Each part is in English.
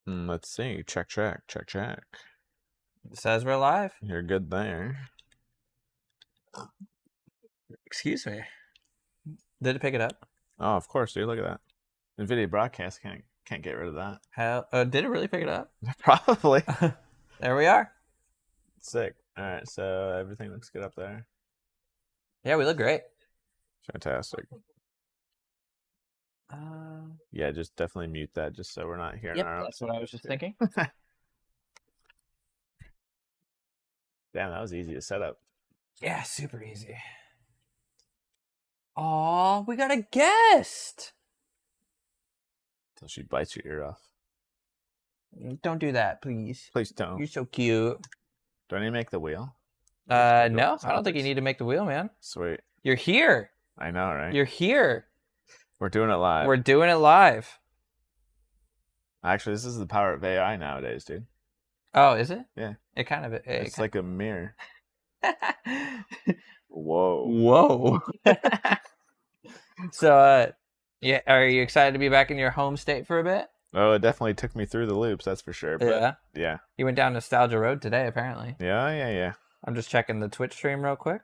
Let's see. Check. It says we're live. You're good there. Excuse me. Did it pick it up? Oh, of course, dude. Look at that. NVIDIA broadcast can't get rid of that. Hell, did it really pick it up? Probably. There we are. Sick. All right, so everything looks good up there. Yeah, we look great. Fantastic. Yeah, just definitely mute that just so we're not hearing Yep, our own. that's what I was just thinking. Damn, that was easy to set up. Yeah, super easy. Aw, we got a guest. Until she bites your ear off. Don't do that, please. Please don't. You're so cute. Do I need to make the wheel? No, I don't think you need to make the wheel, man. Sweet. You're here. I know, right? You're here. We're doing it live. We're doing it live. Actually, this is the power of AI nowadays, dude. Oh, is it? Yeah. It kind of It's like a mirror. Whoa. Whoa. So, yeah, are you excited to be back in your home state for a bit? Oh, it definitely took me through the loops, that's for sure. But yeah. You went down Nostalgia Road today, apparently. Yeah. I'm just checking the Twitch stream real quick.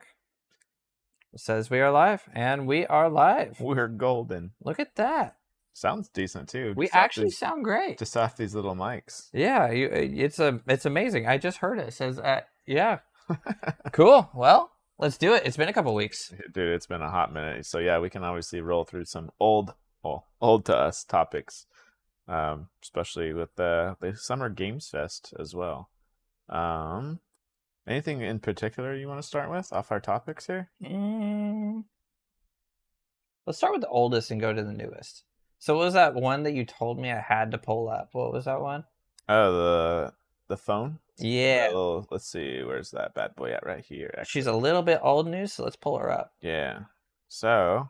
It says we are live, and we are live. We're golden. Look at that. Sounds decent too. We actually sound great. Just off these little mics. Yeah, it's amazing. I just heard it. It says, yeah. Cool. Well, let's do it. It's been a couple weeks. Dude, it's been a hot minute. So yeah, we can obviously roll through some old to us topics, especially with the Summer Games Fest as well. Anything in particular you want to start with off our topics here? Let's start with the oldest and go to the newest. So what was that one that you told me I had to pull up? What was that one? Oh, the phone? Yeah. Let's see. Where's that bad boy at? Right here. Actually. She's a little bit old news, so let's pull her up. Yeah. So,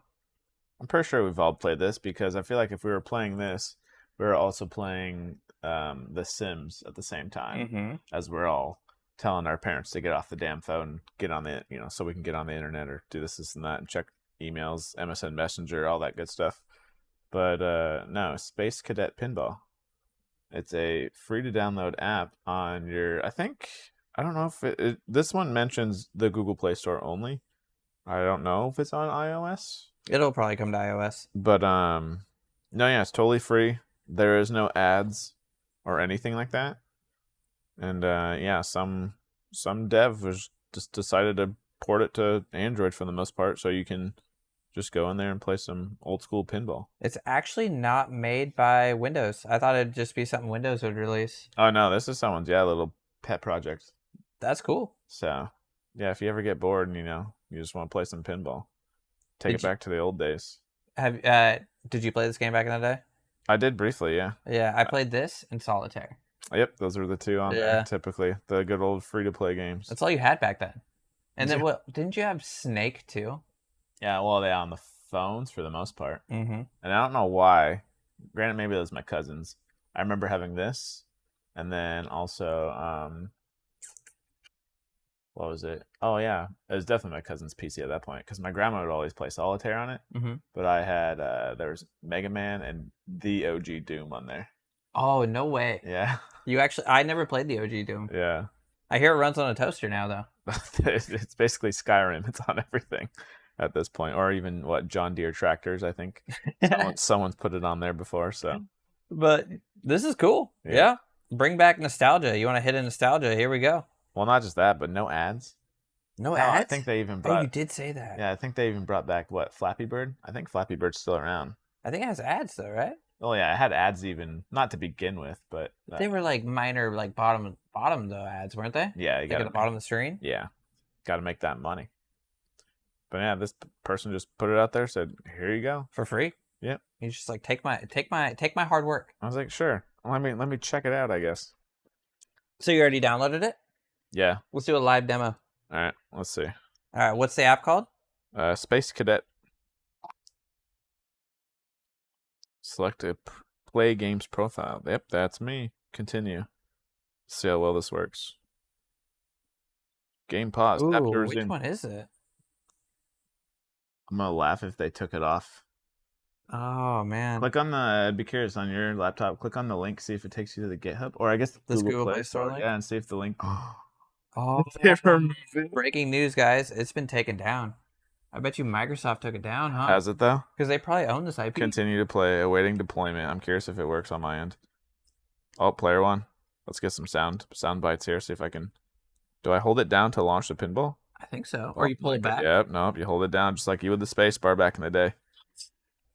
I'm pretty sure we've all played this because I feel like if we were playing this, we were also playing The Sims at the same time, as we're all telling our parents to get off the damn phone, get on the, so we can get on the internet or do this and that and check emails, MSN Messenger, all that good stuff. But no, Space Cadet Pinball. It's a free to download app on your, I don't know if this one mentions the Google Play Store only. I don't know if it's on iOS. It'll probably come to iOS. But no, yeah, it's totally free. There is no ads or anything like that. And yeah, some dev was just decided to port it to Android for the most part, so you can just go in there and play some old school pinball. It's actually not made by Windows. I thought it'd just be something Windows would release. Oh no, this is someone's little pet project. That's cool. So yeah, if you ever get bored and you just want to play some pinball, take it back to the old days. Did you play this game back in the day? I did briefly, yeah. Yeah, I played this and Solitaire. Yep, those are the two on there, typically. The good old free-to-play games. That's all you had back then. And then didn't you have Snake, too? Yeah, well, they on the phones for the most part. Mm-hmm. And I don't know why. Granted, maybe it was my cousins. I remember having this. And then also, what was it? Oh, yeah. It was definitely my cousin's PC at that point. Because my grandma would always play Solitaire on it. Mm-hmm. But I had, there was Mega Man and the OG Doom on there. Oh, no way. Yeah. I never played the OG Doom. Yeah. I hear it runs on a toaster now, though. It's basically Skyrim. It's on everything at this point. Or even, John Deere tractors, I think. Someone's put it on there before, so. But this is cool. Yeah. Bring back nostalgia. You want to hit a nostalgia? Here we go. Well, not just that, but no ads. No ads? I think they even brought... Oh, you did say that. Yeah, I think they even brought back, Flappy Bird? I think Flappy Bird's still around. I think it has ads, though, right? Oh, yeah, it had ads even, not to begin with, but... they were, minor, bottom, though, ads, weren't they? Yeah, you got at the bottom of the screen? Yeah. Got to make that money. But, yeah, this person just put it out there, said, here you go. For free? Yep. He's just like, take my hard work. I was like, sure. Let me check it out, I guess. So you already downloaded it? Yeah. Let's do a live demo. All right, let's see. All right, what's the app called? Space Cadet. Select a play games profile. Yep, that's me. Continue. See how well this works. Game paused. Ooh, which one is it? I'm gonna laugh if they took it off Oh man. Click on the. I'd be curious on your laptop. Click on the link, see if it takes you to the GitHub, or I guess This Google Google Play Play Store Store. link? Yeah, and see if the link. Oh, If they remove it. breaking news, guys! It's been taken down. I bet you Microsoft took it down, huh? Has it though? Because they probably own this IP. Continue to play. Awaiting deployment. I'm curious if it works on my end. Oh, player one. Let's get some sound bites here. See if I can. Do I hold it down to launch the pinball? I think so. Or you pull it back. Yep. Nope. You hold it down just like you would the space bar back in the day.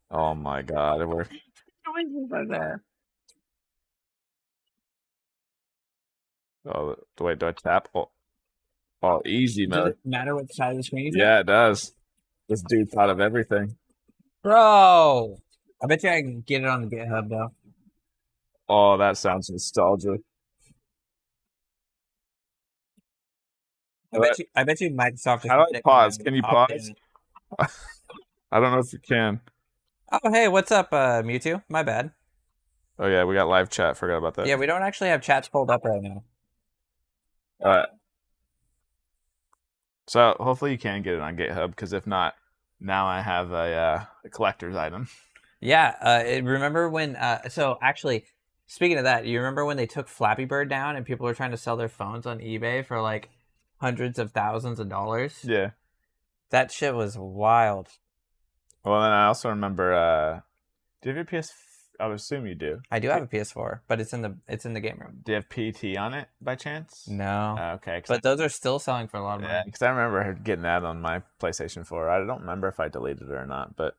Oh my god, it worked. Oh, wait. Do I tap? Oh, easy Does mode. it matter what side of the screen you Yeah, it does. This dude thought of everything. Bro! I bet you I can get it on the GitHub, though. Oh, that sounds nostalgic. I bet you Microsoft. How do I pause? Can you pause? I don't know if you can. Oh, hey, what's up, Mewtwo? My bad. Oh yeah, we got live chat. Forgot about that. Yeah, we don't actually have chats pulled up right now. So hopefully you can get it on GitHub, because if not, now I have a collector's item. Yeah, remember when? So actually, speaking of that, you remember when they took Flappy Bird down and people were trying to sell their phones on eBay for like hundreds of thousands of dollars? Yeah. That shit was wild. Well, then I also remember. Do you have your PS? I would assume you do. I do have a PS4, but it's in the game room. Do you have PT on it by chance? No. Okay. But those are still selling for a lot of money. Yeah, because I remember getting that on my PlayStation 4. I don't remember if I deleted it or not, but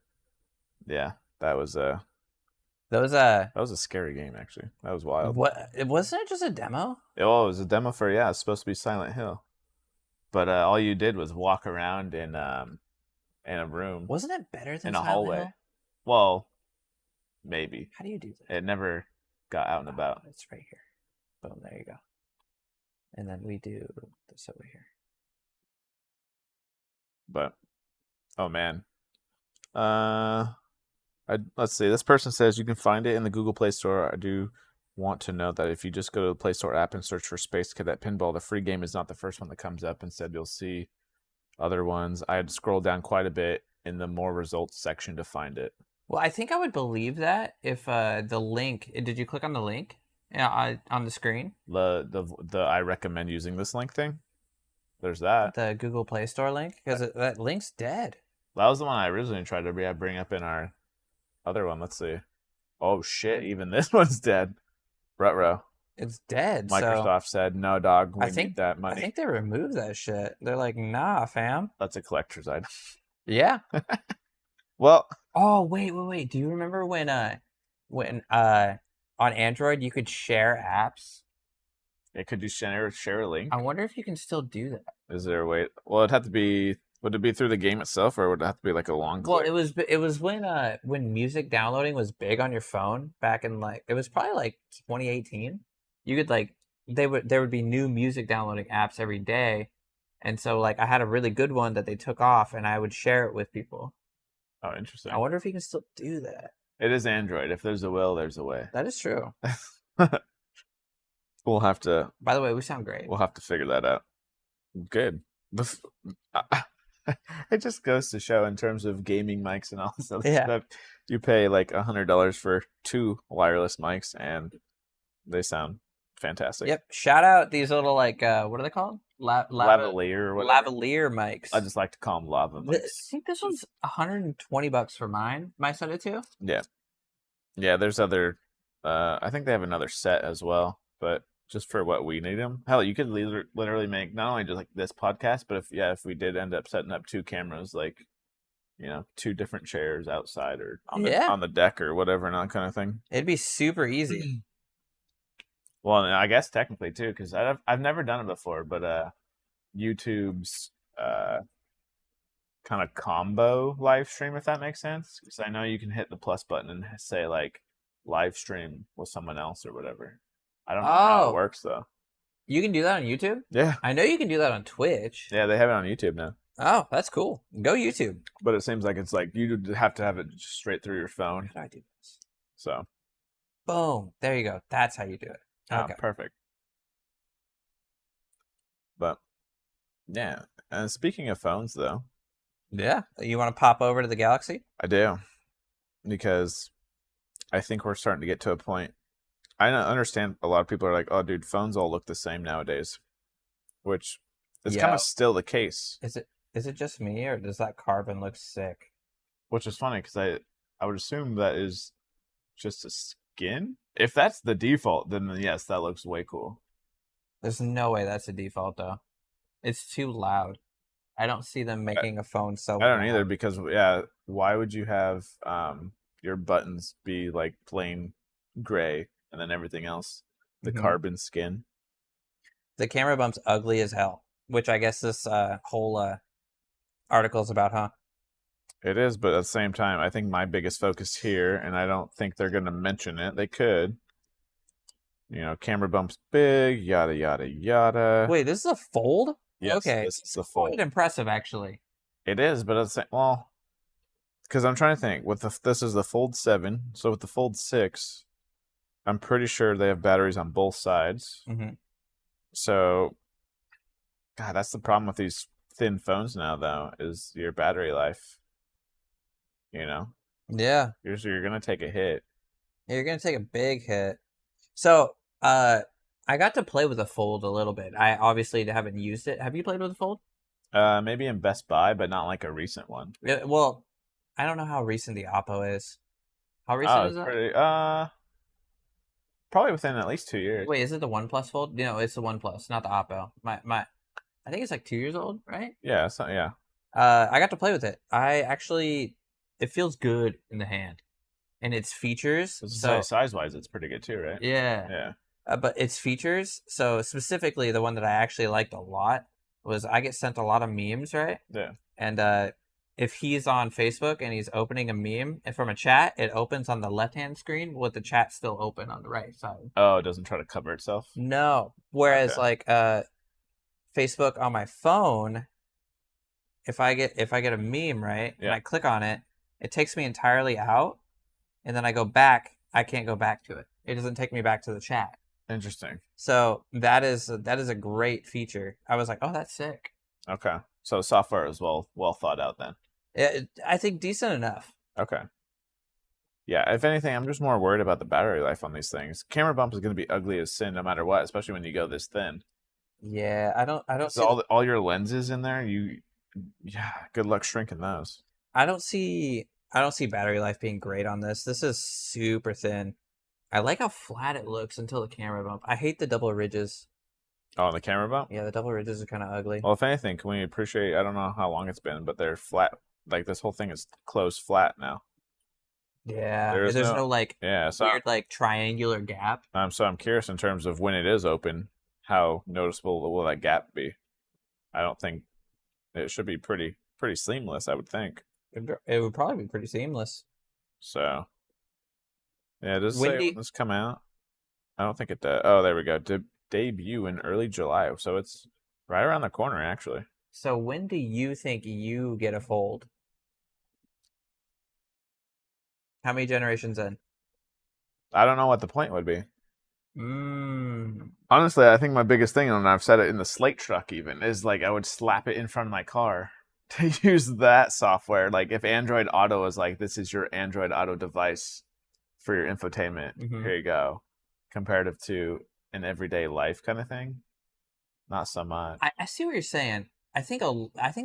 yeah, that was a scary game actually. That was wild. What? Wasn't it just a demo? It was a demo for it's supposed to be Silent Hill, but all you did was walk around in a room. Wasn't it better than in a Silent hallway? Hill? Well, maybe. How do you do that? It never got out and about. It's right here. Boom, there you go. And then we do this over here. But oh man. Let's see. This person says you can find it in the Google Play Store. I do want to note that if you just go to the Play Store app and search for Space Cadet Pinball, the free game is not the first one that comes up. Instead, you'll see other ones. I had to scroll down quite a bit in the more results section to find it. Well, I think I would believe that if the link. Did you click on the link? Yeah, on the screen. The I recommend using this link thing. There's that. The Google Play Store link, because that link's dead. That was the one I originally tried to bring up in our other one. Let's see. Oh shit! Even this one's dead. Ruh-roh. It's dead. Microsoft said, "No, dog. We need that money." I think they removed that shit. They're like, "Nah, fam." That's a collector's item. Yeah. Well. Oh wait. Do you remember when on Android you could share apps? It could you share a link? I wonder if you can still do that. Is there a way? Well, it'd have to be. Would it be through the game itself, or would it have to be like a long clip? Well, it was when music downloading was big on your phone back in it was probably like 2018. You could there would be new music downloading apps every day, and so I had a really good one that they took off, and I would share it with people. Oh, interesting. I wonder if you can still do that. It is Android. If there's a will, there's a way. That is true. We'll have to. By the way, we sound great. We'll have to figure that out. Good. It just goes to show in terms of gaming mics and all this other stuff. You pay like $100 for 2 wireless mics, and they sound fantastic. Yep. Shout out these little what are they called? Lavalier or whatever. Lavalier mics. I just like to call them lava mics. I think this was $120 for mine. My set of 2. Yeah. Yeah. There's other. I think they have another set as well, but just for what we need them. Hell, you could literally make not only just like this podcast, but if we did end up setting up 2 cameras, 2 different chairs outside or on the deck or whatever, and that kind of thing. It'd be super easy. Well, I guess technically too, because I've never done it before, but YouTube's kind of combo live stream, if that makes sense. Because I know you can hit the plus button and say live stream with someone else or whatever. I don't know how it works though. You can do that on YouTube? Yeah. I know you can do that on Twitch. Yeah, they have it on YouTube now. Oh, that's cool. Go YouTube. But it seems like it's you have to have it straight through your phone. How do I do this? So. Boom. There you go. That's how you do it. Okay. Perfect. But, yeah. And speaking of phones, though. Yeah. You want to pop over to the Galaxy? I do. because I think we're starting to get to a point. I understand a lot of people are like, "Oh, dude, phones all look the same nowadays," which is kind Yeah. of still the case. Is it just me, or does that carbon look sick? Which is funny because I would assume that is just a skin. If that's the default, then yes, that looks way cool. There's no way that's a default though. It's too loud. I don't see them making a phone so I don't either loud. because yeah, why would you have your buttons be like plain gray and then everything else the Hmm. carbon skin? The camera bump's ugly as hell, which I guess this whole article's about, huh? It is, but at the same time, I think my biggest focus here, and I don't think they're going to mention it. They could, camera bumps big, yada yada yada. Wait, this is a fold? Yes, Okay, this is it's the quite fold. impressive actually. It is, but it's well, because I'm trying to think. This is the Fold 7, so with the Fold 6, I'm pretty sure they have batteries on both sides. Hmm. So, God, that's the problem with these thin phones now, though, is your battery life. You know, Yeah, you're gonna take a hit. you're gonna take a big hit. So, I got to play with a fold a little bit. I obviously haven't used it. Have you played with a fold? Maybe in Best Buy, but not like a recent one. Well, I don't know how recent the Oppo is. How recent Oh, is it's that? pretty. Probably within at least 2 years. Wait, is it the OnePlus Fold? No, it's the OnePlus, not the Oppo. I think it's like 2 years old, right? Yeah, so yeah. I got to play with it. It feels good in the hand, and its features. I was gonna So say size wise, it's pretty good too, right? yeah, Yeah, but its features. So specifically, the one that I actually liked a lot was I get sent a lot of memes, right? yeah. And if he's on Facebook and he's opening a meme and from a chat, it opens on the left hand screen with the chat still open on the right side. Oh, it doesn't try to cover itself. No. Whereas Okay, like Facebook on my phone, if I get a meme, right, and yeah, I click on it, it takes me entirely out, and then I go back, I can't go back to it. It doesn't take me back to the chat. interesting. So that is a great feature. I was like, oh, that's sick. Okay, so software is well thought out then. I think decent enough. Okay. Yeah, if anything, I'm just more worried about the battery life on these things. Camera bump is going to be ugly as sin no matter what, especially when you go this thin. Yeah, I don't Because see the all your lenses in there, yeah, good luck shrinking those. I don't see battery life being great on this. This is super thin. I like how flat it looks until the camera bump. I hate the double ridges. Oh, and the camera bump? Yeah, the double ridges are kind of ugly. Well, if anything, can we appreciate, I don't know how long it's been, but they're flat. Like this whole thing is closed flat now. Yeah, There's there's no, no like yeah, so weird like triangular gap. I'm curious in terms of when it is open, how noticeable will that gap be? I don't think it should be pretty seamless, I would think. It would probably be pretty seamless. So, yeah, does it When say do when this come out? I don't think it does. Oh, there we go. Debut in early July. So it's right around the corner, actually. so when do you think you get a fold? How many generations in? I don't know what the point would be. Mm. Honestly, I think my biggest thing, and I've said it in the Slate truck even, is like I would slap it in front of my car to use that software. Like if Android Auto is like, this is your Android Auto device for your infotainment. Mm-hmm. Here you go. Comparative to an everyday life kind of thing. Not so much. I see what you're saying. I think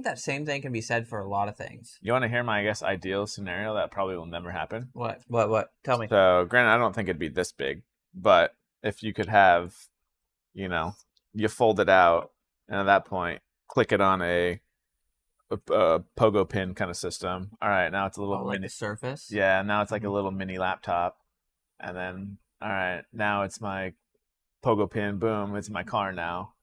that same thing can be said for a lot of things. You want to hear my, I guess, ideal scenario that probably will never happen? What? Tell me. So, granted, I don't think it'd be this big, but if you could have, you fold it out, and at that point, click it on a pogo pin kind of system. All right, now it's a little Oh, like mini. the Surface? Yeah, now it's like a Mhm. little mini laptop, and then all right, now it's my pogo pin. Boom, it's my car now.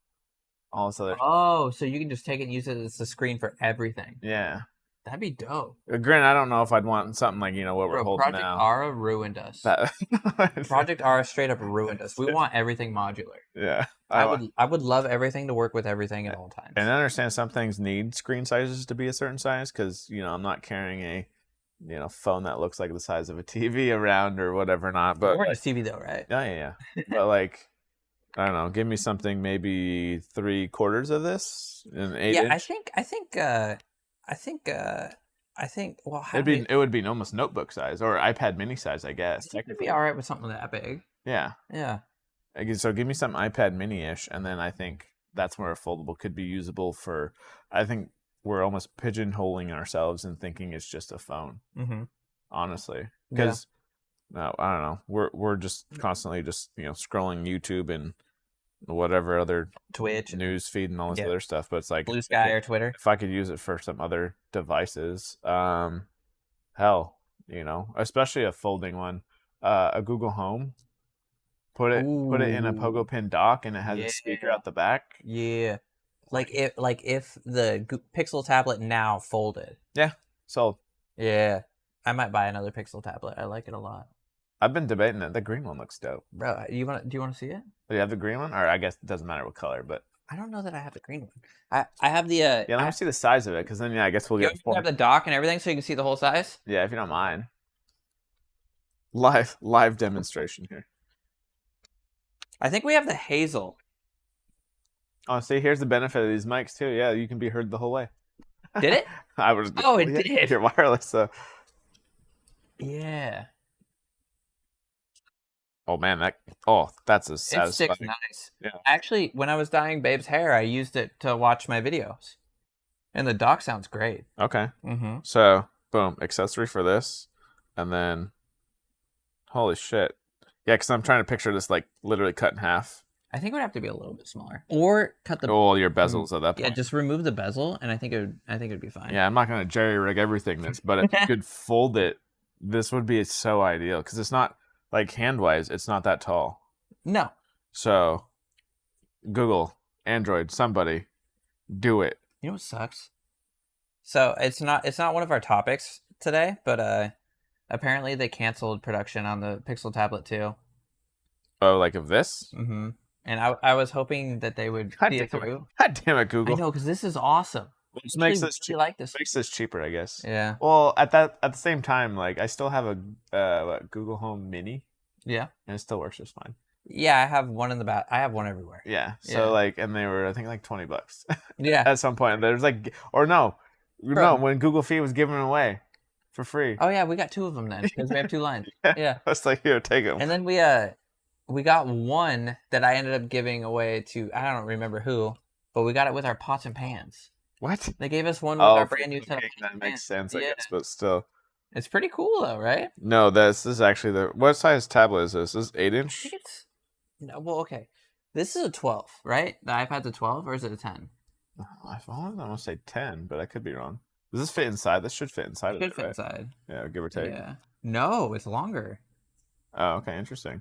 All this other. Oh, so you can just take it and use it as the screen for everything. Yeah. That'd be dope. Granted, I don't know if I'd want something like what we're Bro, holding Project now. Ara ruined us. That Project Ara straight up ruined us. We want everything modular. yeah. I would love everything to work with everything at all times. And I understand some things need screen sizes to be a certain size because I'm not carrying a phone that looks like the size of a TV around or whatever not. But We're in a TV though, right? yeah. But like I don't know, give me something maybe 3/4 of this, an 8 Yeah, inch. I think I think. Well, it would be almost notebook size or iPad mini size, I guess. It could be all right with something that big. Yeah. Yeah. So give me some iPad mini-ish, and then I think that's where a foldable could be usable for. I think we're almost pigeonholing ourselves and thinking it's just a phone. Mm-hmm. Honestly, because no, I don't know. We're just constantly just scrolling YouTube and whatever other Twitch news feed and all this other stuff. But it's like Blue Sky or Twitter. If I could use it for some other devices, hell, especially a folding one, a Google Home. Put it in a Pogo Pin dock, and it has a speaker out the back. Yeah, like if the Pixel tablet now folded. Yeah, sold. Yeah, I might buy another Pixel tablet. I like it a lot. I've been debating it. The green one looks dope. Bro, do you want to see it? Do you have the green one, or I guess it doesn't matter what color, but I don't know that I have the green one. I have the yeah. Let me see the size of it, because then I guess we'll get. You have the dock and everything, so you can see the whole size. Yeah, if you don't mind. Live demonstration here. I think we have the Hazel. Oh, see, here's the benefit of these mics too. Yeah, you can be heard the whole way. Did it? It did. You're wireless, so. Yeah. Oh man, that's a satisfying. It sticks nice. Yeah. Actually, when I was dyeing Babe's hair, I used it to watch my videos, and the dock sounds great. Okay. Mm-hmm. So, boom, accessory for this, and then, holy shit. Yeah, because I'm trying to picture this like literally cut in half. I think it would have to be a little bit smaller, or cut the your bezels at that point. Yeah, just remove the bezel, and I think it'd be fine. Yeah, I'm not gonna jerry rig everything but if you could fold it, this would be so ideal because it's not like hand wise, it's not that tall. No. So, Google, Android, somebody, do it. You know what sucks? So it's not one of our topics today, but apparently they canceled production on the Pixel tablet too. Oh, like of this? Mm-hmm. And I was hoping that they would see it through. God damn it, Google! I know, because this is awesome. Which makes this like this. Makes this cheaper, I guess. Yeah. Well, at the same time, like I still have a Google Home Mini. Yeah. And it still works just fine. Yeah, I have one in the back. I have one everywhere. Yeah. So and they were I think like $20. Yeah. At some point, there's like when Google Feed was giving away for free. Oh yeah, we got two of them then because we have two lines. Yeah. I was like, here, take them. And then we got one that I ended up giving away to I don't remember who, but we got it with our pots and pans. What? They gave us one with our brand new set of that makes sense, I guess, but still. It's pretty cool though, right? No, this is actually what size tablet is this? This is 8-inch? I think it's okay. This is a 12, right? The iPad's a 12 or is it a 10? I want to say 10, but I could be wrong. Does this fit inside? This should fit inside of it, right? Inside. Yeah, give or take. Yeah. No, it's longer. Oh, okay, interesting.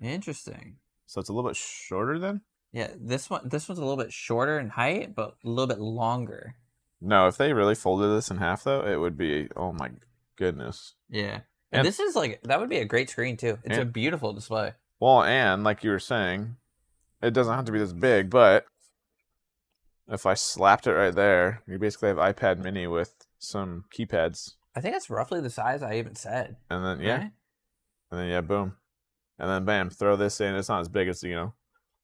So it's a little bit shorter then? Yeah, this one's a little bit shorter in height, but a little bit longer. No, if they really folded this in half though, it would be oh my goodness. Yeah. And this is that would be a great screen too. It's a beautiful display. Well, and like you were saying, it doesn't have to be this big, but if I slapped it right there, you basically have iPad mini with some keypads. I think that's roughly the size I even said. And then right? And then boom. And then bam, throw this in. It's not as big as,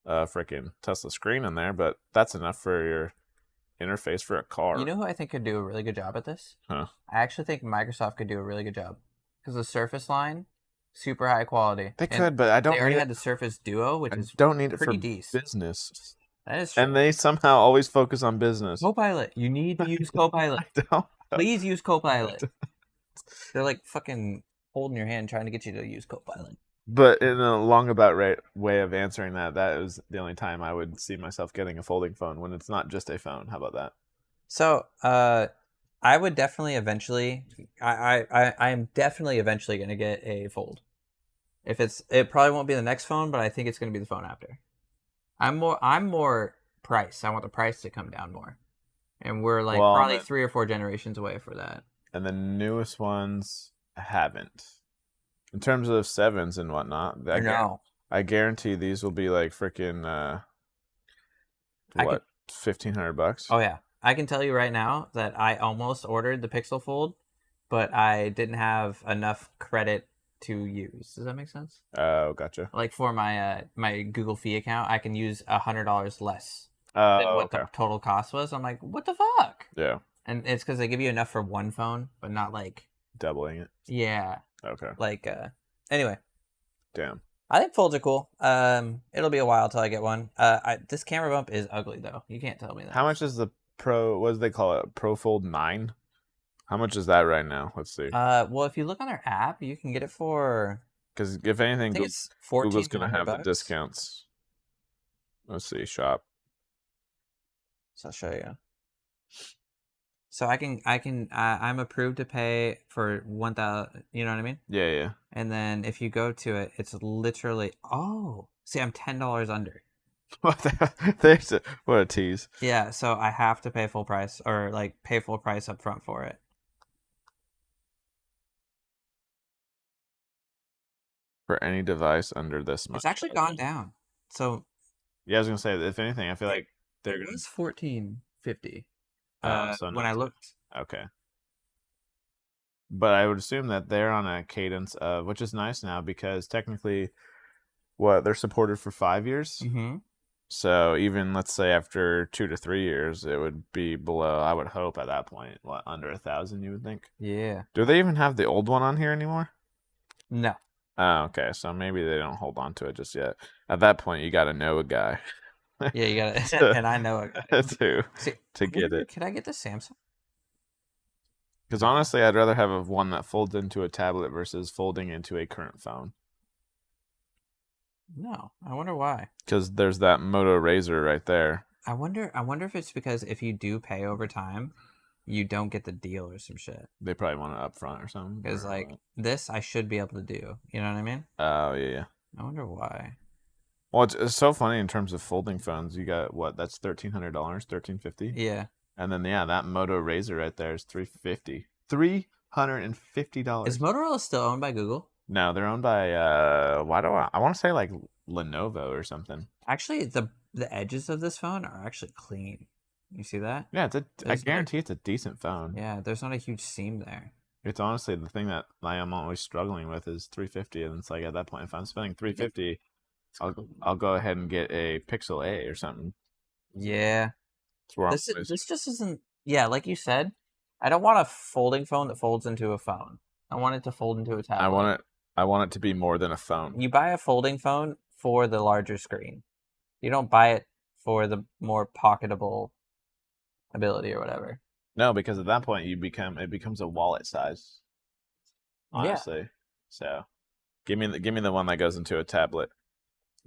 freaking Tesla screen in there, but that's enough for your interface for a car. You know who I think could do a really good job at this? Huh? I actually think Microsoft could do a really good job. Because the Surface line, super high quality. They could, but I don't. They already had the Surface Duo, which is don't need it pretty for decent. business. That is true. And they somehow always focus on business. Copilot. You need to use Copilot. Please use Copilot. They're like fucking holding your hand trying to get you to use Copilot. But in a long way of answering that is the only time I would see myself getting a folding phone when it's not just a phone. How about that? So, I would definitely eventually. I am definitely eventually going to get a fold. It probably won't be the next phone, but I think it's going to be the phone after. I'm more price. I want the price to come down more, and we're probably 3 or 4 generations away for that. And the newest ones haven't. In terms of 7s and whatnot, I guarantee these will be like freaking $1,500. Oh yeah. I can tell you right now that I almost ordered the Pixel Fold, but I didn't have enough credit to use. Does that make sense? Oh, gotcha. Like for my my Google Fee account, I can use $100 less than what the total cost was. I'm like, what the fuck? Yeah. And it's because they give you enough for one phone, but not like doubling it. Yeah. Okay. Like, anyway. Damn. I think folds are cool. It'll be a while till I get one. This camera bump is ugly though. You can't tell me that. How much is the Pro? What do they call it? Pro Fold 9. How much is that right now? Let's see. Well, if you look on their app, you can get it for. Because if anything, I think it's Google's gonna have $1,400. the discounts. Let's see, shop. So I'll show you. So I'm approved to pay for 1,000. You know what I mean? Yeah, yeah. And then if you go to it, it's literally see, I'm $10 under. What a tease. Yeah, so I have to pay full price or like pay full price up front for it. For any device under this much. It's actually gone down. So yeah, I was gonna say, if anything, I feel like they're it was $1,450. So when I looked. Okay. But I would assume that they're on a cadence of, which is nice now because technically, they're supported for 5 years. Mm-hmm. So even let's say after 2 to 3 years, it would be below. I would hope at that point, under 1,000, you would think. Yeah. Do they even have the old one on here anymore? No. Oh, okay. So maybe they don't hold on to it just yet. At that point, you got to know a guy. Yeah, you gotta, and I know a guy to get it. Can I get the Samsung? Because honestly, I'd rather have one that folds into a tablet versus folding into a current phone. No, I wonder why. Because there's that Moto Razr right there. I wonder if it's because if you do pay over time, you don't get the deal or some shit. They probably want it up front or something. Because this, I should be able to do. You know what I mean? Oh yeah. I wonder why. Well, it's so funny in terms of folding phones. You got that's $1,300, $1,350. Yeah. And then that Moto Razr right there is $350. $350. Is Motorola still owned by Google? No, they're owned by I want to say like Lenovo or something. Actually, the edges of this phone are actually clean. You see that? Yeah, I guarantee it's a decent phone. Yeah, there's not a huge seam there. It's honestly the thing that I am always struggling with is $350, and it's like at that point, if I'm spending $350, I'll go ahead and get a Pixel A or something. Yeah. This just isn't. Yeah, like you said, I don't want a folding phone that folds into a phone. I want it to fold into a tablet. I want it to be more than a phone. You buy a folding phone for the larger screen. You don't buy it for the more pocketable ability or whatever. No, because at that point it becomes a wallet size. Honestly. Yeah. So give me the one that goes into a tablet.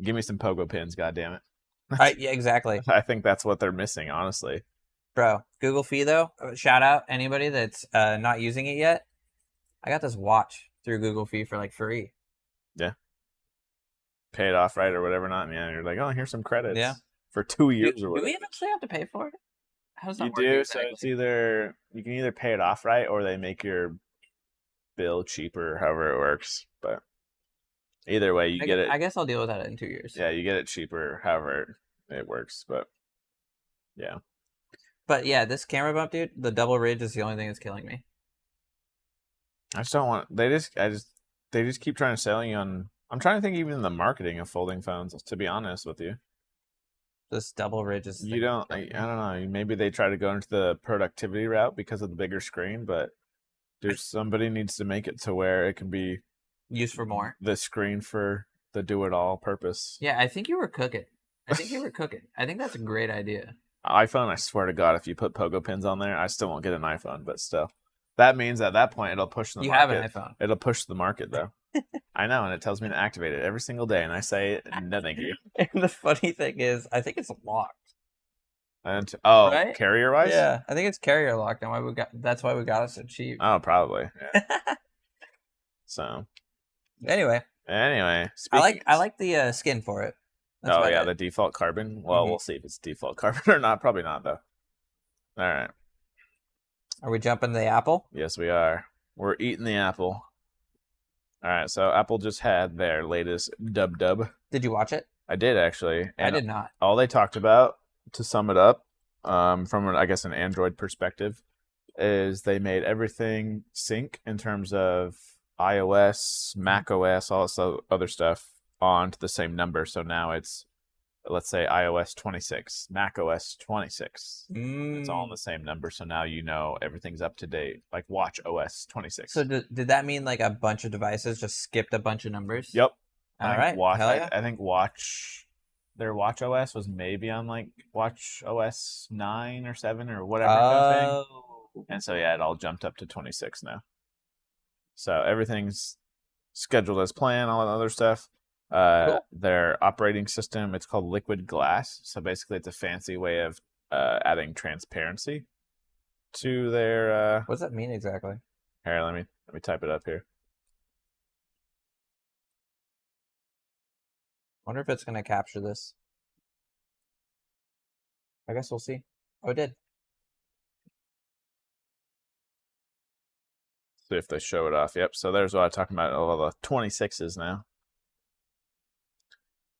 Give me some pogo pins, goddammit. Yeah, exactly. I think that's what they're missing, honestly. Bro, Google Fi though, shout out anybody that's not using it yet. I got this watch through Google Fi for like free. Yeah. Pay it off right or whatever not. Yeah, you're like, oh, here's some credits. Yeah. For 2 years or whatever. Do we eventually have to pay for it? How's that work exactly? So it's you can either pay it off right or they make your bill cheaper, however it works. But either way, you get it. I guess I'll deal with that in 2 years. Yeah, you get it cheaper, however it works. But yeah. But yeah, this camera bump, dude, the double ridge is the only thing that's killing me. I just don't want. They just keep trying to sell you on. I'm trying to think even the marketing of folding phones. To be honest with you, this double ridge is. You don't. I don't know. Maybe they try to go into the productivity route because of the bigger screen, but somebody needs to make it to where it can be used for more. The screen for the do-it-all purpose. Yeah, I think you were cooking. I think that's a great idea. iPhone, I swear to God, if you put pogo pins on there, I still won't get an iPhone, but still. That means at that point, it'll push the market. You have an iPhone. It'll push the market, though. I know, and it tells me to activate it every single day, and I say, no, thank you. And the funny thing is, I think it's locked. And right? Carrier-wise? Yeah, I think it's carrier locked, and that's why we got it so cheap. Oh, probably. Yeah. So. Anyway, I like the skin for it. That's the default carbon. Well, We'll see if it's default carbon or not. Probably not, though. All right. Are we jumping the apple? Yes, we are. We're eating the apple. All right, so Apple just had their latest dub. Did you watch it? I did, actually. And I did not. All they talked about, to sum it up, from, an Android perspective, is they made everything sync in terms of iOS, Mac OS, all this other stuff onto the same number. So now it's let's say iOS 26, Mac OS 26. It's all in the Mm. same number, so now you know everything's up to date. Like Watch OS So 26. did that mean like a bunch of devices just skipped a bunch of numbers? Yep. All right, hell yeah. I think their Watch OS was maybe on like Watch OS 9 or 7 or whatever kind of thing. Oh, And so yeah, it all jumped up to 26 now. So everything's scheduled as planned, all that other stuff. cool. Their operating system, it's called Liquid Glass. So basically, it's a fancy way of adding transparency to their. What does that mean exactly? Here, let me type it up here. Wonder if it's gonna capture this. I guess we'll see. Oh, it did. See if they show it off. Yep. So there's what I'm talking about. All the 26s now.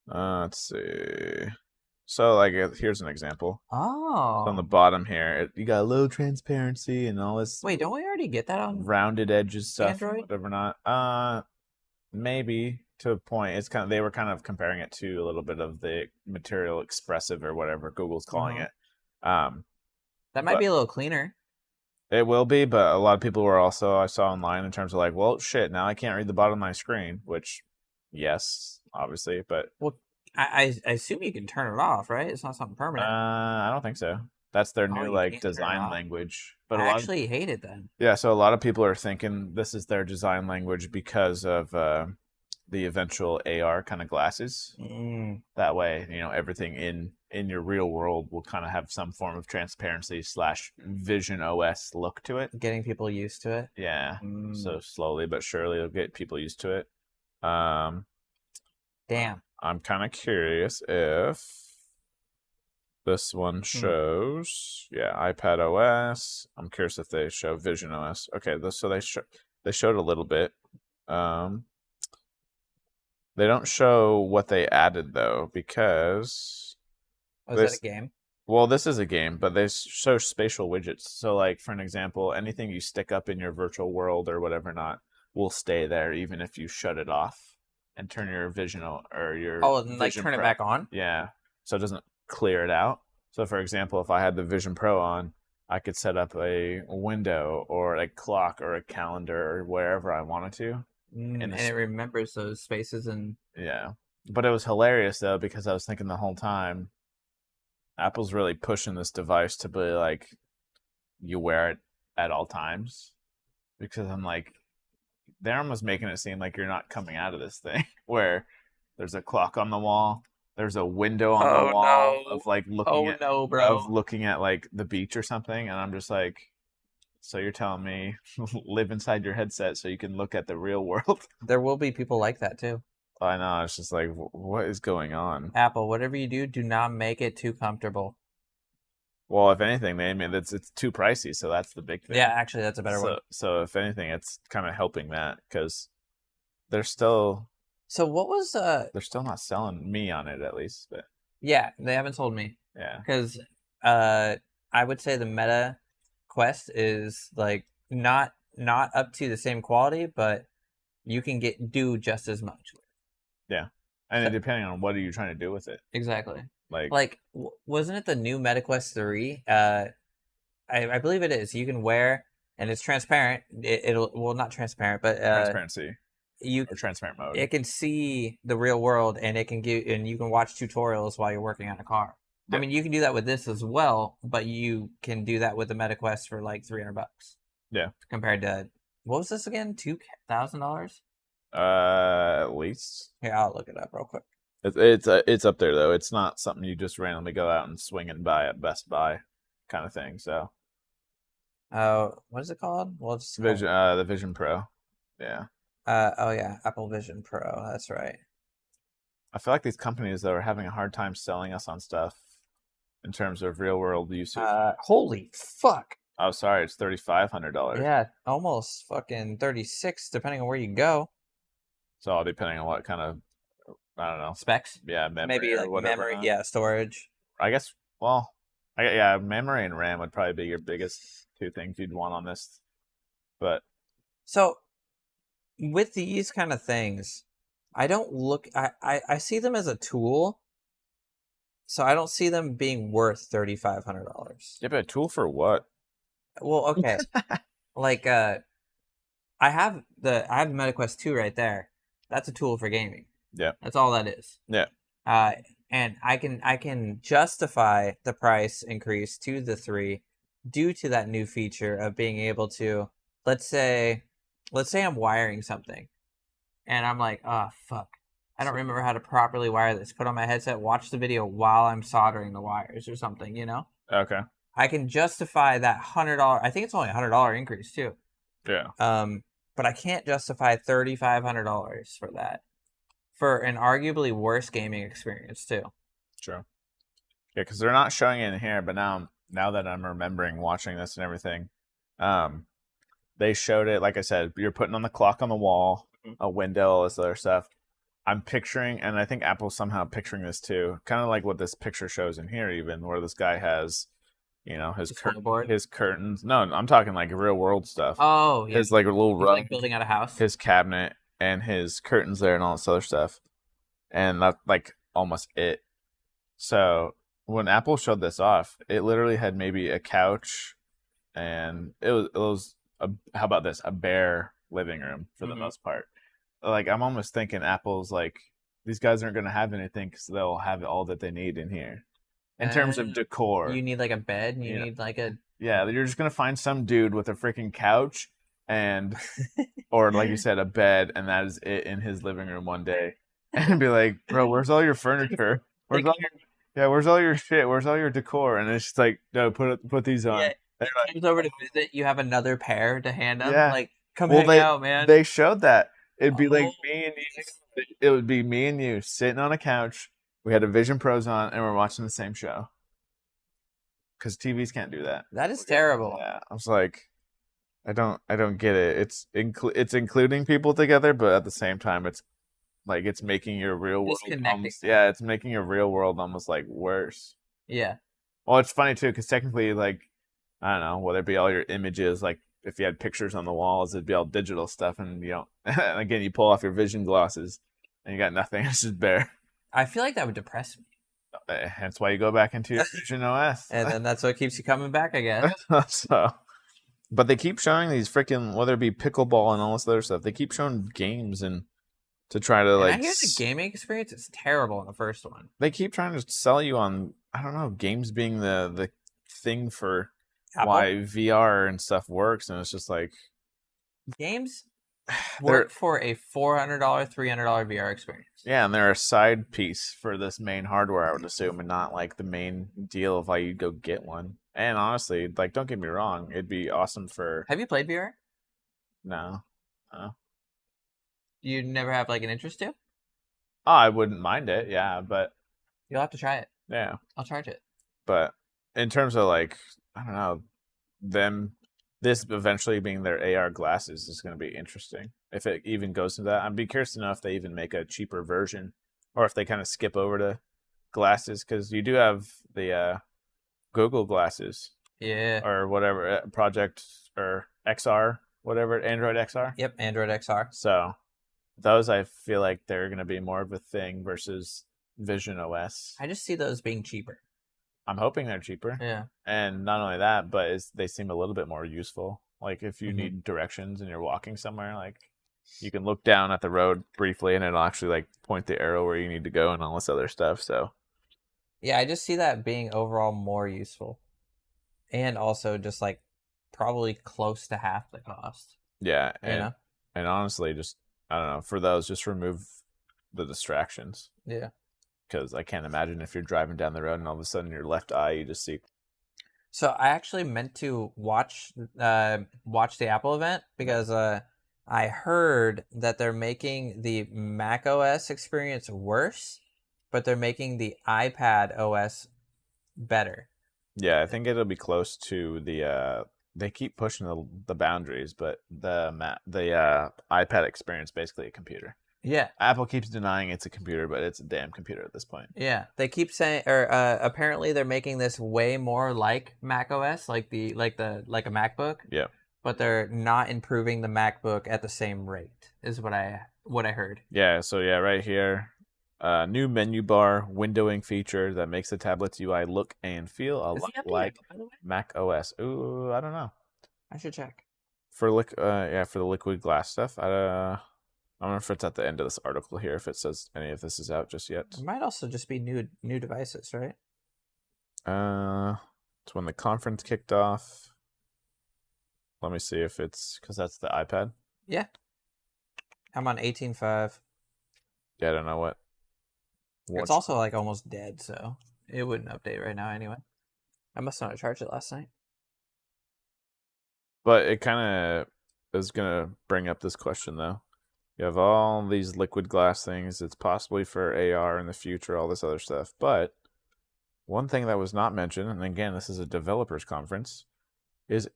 Let's see. So like, here's an example. Oh. So on the bottom here, you got a little transparency and all this. Wait, don't we already get that on rounded edges stuff? Android? Whatever not. Maybe to a point. It's kind of, they were kind of comparing it to a little bit of the Material Expressive or whatever Google's calling it. That might be a little cleaner. It will be, but a lot of people were also, I saw online, in terms of like, well, shit, now I can't read the bottom of my screen, which, yes, obviously, but Well, I assume you can turn it off, right? It's not something permanent. I don't think so. That's their new like can't turn it design off. language. But I actually hate it then. yeah, so a lot of people are thinking this is their design language because of the eventual AR kind of glasses. That way, you know, everything in your real world will kind of have some form of transparency / Vision OS look to it. Getting people used to it. Yeah. So slowly but surely it'll get people used to it. Damn. I'm kind of curious if this one shows, yeah, iPad OS. I'm curious if they show Vision OS. Okay, so they showed a little bit. They don't show what they added though, because is that a game? Well, this is a game, but they show spatial widgets. So, like for an example, anything you stick up in your virtual world or whatever not will stay there, even if you shut it off and turn your Vision or your and like turn it back on. Yeah, so it doesn't clear it out. So, for example, if I had the Vision Pro on, I could set up a window or a clock or a calendar or wherever I wanted to. And it remembers those spaces and yeah. But it was hilarious though, because I was thinking the whole time, Apple's really pushing this device to be like, you wear it at all times. Because I'm like, they're almost making it seem like you're not coming out of this thing where there's a clock on the wall, there's a window on the wall of like looking at like the beach or something, and I'm just like, so you're telling me live inside your headset so you can look at the real world? There will be people like that too. I know. It's just like, what is going on? Apple, whatever you do not make it too comfortable. Well, if anything, it's too pricey, so that's the big thing. Yeah, actually, that's a better one. So if anything, it's kind of helping that, because they're still. So what was They're still not selling me on it, at least. But yeah, they haven't told me. Yeah. Because I would say the Meta Quest is like not up to the same quality, but you can do just as much. Yeah, and depending on what are you trying to do with it. Exactly. Like wasn't it the new Meta Quest 3? I believe it is. You can wear, and it's transparent. It'll not transparent, but transparency. Or transparent mode. It can see the real world, and it can and you can watch tutorials while you're working on a car. Yeah. I mean, you can do that with this as well, but you can do that with the Meta Quest for like $300. Yeah. Compared to, what was this again? $2,000? At least. Here, I'll look it up real quick. It's up there though. It's not something you just randomly go out and swing and buy at Best Buy, kind of thing. So. What is it called? Well, it's Vision. The Vision Pro. Yeah. Oh yeah, Apple Vision Pro. That's right. I feel like these companies though are having a hard time selling us on stuff in terms of real world usage. Holy fuck! Oh, sorry, it's $3,500. Yeah, almost fucking 36, depending on where you go. It's all depending on what kind of, I don't know, specs. Yeah, memory. Maybe like memory. Yeah, storage. I guess. Well, yeah, memory and RAM would probably be your biggest two things you'd want on this. But so, with these kind of things, I don't look. I see them as a tool, So I don't see them being worth $3,500. Yeah, but a tool for what? Well, okay. Like I have the MetaQuest 2 right there. That's a tool for gaming. Yeah. That's all that is. Yeah. And I can justify the price increase to the 3 due to that new feature of being able to, let's say I'm wiring something and I'm like, oh fuck, I don't remember how to properly wire this. Put on my headset, watch the video while I'm soldering the wires or something, you know? Okay. I can justify that $100. I think it's only $100 increase too. Yeah. But I can't justify $3,500 for that, for an arguably worse gaming experience too. True. Yeah, because they're not showing it in here, but now that I'm remembering watching this and everything, they showed it. Like I said, you're putting on the clock on the wall, a window, all this other stuff. I'm picturing, and I think Apple's somehow picturing this too, kind of like what this picture shows in here, even where this guy has, you know, his curtains. No, I'm talking like real world stuff. Oh, yeah. His like a little rug, like building out a house. his cabinet, and his curtains there, and all this other stuff, and that's like almost it. So when Apple showed this off, it literally had maybe a couch, and it was how about this, a bare living room for the most part. Like I'm almost thinking Apple's like, these guys aren't going to have anything because they'll have all that they need in here in terms of decor. You need like a bed. You need like a you're just going to find some dude with a freaking couch and or like you said, a bed, and that is it in his living room one day, and be like, bro, where's all your furniture? Where's all your shit? Where's all your decor? And it's just like, no, put these on. Yeah. He comes over to visit. You have another pair to hand him. Yeah. Like, come hang out, man. They showed that. It'd be like me and you. It would be me and you sitting on a couch. We had a Vision Pros on, and we're watching the same show. Because TVs can't do that. That is terrible. Yeah, I was like, I don't get it. It's including people together, but at the same time, it's like it's making your real world almost, it's making your real world almost like worse. Yeah. Well, it's funny too, because technically, like, I don't know, whether it be all your images, like if you had pictures on the walls, it'd be all digital stuff, and you know, again, you pull off your vision glasses, and you got nothing. It's just bare. I feel like that would depress me. Hence why you go back into your Vision OS, and then that's what keeps you coming back, I guess. So, but they keep showing these freaking, whether it be pickleball and all this other stuff, they keep showing games and to try to like. I hear the gaming experience is terrible in the first one. They keep trying to sell you on, I don't know, games being the thing for Apple? Why VR and stuff works, and it's just like games work for a $400, $300 VR experience. Yeah, and they're a side piece for this main hardware, I would assume, and not like the main deal of why you go get one. And honestly, like, don't get me wrong, it'd be awesome for. Have you played VR? No. You never have like an interest to? Oh, I wouldn't mind it, yeah, but you'll have to try it. Yeah, I'll charge it. But in terms of like, I don't know, this eventually being their AR glasses is going to be interesting. If it even goes to that, I'd be curious to know if they even make a cheaper version, or if they kind of skip over to glasses, because you do have the Google glasses, or whatever, Project or XR, whatever, Android XR. Yep, Android XR. So those, I feel like they're going to be more of a thing versus Vision OS. I just see those being cheaper. I'm hoping they're cheaper. Yeah. And not only that, but they seem a little bit more useful. Like if you need directions and you're walking somewhere, like you can look down at the road briefly and it'll actually like point the arrow where you need to go and all this other stuff. So yeah, I just see that being overall more useful. And also just like probably close to half the cost. Yeah. And honestly, just, I don't know, for those, just remove the distractions. Yeah. Because I can't imagine if you're driving down the road and all of a sudden your left eye, you just see. So I actually meant to watch the Apple event because I heard that they're making the Mac OS experience worse, but they're making the iPad OS better. Yeah, I think it'll be close to the. They keep pushing the boundaries, but the iPad experience basically a computer. Yeah. Apple keeps denying it's a computer, but it's a damn computer at this point. Yeah. They keep saying, or apparently they're making this way more like Mac OS, like a MacBook. Yeah. But they're not improving the MacBook at the same rate, is what I heard. Yeah. So yeah, right here, New menu bar windowing feature that makes the tablet's UI look and feel a Is he lot updated, like by the way? Mac OS. Ooh, I don't know. I should check. For for the liquid glass stuff. I don't know if it's at the end of this article here if it says any of this is out just yet. It might also just be new devices, right? It's when the conference kicked off. Let me see if it's because that's the iPad. Yeah. I'm on 18.5. Yeah, I don't know what. It's also like almost dead, so it wouldn't update right now anyway. I must not have charged it last night. But it kind of is going to bring up this question, though. You have all these liquid glass things. It's possibly for AR in the future, all this other stuff. But one thing that was not mentioned, and again, this is a developers conference, is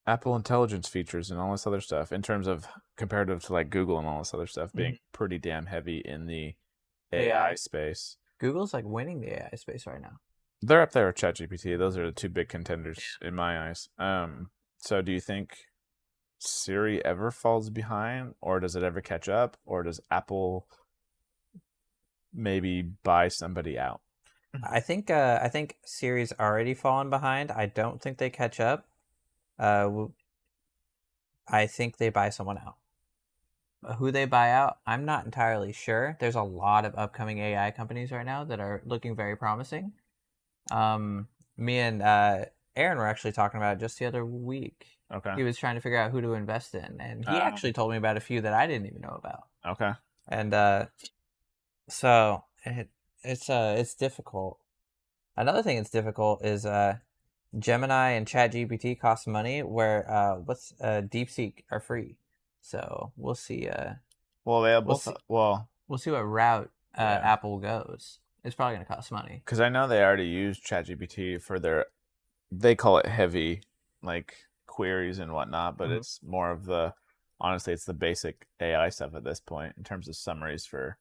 Apple Intelligence features and all this other stuff in terms of comparative to like Google and all this other stuff being pretty damn heavy in the AI space. Google's like winning the AI space right now. They're up there with ChatGPT. Those are the two big contenders in my eyes. So do you think Siri ever falls behind, or does it ever catch up, or does Apple maybe buy somebody out? I think Siri's already fallen behind. I don't think they catch up. I think they buy someone out. Who they buy out, I'm not entirely sure. There's a lot of upcoming AI companies right now that are looking very promising. Me and Aaron were actually talking about it just the other week. Okay. He was trying to figure out who to invest in, and he actually told me about a few that I didn't even know about. Okay. And so it's difficult. Another thing that's difficult is Gemini and ChatGPT cost money, where DeepSeek are free. So we'll see. We'll see what route Apple goes. It's probably going to cost money. Because I know they already use ChatGPT for they call it heavy, like queries and whatnot, but it's more of honestly, it's the basic AI stuff at this point in terms of summaries for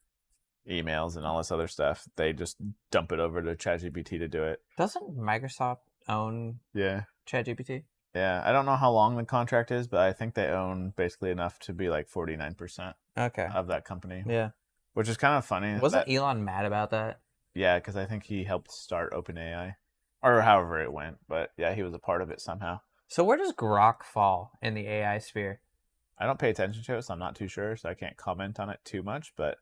emails and all this other stuff. They just dump it over to ChatGPT to do it. Doesn't Microsoft own ChatGPT? Yeah, I don't know how long the contract is, but I think they own basically enough to be like 49% of that company. Yeah. Which is kind of funny. Wasn't Elon mad about that? Yeah, because I think he helped start OpenAI, or however it went. But yeah, he was a part of it somehow. So where does Grok fall in the AI sphere? I don't pay attention to it, so I'm not too sure, so I can't comment on it too much, but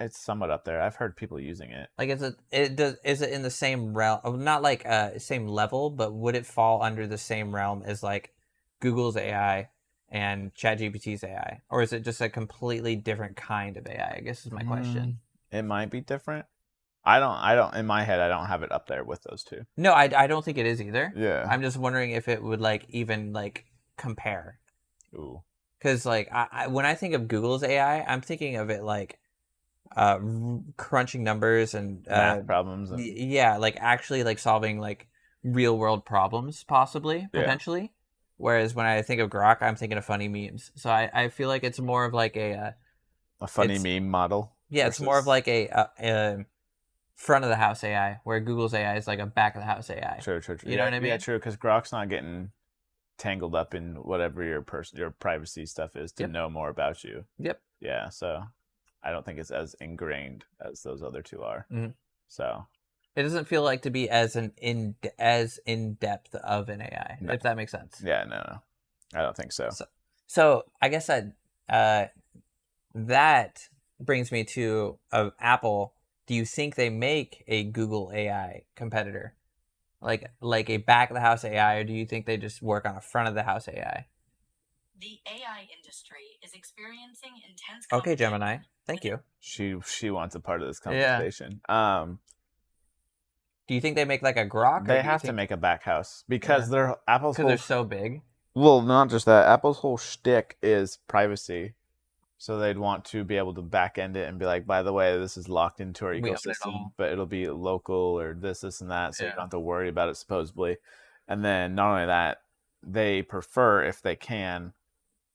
it's somewhat up there. I've heard people using it. Like, is it in the same realm? Not like same level, but would it fall under the same realm as like Google's AI and ChatGPT's AI, or is it just a completely different kind of AI? I guess is my question. It might be different. I don't. In my head, I don't have it up there with those two. No, I don't think it is either. Yeah. I'm just wondering if it would like even like compare. Ooh. Because like when I think of Google's AI, I'm thinking of it like crunching numbers and math problems. Yeah, like actually like solving like real world problems, possibly, potentially. Whereas when I think of Grok, I'm thinking of funny memes. So I feel like it's more of like a funny meme model. Yeah, it's more of like a front of the house AI, where Google's AI is like a back of the house AI. True. You know what I mean? Yeah, true. Because Grok's not getting tangled up in whatever your privacy stuff is to know more about you. Yep. Yeah. So I don't think it's as ingrained as those other two are. So it doesn't feel like to be as in depth of an AI, if that makes sense. Yeah. No. I don't think so. So I guess that brings me to Apple. Do you think they make a Google AI competitor, like a back of the house AI, or do you think they just work on a front of the house AI? The AI industry is experiencing intense. Okay, Gemini. Thank you. She wants a part of this conversation. Do you think they make like a Grok? They have to make a back house because they're so big. Well, not just that. Apple's whole shtick is privacy. So they'd want to be able to back end it and be like, by the way, this is locked into our ecosystem, but it'll be local or this and that. So you don't have to worry about it, supposedly. And then not only that, they prefer, if they can,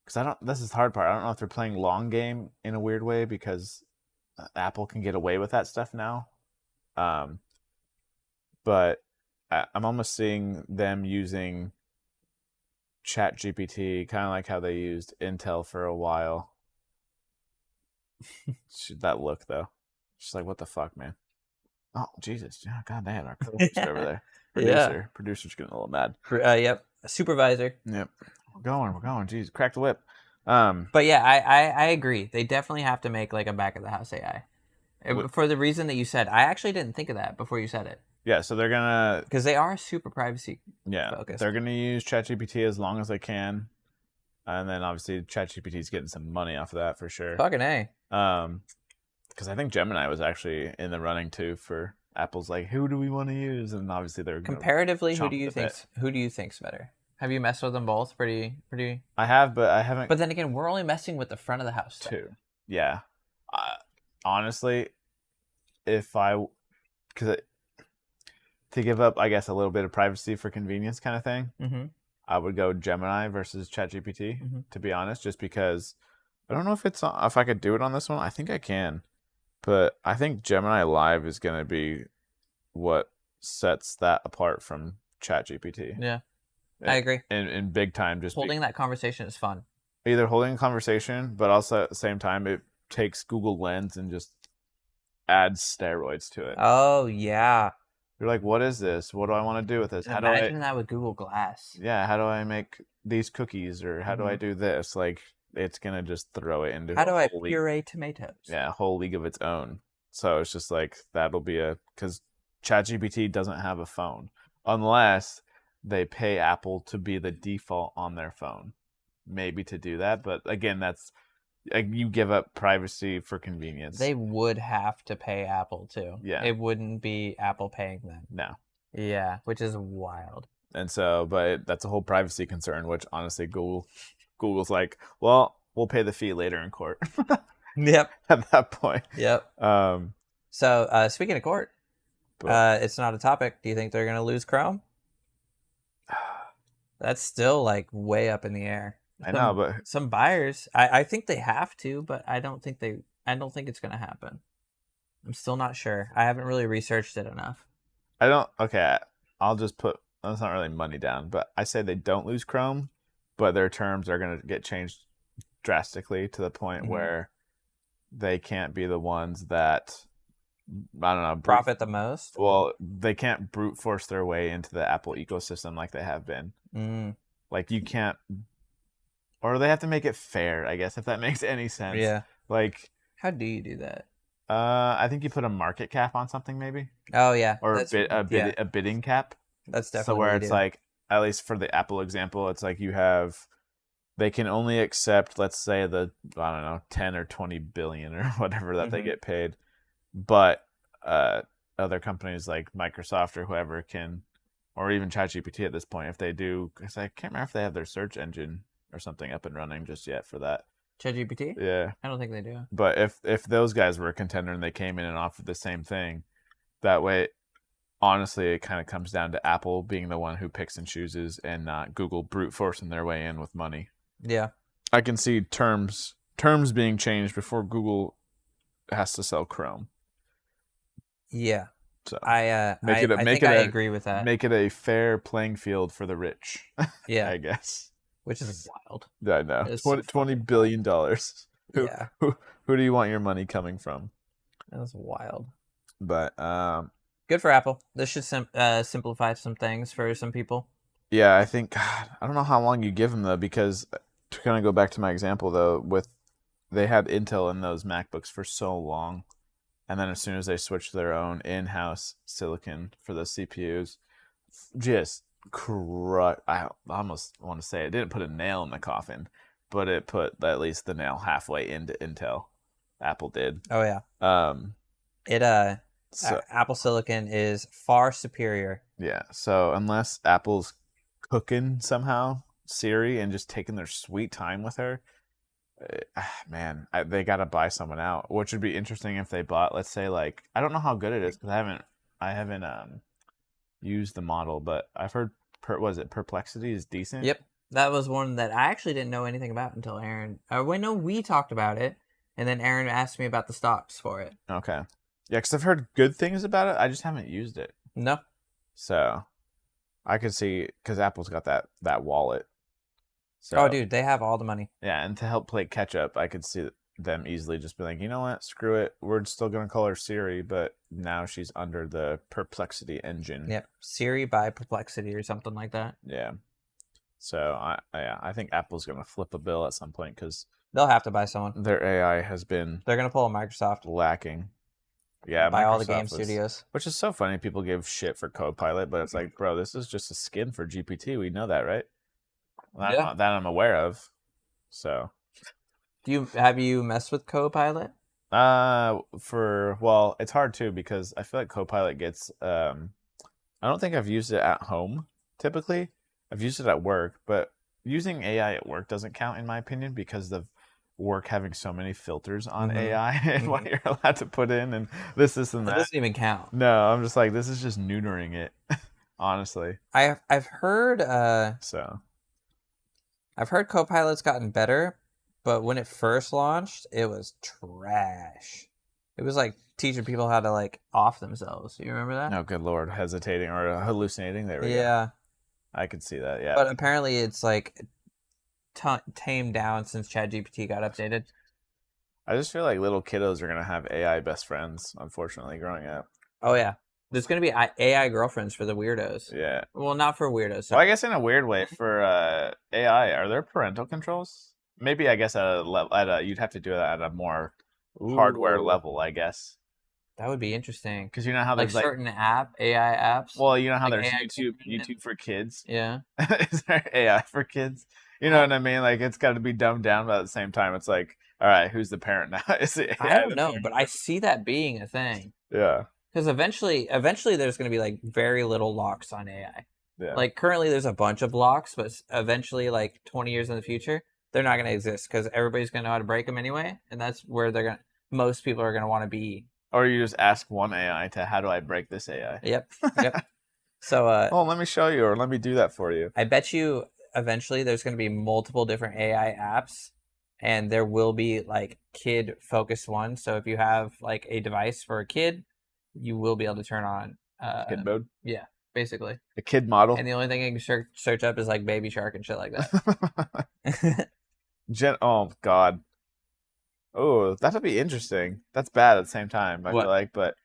because this is the hard part. I don't know if they're playing long game in a weird way because Apple can get away with that stuff now. But I'm almost seeing them using ChatGPT, kind of like how they used Intel for a while. That look, though. She's like, what the fuck, man? Oh, Jesus. Yeah, God damn, our co-host over there. Yeah. Producer's getting a little mad. Yep. A supervisor. Yep. We're going. Jeez, crack the whip. But yeah, I agree. They definitely have to make like a back of the house AI. For the reason that you said. I actually didn't think of that before you said it. Yeah, so they're gonna... Because they are super privacy focused. They're gonna use ChatGPT as long as they can. And then obviously ChatGPT's getting some money off of that for sure. Fucking A. Because I think Gemini was actually in the running too for Apple's like, who do we want to use? And obviously they're comparatively, who do you think's better? Have you messed with them both? Pretty. I have, but I haven't. But then again, we're only messing with the front of the house too. Yeah. Honestly, to give up, I guess, a little bit of privacy for convenience kind of thing, I would go Gemini versus ChatGPT, to be honest, just because I don't know if I could do it on this one. I think I can. But I think Gemini Live is going to be what sets that apart from ChatGPT. Yeah, I agree. In big time, just holding that conversation is fun. Either holding a conversation, but also at the same time, it takes Google Lens and just adds steroids to it. Oh, yeah. You're like, what is this? What do I want to do with this? Imagine that with Google Glass. Yeah, how do I make these cookies? Or how do I do this? Like, it's going to just throw it into how do I puree tomatoes? Yeah, a whole league of its own. So it's just like, that'll be because ChatGPT doesn't have a phone. Unless they pay Apple to be the default on their phone. Maybe to do that. But again, that's... you give up privacy for convenience. They would have to pay Apple too. Yeah. It wouldn't be Apple paying them. No. Yeah, which is wild. And so, but that's a whole privacy concern, which honestly Google's like, well, we'll pay the fee later in court. Yep. At that point. Yep. So speaking of court, it's not a topic. Do you think they're going to lose Chrome? That's still like way up in the air. I know, but some buyers, I think they have to, but I don't think it's going to happen. I'm still not sure. I haven't really researched it enough. Okay, I'll just put, that's not really money down, but I say they don't lose Chrome, but their terms are going to get changed drastically to the point where they can't be the ones that, I don't know, profit the most. Well, they can't brute force their way into the Apple ecosystem like they have been. Like you can't. Or they have to make it fair, I guess, if that makes any sense. Yeah. Like, how do you do that? I think you put a market cap on something, maybe. Oh yeah. Or a bidding cap. That's definitely so where it's like, at least for the Apple example, it's like they can only accept, let's say, I don't know, 10 or 20 billion or whatever that they get paid, but other companies like Microsoft or whoever can, or even ChatGPT at this point, if they do, because I can't remember if they have their search engine or something up and running just yet for that. ChatGPT? Yeah. I don't think they do. But if those guys were a contender and they came in and offered the same thing, that way, honestly, it kind of comes down to Apple being the one who picks and chooses and not Google brute forcing their way in with money. Yeah. I can see terms being changed before Google has to sell Chrome. Yeah. So I agree with that. Make it a fair playing field for the rich. Yeah. I guess. Which is wild. I know. $20 billion. Who do you want your money coming from? That's wild. But good for Apple. This should simplify some things for some people. Yeah, I think, God, I don't know how long you give them though, because to kind of go back to my example though, they had Intel in those MacBooks for so long, and then as soon as they switched to their own in-house silicon for those CPUs, just I almost want to say it didn't put a nail in the coffin, but it put at least the nail halfway into Intel. Apple did. Oh yeah. Apple Silicon is far superior. Yeah. So unless Apple's cooking somehow Siri and just taking their sweet time with her, man, they got to buy someone out. Which would be interesting if they bought, let's say, like, I don't know how good it is because I haven't used the model, but I've heard Perplexity is decent. Yep, that was one that I actually didn't know anything about until Aaron. We talked about it, and then Aaron asked me about the stocks for it. Okay, yeah, because I've heard good things about it. I just haven't used it. No. So I could see, because Apple's got that wallet. So, oh, dude, they have all the money. Yeah, and to help play catch up, I could see them easily just be like, you know what, screw it. We're still going to call her Siri, but now she's under the Perplexity engine. Yep. Siri by Perplexity or something like that. Yeah. So I think Apple's going to flip a bill at some point because they'll have to buy someone. Their AI has been They're going to pull a Microsoft. Lacking. Yeah, buy Microsoft all the game studios. Which is so funny. People give shit for Copilot, but it's like, bro, this is just a skin for GPT. We know that, right? That I'm aware of. So, have you messed with Copilot? It's hard too because I feel like Copilot gets. I don't think I've used it at home. Typically, I've used it at work, but using AI at work doesn't count in my opinion because of work having so many filters on AI and what you're allowed to put in and this and that. It doesn't even count. No, I'm just like, this is just neutering it. Honestly, I've heard I've heard Copilot's gotten better, but when it first launched, it was trash. It was like teaching people how to like off themselves. You remember that? Oh, good Lord, hesitating or hallucinating. There we go. Yeah, I could see that. Yeah, but apparently it's like tamed down since ChatGPT got updated. I just feel like little kiddos are gonna have AI best friends. Unfortunately, growing up. Oh yeah, there's gonna be AI girlfriends for the weirdos. Yeah. Well, not for weirdos. Well, I guess in a weird way for AI, are there parental controls? Maybe I guess you'd have to do that at a more hardware level, I guess. That would be interesting. Because you know how there's certain AI apps. Well, you know how like there's YouTube for kids. Yeah. Is there AI for kids? You know what I mean? Like it's got to be dumbed down, but at the same time, it's like, all right, who's the parent now? Is it AI I don't know, but I see that being a thing. Yeah. Because eventually, there's going to be like very little locks on AI. Yeah. Like currently, there's a bunch of locks, but eventually, like 20 years in the future, they're not going to exist because everybody's going to know how to break them anyway, and that's where most people are going to want to be. Or you just ask one AI to, how do I break this AI? Yep. So, let me show you, or let me do that for you. I bet you eventually there's going to be multiple different AI apps, and there will be like kid-focused ones. So if you have like a device for a kid, you will be able to turn on kid mode. Yeah, basically a kid model. And the only thing you can search up is like Baby Shark and shit like that. Oh God. Oh, that'll be interesting. That's bad at the same time. I feel like, but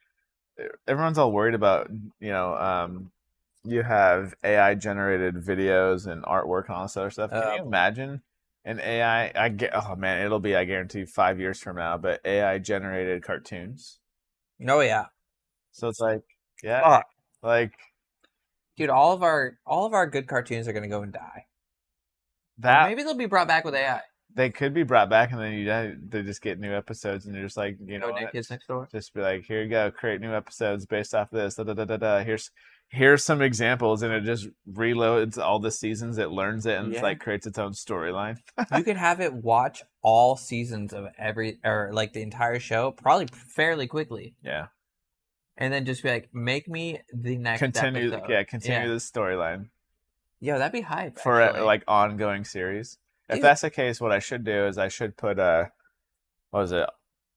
everyone's all worried about you have AI generated videos and artwork and all this other stuff. Can you imagine an AI? I guarantee 5 years from now, but AI generated cartoons. Oh yeah. So it's like, yeah, like, dude, all of our good cartoons are gonna go and die. Or maybe they'll be brought back with AI. They could be brought back, and then they just get new episodes, and you're just like, you know, New Kids Next Door. Just be like, here you go, create new episodes based off of this. Here's some examples, and it just reloads all the seasons. It learns it, and it's like creates its own storyline. You could have it watch all seasons of the entire show, probably fairly quickly. Yeah. And then just be like, make me the next continue episode. this storyline. Yeah, that'd be hype for like ongoing series. If that's the case, what I should do is I should put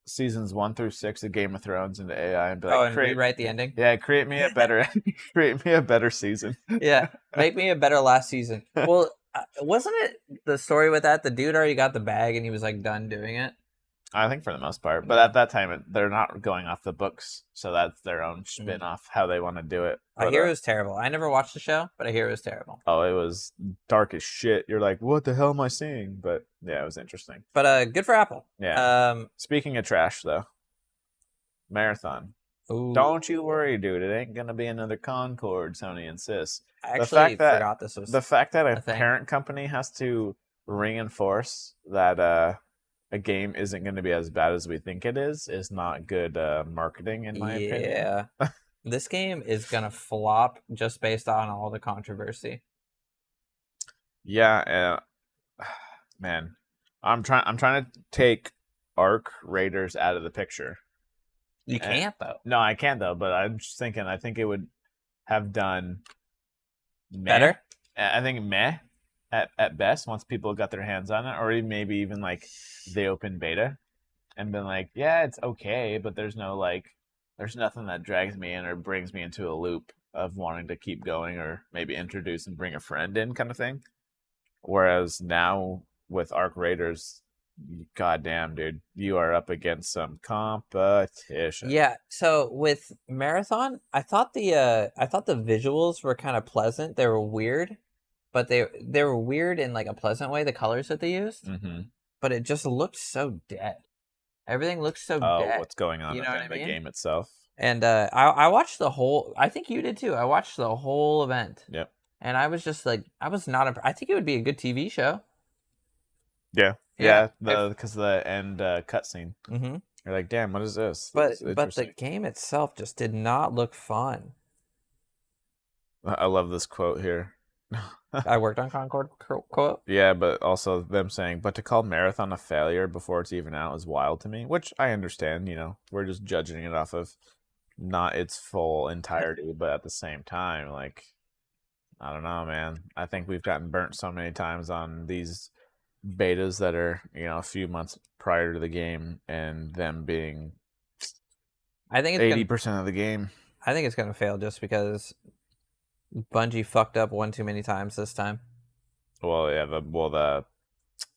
seasons 1 through 6 of Game of Thrones into AI and be like, rewrite the ending. Yeah, create me a better season. Yeah, make me a better last season. Well, wasn't it the story with that the dude already got the bag and he was like done doing it? I think for the most part, but at that time they're not going off the books, so that's their own spin-off how they want to do it. I hear it was terrible. I never watched the show, but I hear it was terrible. Oh, it was dark as shit. You're like, what the hell am I seeing? But yeah, it was interesting. But good for Apple. Yeah. Speaking of trash, though, Marathon. Ooh. Don't you worry, dude. It ain't gonna be another Concord. Sony insists. I actually forgot this was the fact that a parent company has to reinforce that a game isn't going to be as bad as we think it is not good marketing, in my opinion. Yeah. This game is going to flop just based on all the controversy. Yeah, man. I'm trying to take Arc Raiders out of the picture. You can't, though. No, I can't, though, but I'm just thinking, I think it would have done better. I think meh. At best, once people got their hands on it, or maybe even like the open beta, and been like, yeah, it's okay, but there's nothing that drags me in or brings me into a loop of wanting to keep going, or maybe introduce and bring a friend in kind of thing. Whereas now with Arc Raiders, goddamn, dude, you are up against some competition. Yeah. So with Marathon, I thought the visuals were kind of pleasant. They were weird, but they were weird in like a pleasant way. The colors that they used, but it just looked so dead. Everything looks so dead. What's going on You know what within I the mean? game itself? And I watched the whole. I think you did too. I watched the whole event. Yep. And I was just like, I was not. I think it would be a good TV show. Yeah. Because the end cutscene. Mm-hmm. You're like, damn, what is this? But the game itself just did not look fun. I love this quote here. I worked on Concord quote. Yeah, but also them saying, but to call Marathon a failure before it's even out is wild to me, which I understand. We're just judging it off of not its full entirety, but at the same time, like, I don't know, man. I think we've gotten burnt so many times on these betas that are, a few months prior to the game and them being I think it's 80% of the game. I think it's gonna fail just because Bungie fucked up one too many times this time. Well, yeah, the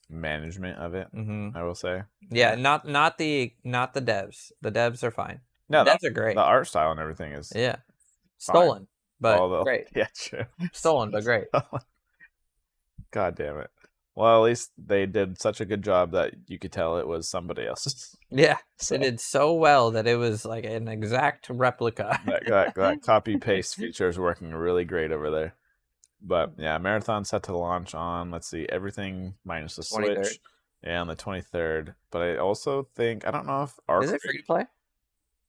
management of it, I will say. Yeah, not the devs. The devs are fine. No, the devs are great. The art style and everything is stolen, fine. but great. Yeah, true. Stolen, but great. God damn it. Well, at least they did such a good job that you could tell it was somebody else's. Yeah, they did so well that it was like an exact replica. that copy paste feature is working really great over there. But yeah, Marathon set to launch on, let's see, everything minus the 23rd. Switch. Yeah, on the 23rd. But I also think, I don't know if Is it free to play?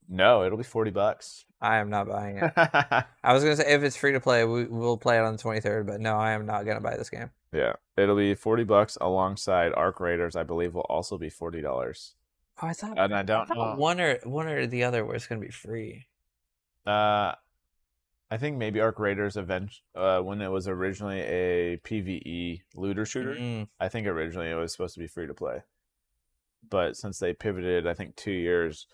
No, it'll be $40. I am not buying it. I was gonna say if it's free to play, we'll play it on the 23rd. But no, I am not gonna buy this game. Yeah, it'll be $40 alongside Arc Raiders. I believe will also be $40. Oh, I thought. And I don't know one or the other was gonna be free. I think maybe Arc Raiders when it was originally a PvE looter shooter. I think originally it was supposed to be free to play, but since they pivoted, I think 2 years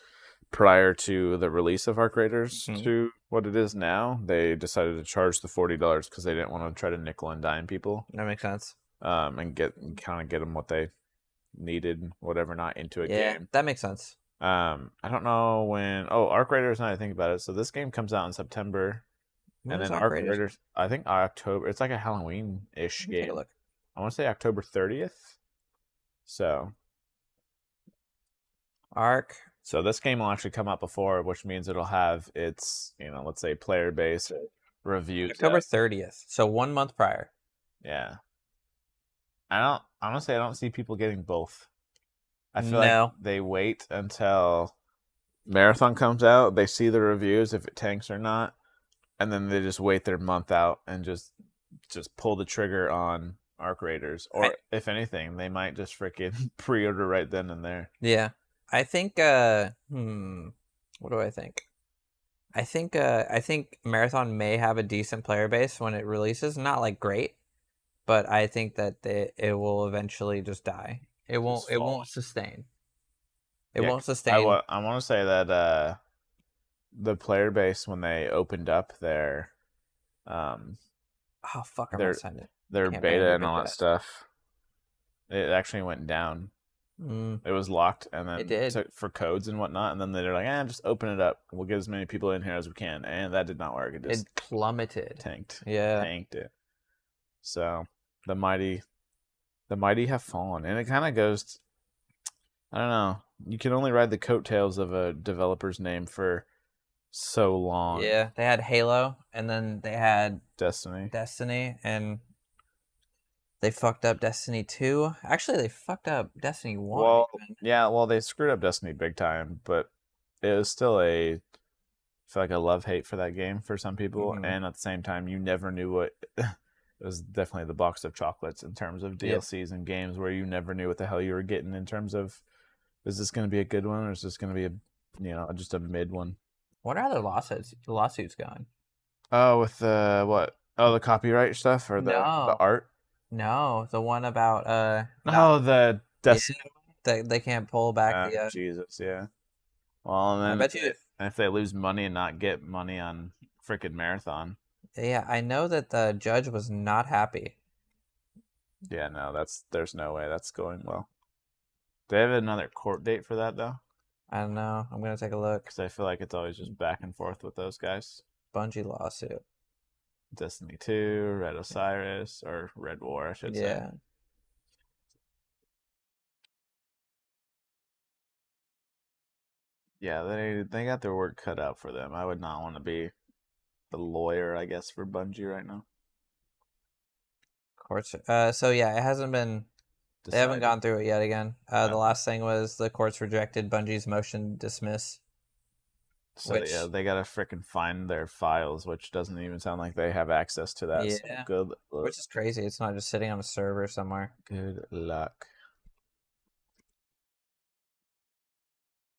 prior to the release of Arc Raiders to what it is now, they decided to charge the $40 because they didn't want to try to nickel and dime people. That makes sense. And get them what they needed, whatever, not into a game. Yeah, that makes sense. I don't know when. Oh, Arc Raiders. Now I think about it. So this game comes out in September. When and then Arc Raiders, I think October. It's like a Halloween-ish game. Take a look. I want to say October 30th. So this game will actually come out before, which means it'll have its, let's say player base reviews. October 30th. So 1 month prior. Yeah. I don't see people getting both. I feel like they wait until Marathon comes out, they see the reviews if it tanks or not. And then they just wait their month out and just pull the trigger on Arc Raiders. Or if anything, they might just freaking pre-order right then and there. Yeah. I think what do I think? I think Marathon may have a decent player base when it releases. Not like great, but I think that it will eventually just die. It won't sustain. It won't sustain. I want to say that the player base, when they opened up their I'm their beta and all that stuff, it actually went down. It was locked, and then it did. For codes and whatnot, and then they're like, just open it up. We'll get as many people in here as we can, and that did not work. It just plummeted, tanked. Yeah, tanked it. So the mighty have fallen, and it kind of goes. I don't know. You can only ride the coattails of a developer's name for so long. Yeah, they had Halo, and then they had Destiny, and they fucked up Destiny 2. Actually, they fucked up Destiny 1. Well, they screwed up Destiny big time, but it was still I feel like a love-hate for that game for some people, and at the same time, you never knew what. It was definitely the box of chocolates in terms of DLCs and games where you never knew what the hell you were getting in terms of, is this going to be a good one or is this going to be just a mid one? What are the lawsuits going? Oh, with what? Oh, the copyright stuff or the art? No, the one about the Destiny. They can't pull back the Jesus, yeah. Well, and then I bet you if they lose money and not get money on freaking Marathon. Yeah, I know that the judge was not happy. Yeah, no, there's no way that's going well. Do they have another court date for that though? I don't know. I'm gonna take a look. Because I feel like it's always just back and forth with those guys. Bungie lawsuit. Destiny 2, Red Osiris, or Red War, I should say. Yeah. Yeah, they got their work cut out for them. I would not want to be the lawyer, I guess, for Bungie right now. Courts. So yeah, it hasn't been. They haven't gone through it yet again. The last thing was the courts rejected Bungie's motion to dismiss. So yeah, they gotta frickin' find their files, which doesn't even sound like they have access to that. Yeah. So good luck. Which is crazy. It's not just sitting on a server somewhere. Good luck.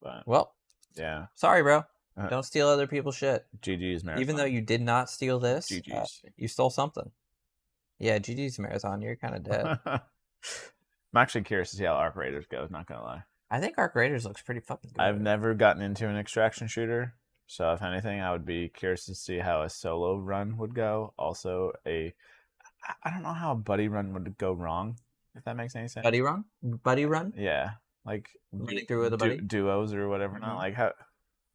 But well, yeah. Sorry, bro. Don't steal other people's shit. GG's Marathon. Even though you did not steal this, GG's. You stole something. Yeah, GG's Marathon. You're kind of dead. I'm actually curious to see how Arc Raiders goes, not gonna lie. I think Arc Raiders looks pretty fucking good. I've never gotten into an extraction shooter, so if anything, I would be curious to see how a solo run would go. Also, I don't know how a buddy run would go wrong, if that makes any sense. Buddy run? Buddy run? Yeah. Like running through with a buddy? Duos or whatever. Mm-hmm. Not like how,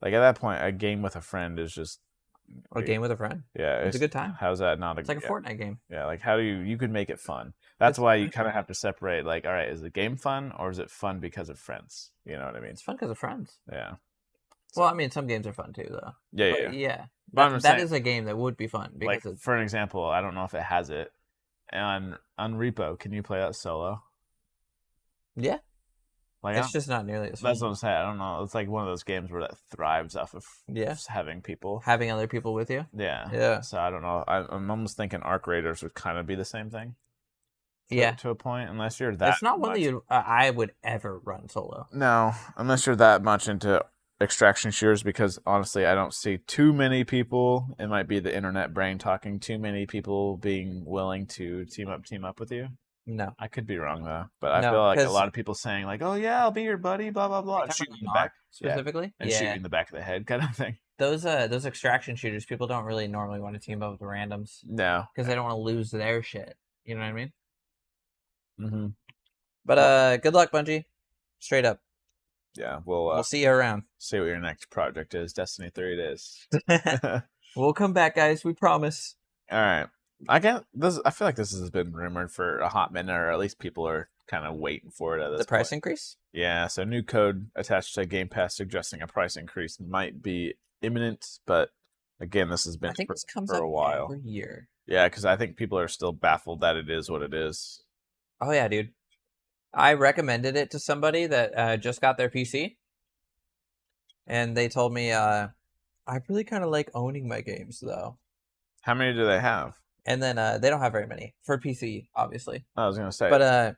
like at that point, a game with a friend is just a game with a friend. Yeah, it's a good time. How's that not? It's like a Fortnite game. Yeah, like how do you could make it fun? That's why you kind of have to separate. Like, all right, is the game fun or is it fun because of friends? You know what I mean? It's fun because of friends. Yeah. Well, I mean, some games are fun too, though. Yeah. That is a game that would be fun because like, for an example, I don't know if it has it. On Repo, can you play that solo? Yeah. Like, it's just not nearly as fun. That's what I'm saying. I don't know. It's like one of those games where that thrives off of having other people with you. Yeah. So I don't know. I'm almost thinking Arc Raiders would kind of be the same thing. To a point, unless you're that. It's not one that I would ever run solo. No, unless you're that much into extraction shooters, because honestly, I don't see too many people. It might be the internet brain talking. Too many people being willing to team up with you. No, I could be wrong though, but I feel like a lot of people saying like, "Oh yeah, I'll be your buddy," blah blah blah, and shoot you in the back specifically, and shoot you in the back of the head, kind of thing. Those extraction shooters, people don't really normally want to team up with randoms. No, because they don't want to lose their shit. You know what I mean? Mm-hmm. But good luck, Bungie. Straight up. Yeah, we'll see you around. See what your next project is. Destiny 3 it is. We'll come back, guys. We promise. All right. I feel like this has been rumored for a hot minute, or at least people are kind of waiting for it at this point. The price increase? Yeah, so new code attached to Game Pass suggesting a price increase might be imminent, but again, this has been this comes for up a while. Every year. Yeah, because I think people are still baffled that it is what it is. Oh, yeah, dude. I recommended it to somebody that just got their PC, and they told me, I really kind of like owning my games, though. How many do they have? And then they don't have very many for PC, obviously. I was gonna say, but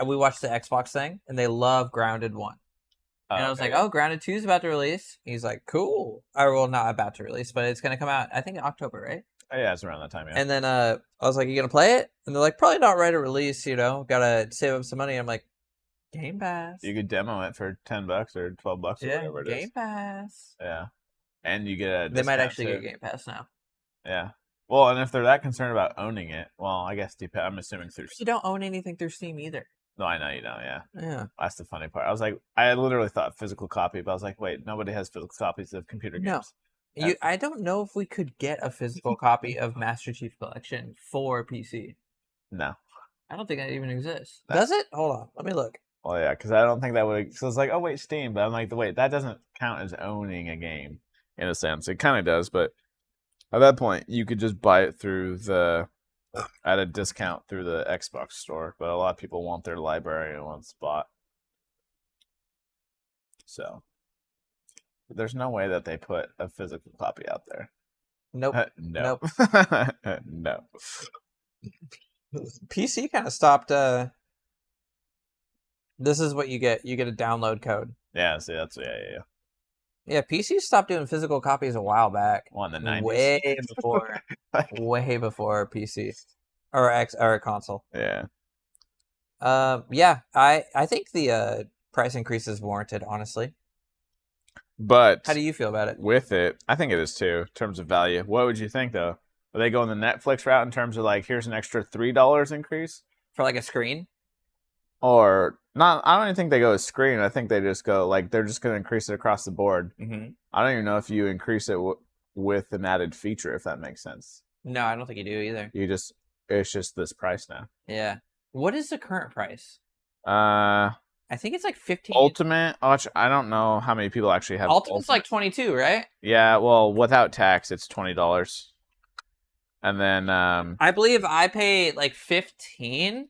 we watched the Xbox thing, and they love Grounded 1. And I was like, "Oh, Grounded 2 is about to release." He's like, "Cool." Or well, not about to release, but it's gonna come out. I think in October, right? Oh, yeah, it's around that time. Yeah. And then I was like, "You gonna play it?" And they're like, "Probably not right at release. You know, gotta save up some money." I'm like, "Game Pass." You could demo it for $10 or $12 or whatever it is. Game Pass. Yeah. And you get a. They might actually get Game Pass now. Yeah. Well, and if they're that concerned about owning it, well, I guess I'm assuming through. You don't own anything through Steam either. No, I know you don't. Yeah. Yeah. That's the funny part. I was like, I literally thought physical copy, but I was like, wait, nobody has physical copies of computer games. No. I don't know if we could get a physical copy of Master Chief Collection for PC. No. I don't think that even exists. Does it? Hold on. Let me look. Well, yeah, because I don't think that would. So it's like, oh wait, Steam, but I'm like, wait, that doesn't count as owning a game in a sense. It kind of does, but at that point, you could just buy it at a discount through the Xbox store. But a lot of people want their library in one spot, so there's no way that they put a physical copy out there. Nope. No. Nope. No. PC kind of stopped. This is what you get. You get a download code. Yeah. See, that's yeah. Yeah, PC stopped doing physical copies a while back. Well, in the 90s. Way before PC or console. Yeah. Yeah. I think the price increase is warranted, honestly. But how do you feel about it? With it, I think it is too, in terms of value. What would you think though? Are they going the Netflix route in terms of like, here's an extra $3 increase for like a screen? Or not. I don't even think they go to screen. I think they just go like they're just going to increase it across the board. Mm-hmm. I don't even know if you increase it with an added feature, if that makes sense. No, I don't think you do either. It's just this price now. Yeah. What is the current price? I think it's like 15. Ultimate. I don't know how many people actually have. Ultimate's like 22, right? Yeah. Well, without tax, it's $20. And then I believe I pay like 15.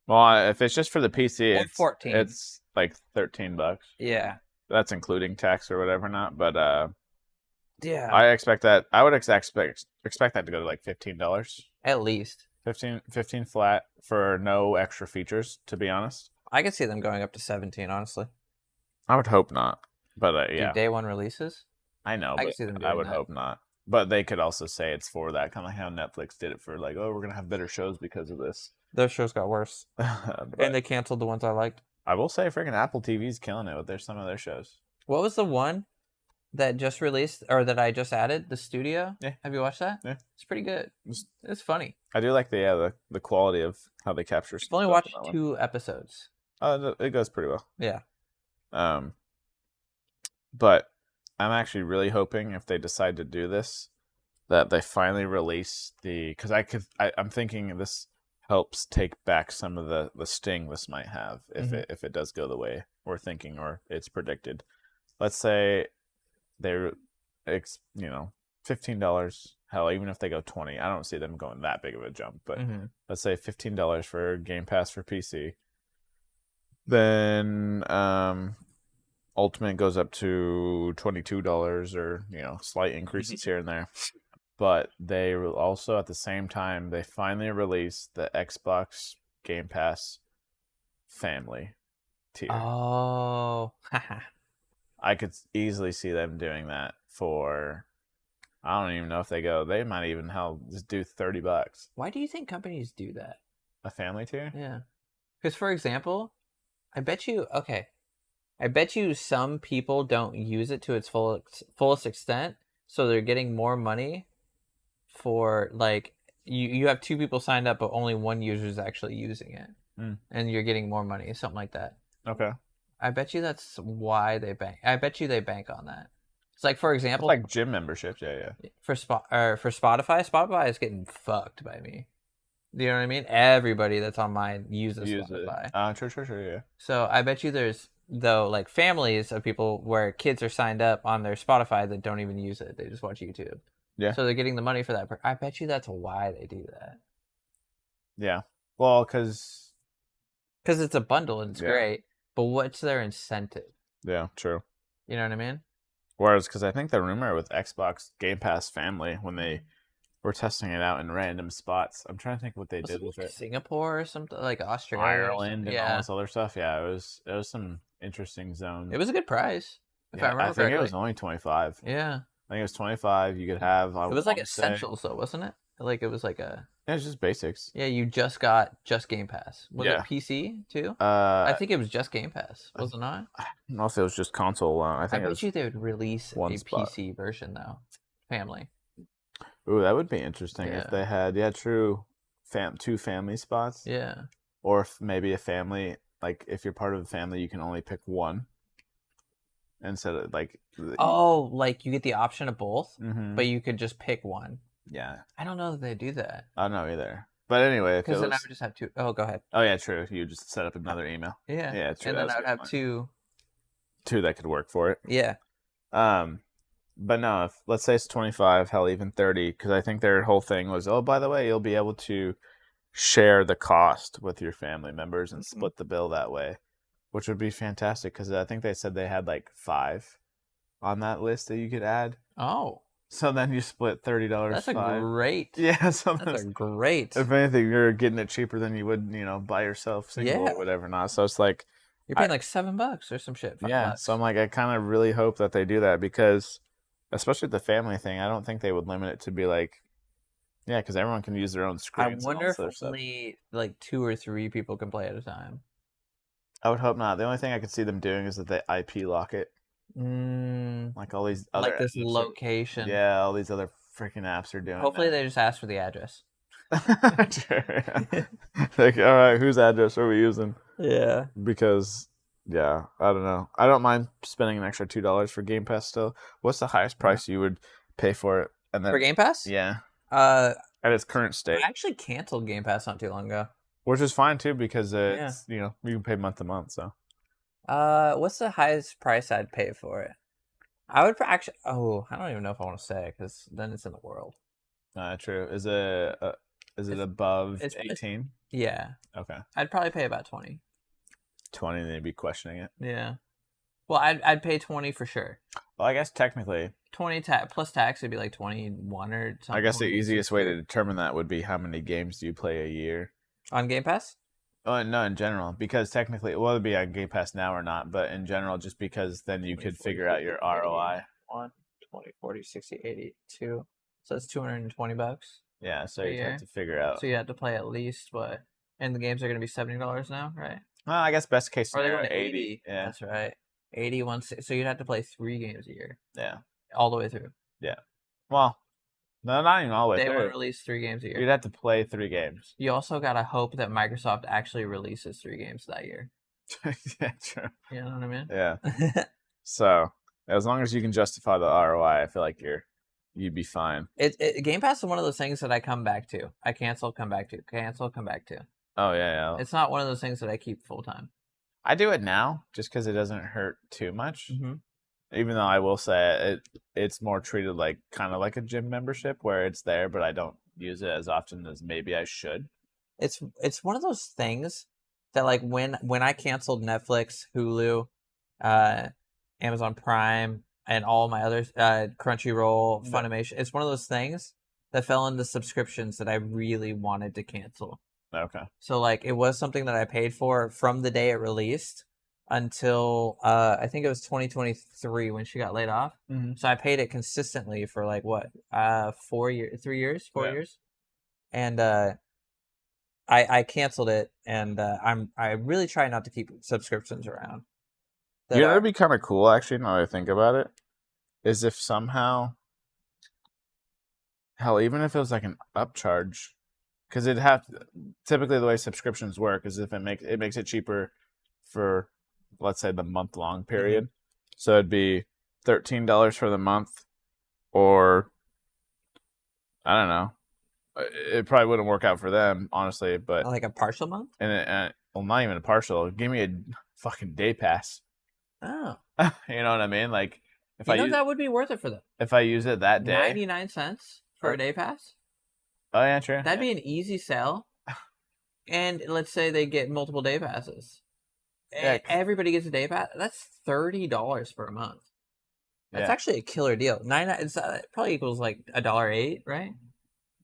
Well, if it's just for the PC, Or 14. It's like $13. Yeah. That's including tax or whatever not. But yeah. I expect that. I would expect that to go to like $15. At least 15 flat for no extra features. To be honest, I could see them going up to 17. Honestly, I would hope not. But yeah, day one releases. I know. I could see them doing I would that. hope not. But they could also say it's for that, kind of like how Netflix did it for like, oh, we're gonna have better shows because of this. Those shows got worse, and they canceled the ones I liked. I will say, freaking Apple TV's killing it with some of their shows. What was the one that just released, or that I just added? The Studio. Yeah. Have you watched that? Yeah. It's pretty good. It's funny. I do like the quality of how they capture. I've only watched 2 episodes. Oh, it goes pretty well. Yeah. But I'm actually really hoping if they decide to do this, that they finally release because I'm thinking this helps take back some of the sting this might have if it does go the way we're thinking or it's predicted. Let's say they're $15. Hell, even if they go 20, I don't see them going that big of a jump. But let's say $15 for Game Pass for PC. Then Ultimate goes up to $22 or slight increases here and there. But they will also at the same time they finally release the Xbox Game Pass Family tier. Oh. I could easily see them doing that for. I don't even know if they might even just do $30. Why do you think companies do that? A family tier? Yeah. Because, for example, I bet you some people don't use it to its fullest extent, so they're getting more money for, like, you have 2 people signed up, but only one user is actually using it. And you're getting more money, something like that. Okay. I bet you that's why they bank. I bet you they bank on that. It's like, for example, it's like gym memberships. Yeah. For Spotify is getting fucked by me. Do you know what I mean? Everybody that's on mine uses Spotify. Sure, yeah. So I bet you there's like families of people where kids are signed up on their Spotify that don't even use it. They just watch YouTube. Yeah. So they're getting the money for that. I bet you that's why they do that. Yeah. Well, because it's a bundle and it's great. But what's their incentive? Yeah, true. You know what I mean? Whereas, because I think the rumor with Xbox Game Pass Family, when they were testing it out in random spots, I'm trying to think what they did with it. Singapore or something, like Australia, Ireland, and all this other stuff. Yeah, it was some interesting zones. It was a good price. If I remember I think correctly. it was only $25. Yeah, I think it was $25. You could have. It was like essentials, though, wasn't it? Like it was like a. Yeah, it was just basics. Yeah, you just got Game Pass. Was it PC too? I think it was just Game Pass. Was it not? I don't know if it was just console. I bet you they would release a PC version though. Family. Ooh, that would be interesting if they had true 2 family spots. Yeah. Or if maybe a family, like if you're part of a family, you can only pick one. Instead of like. Oh, like you get the option of both, but you could just pick one. Yeah. I don't know that they do that. I don't know either. But anyway, because then I would just have 2. Oh, go ahead. Oh yeah, true. You just set up another email. Yeah. Yeah, true. And then I would have 2 that could work for it. Yeah. But no, if let's say it's 25, hell, even 30, because I think their whole thing was, oh, by the way, you'll be able to share the cost with your family members and split the bill that way, which would be fantastic. Because I think they said they had like 5 on that list that you could add. Oh. So then you split $30. That's a great. Yeah, so that's a great. If anything, you're getting it cheaper than you would, by yourself, single or whatever. Not so it's like you're paying like $7 or some shit. $5. So I'm like, I kind of really hope that they do that because, especially the family thing, I don't think they would limit it to be like, because everyone can use their own screens. I wonder if only like 2 or 3 people can play at a time. I would hope not. The only thing I could see them doing is that they IP lock it. Like all these other like this location. All these other freaking apps are doing. Hopefully they just ask for the address. Sure, Like, all right, whose address are we using? Yeah. Because I don't know. I don't mind spending an extra $2 for Game Pass still. What's the highest price you would pay for it? And then For Game Pass? yeah, At its current state. I actually canceled Game Pass not too long ago. Which is fine too because it's you can pay month to month. So what's the highest price I'd pay for it? I would actually. Oh, I don't even know if I want to say because then it's in the world. True. Is it above 18? Yeah. Okay. I'd probably pay about 20. 20, then you'd be questioning it. Yeah. Well, I'd pay 20 for sure. Well, I guess technically 20 plus tax would be like 21 or something. I guess the easiest way to determine that would be how many games do you play a year on Game Pass? Oh, no, in general, because technically, well, it'd be on Game Pass now or not, but in general, just because then you could figure out your ROI. 1, 20, 40, 60, 80, 2. So it's $220. Yeah, so you have to figure out. So you have to play at least what? And the games are going to be $70 now, right? Well, I guess best case scenario, or they're going to 80. Yeah, that's right. 81. So you'd have to play 3 games a year. Yeah. All the way through. Yeah. Well, no, not even all the way through. They through. would release 3 games a year. You'd have to play 3 games. You also got to hope that Microsoft actually releases 3 games that year. Yeah, true. You know what I mean? Yeah. So, as long as you can justify the ROI, I feel like you'd be fine. Game Pass is one of those things that I come back to. I cancel, come back to. Cancel, come back to. Oh, yeah. It's not one of those things that I keep full time. I do it now just because it doesn't hurt too much. Mm-hmm. Even though I will say it's more treated like kind of like a gym membership where it's there, but I don't use it as often as maybe I should. It's one of those things that like when I canceled Netflix, Hulu, Amazon Prime, and all my others, Crunchyroll, Funimation, it's one of those things that fell into subscriptions that I really wanted to cancel. Okay. So like it was something that I paid for from the day it released until I think it was 2023 when she got laid off. Mm-hmm. So I paid it consistently for like what 4 years, 3 years, 4 years, and I canceled it, and I really try not to keep subscriptions around. That'd be kind of cool actually. Now that I think about it, is if somehow, hell, even if it was like an upcharge. Because typically the way subscriptions work is if it makes it cheaper for, let's say, the month-long period. Mm-hmm. So it'd be $13 for the month, or I don't know. It probably wouldn't work out for them, honestly. But like a partial month, and well, not even a partial. Give me a fucking day pass. Oh, you know what I mean? Like if that would be worth it for them. If I use it that day, 99 cents for a day pass. Oh, yeah, true. That'd be an easy sell. And let's say they get multiple day passes. Yeah. Everybody gets a day pass. That's $30 for a month. That's actually a killer deal. It probably equals like $1.08, right?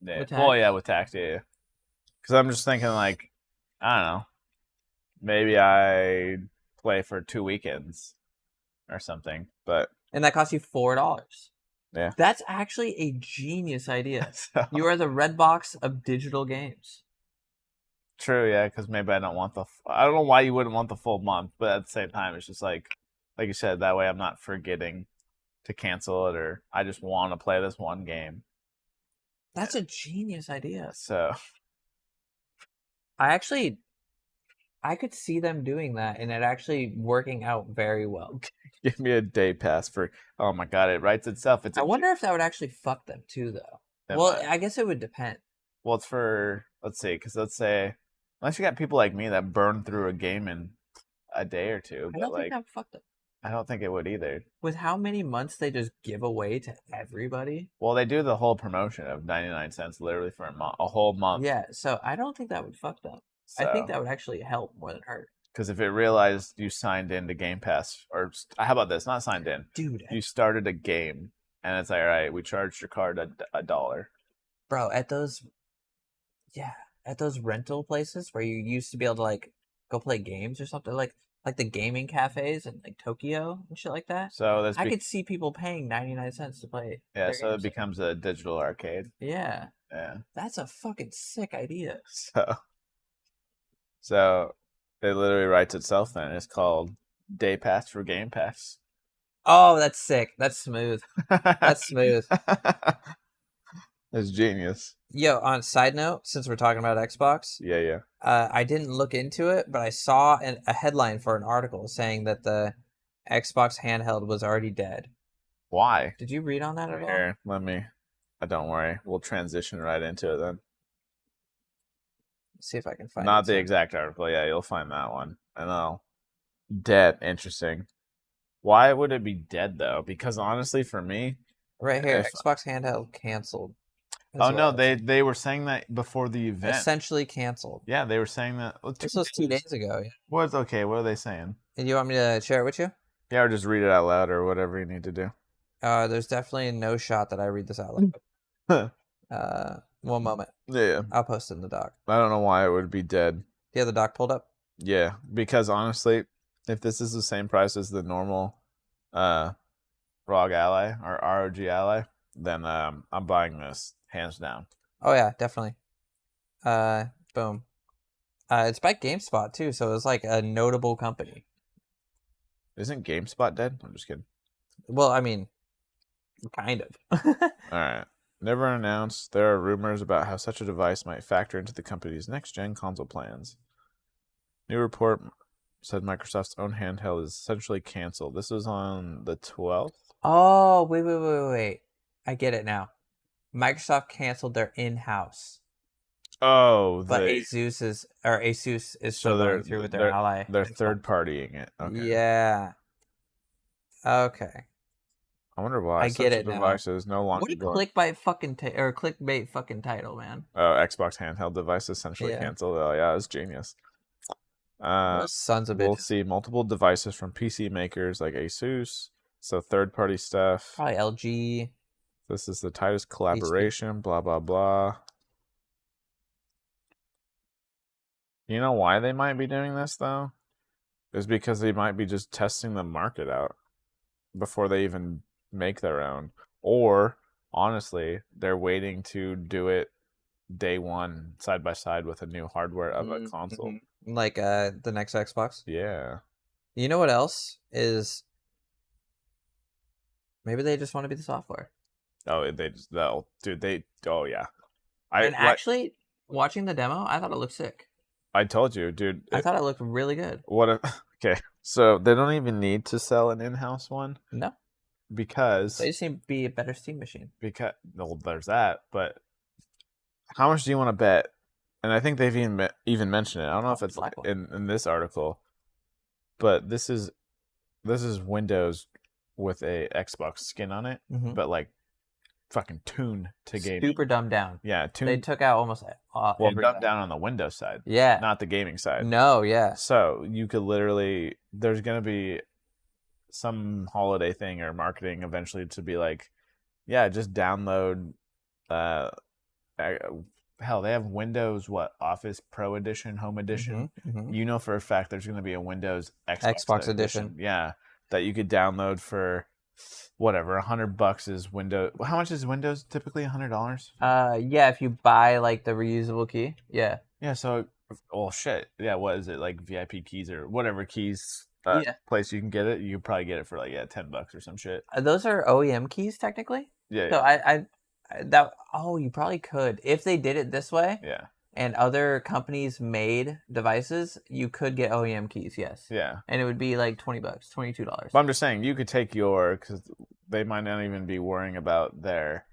Yeah. Well, yeah, with tax, yeah. Because I'm just thinking, like, I don't know, maybe I play for 2 weekends or something, and that costs you $4. Yeah. That's actually a genius idea. You are the Redbox of digital games. True, yeah, because maybe I don't know why you wouldn't want the full month, but at the same time, it's just like you said, that way I'm not forgetting to cancel it, or I just want to play this one game. That's a genius idea. So, I could see them doing that, and it actually working out very well. Give me a day pass for, oh my god, it writes itself. I wonder if that would actually fuck them too, though. I guess it would depend. Well, it's for, let's say, unless you got people like me that burn through a game in a day or two. I don't think that would fuck them. I don't think it would either. With how many months they just give away to everybody? Well, they do the whole promotion of 99 cents literally for a whole month. Yeah, so I don't think that would fuck them. So, I think that would actually help more than hurt. Because if it realized you signed into Game Pass, or how about this? Not signed in. Dude. You started a game, and it's like, all right, we charged your card $1. Bro, at those rental places where you used to be able to, like, go play games or something, like the gaming cafes in, like, Tokyo and shit like that. So I could see people paying 99 cents to play. Yeah, so it becomes a digital arcade. Yeah. Yeah. That's a fucking sick idea. So it literally writes itself then. It's called Day Pass for Game Pass. Oh, that's sick. That's smooth. That's smooth. It's genius. Yo, on side note, since we're talking about Xbox, Yeah. I didn't look into it, but I saw a headline for an article saying that the Xbox handheld was already dead. Why? Did you read on that at all? Here, let me. Don't worry. We'll transition right into it then. See if I can find Not it. the exact article. Yeah, you'll find that one. I know. Dead. Interesting. Why would it be dead though? Because honestly, for me, Right here, Xbox handheld canceled. Oh no, they were saying that before the event. Essentially canceled. Yeah, they were saying that. Well, this was 2 days ago. Yeah. What's okay? What are they saying? And you want me to share it with you? Yeah, or just read it out loud or whatever you need to do. There's definitely no shot that I read this out loud. One moment. Yeah. I'll post it in the doc. I don't know why it would be dead. Do you have the doc pulled up? Yeah, because honestly, if this is the same price as the normal ROG Ally or ROG Ally, then I'm buying this hands down. Oh yeah, definitely. Boom. It's by GameSpot too, so it's like a notable company. Isn't GameSpot dead? I'm just kidding. Well, I mean, kind of. All right. Never announced. There are rumors about how such a device might factor into the company's next-gen console plans. New report said Microsoft's own handheld is essentially canceled. This was on the 12th. Oh, wait. I get it now. Microsoft canceled their in-house. Oh, but Asus is still going through with their Ally. They're third-partying it. Okay. Yeah. Okay. I wonder why. I get it device now. is no longer what a clickbait fucking title, man. Oh, Xbox handheld device essentially canceled. Oh yeah, it's genius. Sons of bitches. We'll see multiple devices from PC makers like Asus. So third-party stuff. Probably LG. This is the tightest collaboration. Blah blah blah. You know why they might be doing this though? Is because they might be just testing the market out before they even make their own. Or honestly, they're waiting to do it day one side by side with a new hardware of a console. Like the next Xbox? Yeah. You know what else is maybe they just want to be the software. Oh, oh yeah. Actually watching the demo, I thought it looked sick. I told you, dude. I thought it looked really good. Okay. So they don't even need to sell an in-house one? No. Because they just need to be a better Steam machine. Because there's that, but how much do you want to bet? And I think they've even mentioned it. I don't know if it's in this article, but this is Windows with a Xbox skin on it, but like fucking tuned to gaming. Super dumbed down. Yeah, tuned. They took out almost dumbed down on the Windows side. Yeah. Not the gaming side. No, yeah. So you could literally, there's going to be some holiday thing or marketing eventually to be like, yeah, just download, hell, they have Windows, Office Pro Edition, Home Edition. You know for a fact there's going to be a Windows Xbox Edition. Yeah, that you could download for whatever, $100 is Windows. How much is Windows typically? $100? Yeah, if you buy like the reusable key. Yeah. Yeah, so, well, shit. Yeah, what is it, like VIP keys or whatever keys place you can get it? You could probably get it for like, $10 or some shit. Those are OEM keys technically? Yeah. So you probably could. If they did it this way. Yeah. And other companies made devices, you could get OEM keys, yes. Yeah. And it would be like $20, $22. But I'm just saying, you could take because they might not even be worrying about their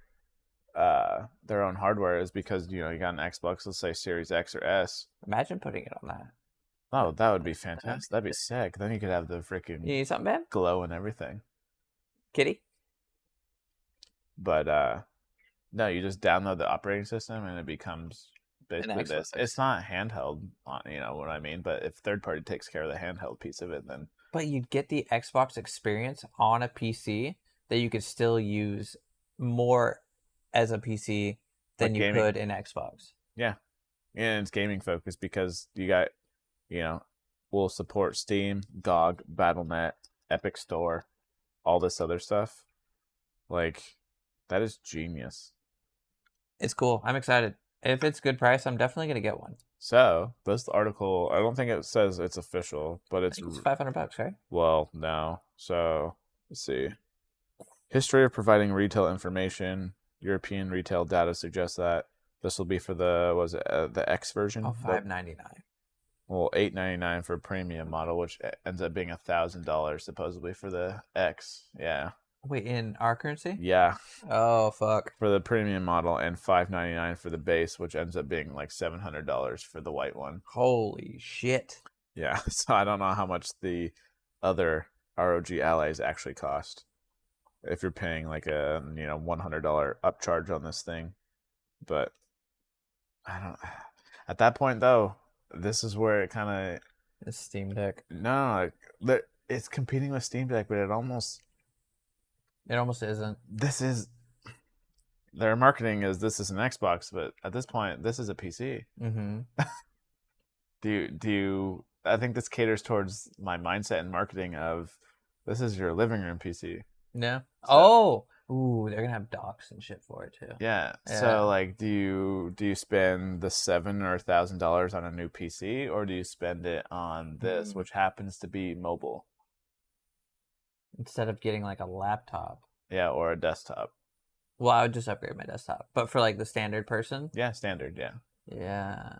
own hardware, is because, you got an Xbox, let's say Series X or S. Imagine putting it on that. Oh, that would be fantastic. That'd be sick. Then you could have the freaking you need something bad? Glow and everything. Kitty? But, no, you just download the operating system and it becomes basically this. It's not handheld, you know what I mean? But if third party takes care of the handheld piece of it, then. But you'd get the Xbox experience on a PC that you could still use more as a PC than you could in Xbox. Yeah. And it's gaming focused because you got, will support Steam, GOG, Battle.net, Epic Store, all this other stuff. Like, that is genius. It's cool. I'm excited. If it's good price, I'm definitely going to get one. So, this article, I don't think it says it's official, but it's $500, right? Well, no. So, let's see. History of providing retail information. European retail data suggests that This will be for the X version? Oh, $599. Well, $899 for a premium model, which ends up being $1,000 supposedly for the X. Yeah. Wait, in our currency? Yeah. Oh, fuck. For the premium model, and $599 for the base, which ends up being like $700 for the white one. Holy shit. Yeah. So I don't know how much the other ROG allies actually cost. If you're paying like a $100 upcharge on this thing, but I don't. At that point though, this is where it kind of The Steam Deck. no, it's competing with Steam Deck, but it almost isn't. this is their marketing is this is an Xbox, but at this point, this is a PC. Mm-hmm. Do you? I think this caters towards my mindset and marketing of this is your living room PC. Yeah. So, ooh, they're gonna have docks and shit for it too. Yeah. Yeah. So like, do you spend the $7,000 or $1,000 on a new PC, or do you spend it on this, which happens to be mobile? Instead of getting like a laptop. Yeah, or a desktop. Well, I would just upgrade my desktop. But for like the standard person? Yeah, standard, yeah. Yeah.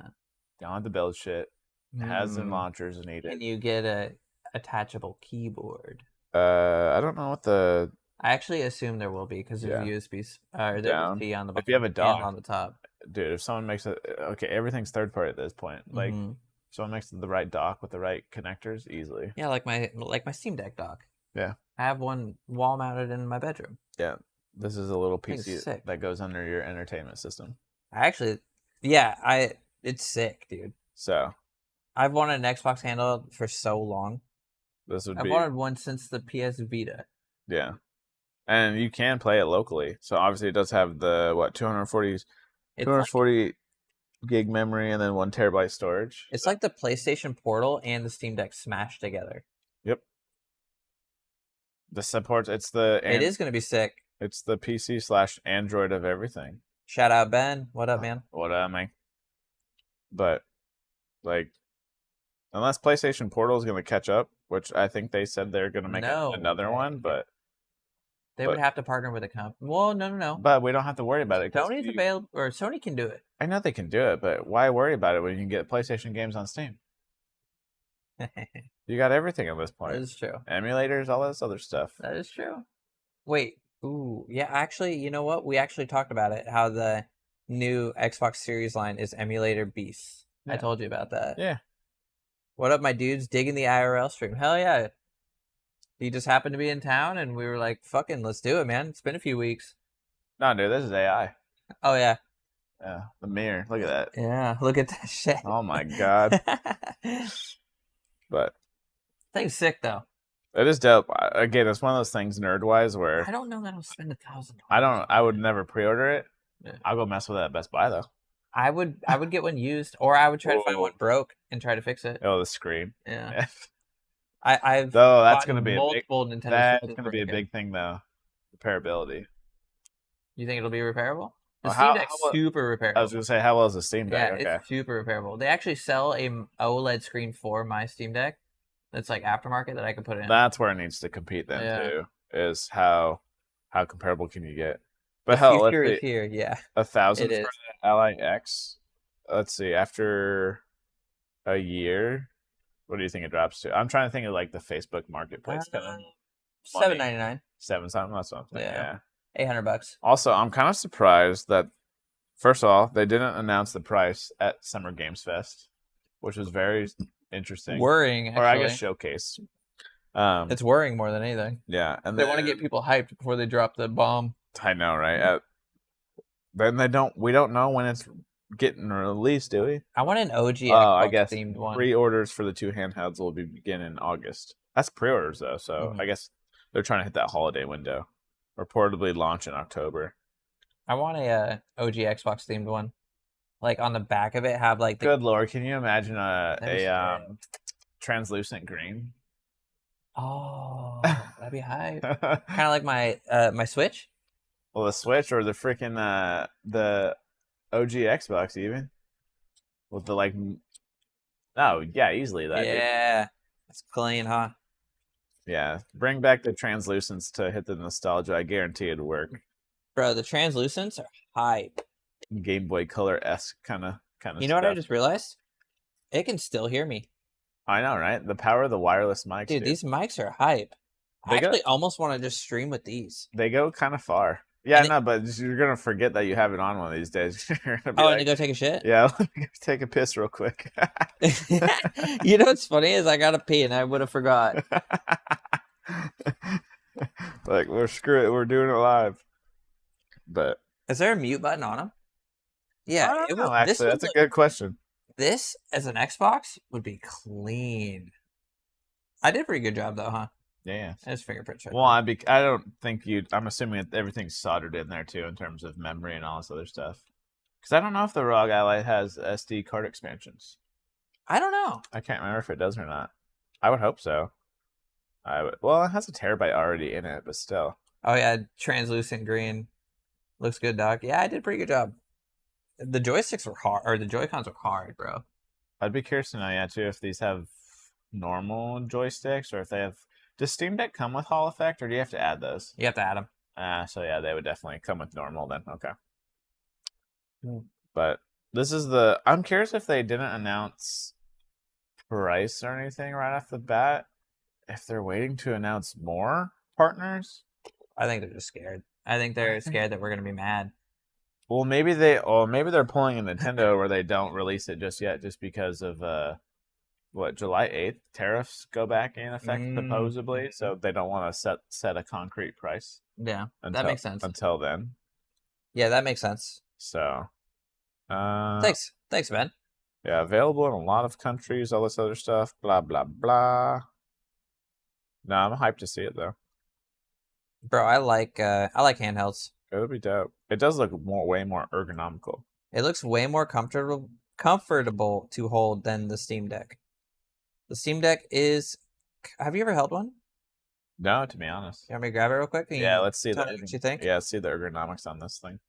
Don't have to build shit. Has some launchers needed. Can you get a attachable keyboard? I don't know what the... I actually assume there will be because there's USB or there's C on the bottom. If you have a dock on the top. Dude, if someone makes it... Okay, everything's third party at this point. Like, if someone makes the right dock with the right connectors, easily. Yeah, like my Steam Deck dock. Yeah. I have one wall mounted in my bedroom. Yeah. This is a little PC that goes under your entertainment system. It's sick, dude. So I've wanted an Xbox handle for so long. I've wanted one since the PS Vita. Yeah. And you can play it locally. So obviously it does have the 240 gig memory and then 1 terabyte storage. It's like the PlayStation Portal and the Steam Deck smashed together. Yep. It is going to be sick. It's the PC / Android of everything. Shout out Ben. What up, man? What up, man? But like, unless PlayStation Portal is going to catch up, which I think they said they're going to make another one, but they would have to partner with a company. Well, no. But we don't have to worry about it. Sony's available, or Sony can do it. I know they can do it, but why worry about it when you can get PlayStation games on Steam? You got everything at this point. That is true. Emulators, all this other stuff. That is true. Wait. Ooh. Yeah, actually, you know what? We actually talked about it, how the new Xbox Series line is emulator beasts. Yeah. I told you about that. Yeah. What up, my dudes? Digging the IRL stream. Hell yeah. He just happened to be in town, and we were like, fucking, let's do it, man. It's been a few weeks. No, dude, this is AI. Oh, yeah. Yeah, the mirror. Look at that. Yeah, look at that shit. Oh, my God. But thing's sick, though. It is dope. Again, it's one of those things nerd-wise where... I don't know that I'll spend $1,000. I would never pre-order it. Yeah. I'll go mess with it at Best Buy, though. I would get one used, or I would try to find one broke and try to fix it. Oh, the screen. Yeah. I've that's going to be multiple Nintendo. That's going to be a big thing, though. Repairability. You think it'll be repairable? The Steam Deck's super repairable. I was going to say, how well is the Steam Deck? Yeah, it's super repairable. They actually sell a OLED screen for my Steam Deck. That's like aftermarket that I could put in. That's where it needs to compete then too. Is how comparable can you get? But the hell, future is here. Yeah, 1,000 for the Ally X. Let's see. After a year, what do you think it drops to? I'm trying to think of like the Facebook Marketplace kind of. $7.99. $7 something. That's what I'm thinking. Yeah. $800. Also, I'm kind of surprised that first of all they didn't announce the price at Summer Games Fest, which was very interesting. Worrying, actually. Or I guess showcase. It's worrying more than anything. Yeah, and they want to get people hyped before they drop the bomb. I know, right? Then we don't know when it's getting released, do we? I want an OG Xbox themed one. Pre-orders for the 2 handhelds will begin in August. That's pre-orders though, so I guess they're trying to hit that holiday window. Reportedly launch in October. I want a OG Xbox themed one. Like on the back of it, have like good lord, can you imagine a translucent green? Oh, that'd be hype. Kind of like my Switch. Well, the Switch or the freaking the OG Xbox even with the like. Oh yeah, easily that. Yeah, that's clean, huh? Yeah, bring back the translucents to hit the nostalgia. I guarantee it'd work. Bro, the translucents are hype. Game Boy Color-esque kind of You know what I stuff. just realized? It can still hear me. I know, right? The power of the wireless mics, Dude, these mics are hype. I They go- actually almost want to just stream with these. They go kind of far. Yeah, And no, but you're gonna forget that you have it on one of these days. You're gonna be Oh, like, and to go take a shit? yeah, let me go take a piss real quick. You know what's funny is I gotta pee and I would have forgot. Like, screw it, we're doing it live. But Is there a mute button on them? Yeah, I don't know, actually, that's a good question. This as an Xbox would be clean. I did a pretty good job though, huh? Yeah. There's fingerprints right Well, I don't think I'm assuming that everything's soldered in there too in terms of memory and all this other stuff. Because I don't know if the ROG Ally has SD card expansions. I don't know. I can't remember if it does or not. I would hope so. Well, it has a terabyte already in it, but still. Oh yeah, translucent green. Looks good, Doc. Yeah, I did a pretty good job. The joysticks were hard, or the Joy-Cons were hard, bro. I'd be curious to know, yeah, too, if these have normal joysticks or if they have. Does Steam Deck come with Hall Effect, or do you have to add those? You have to add them. So yeah, they would definitely come with normal then. Okay. Hmm. But this is I'm curious if they didn't announce price or anything right off the bat. If they're waiting to announce more partners. I think they're just scared. I think they're scared that we're gonna be mad. Well, maybe they're pulling a Nintendo where they don't release it just yet, just because of July 8th tariffs go back in effect supposedly, so they don't want to set a concrete price. Yeah, that makes sense. Until then. Yeah, that makes sense. So, thanks, Ben. Yeah, available in a lot of countries. All this other stuff. Blah blah blah. No, I'm hyped to see it though. Bro, I like handhelds. It'll be dope. It does look way more ergonomical. It looks way more comfortable to hold than the Steam Deck. The Steam Deck is. Have you ever held one? No, to be honest. You want me to grab it real quick? Yeah, let's see what you think. Yeah, let's see the ergonomics on this thing.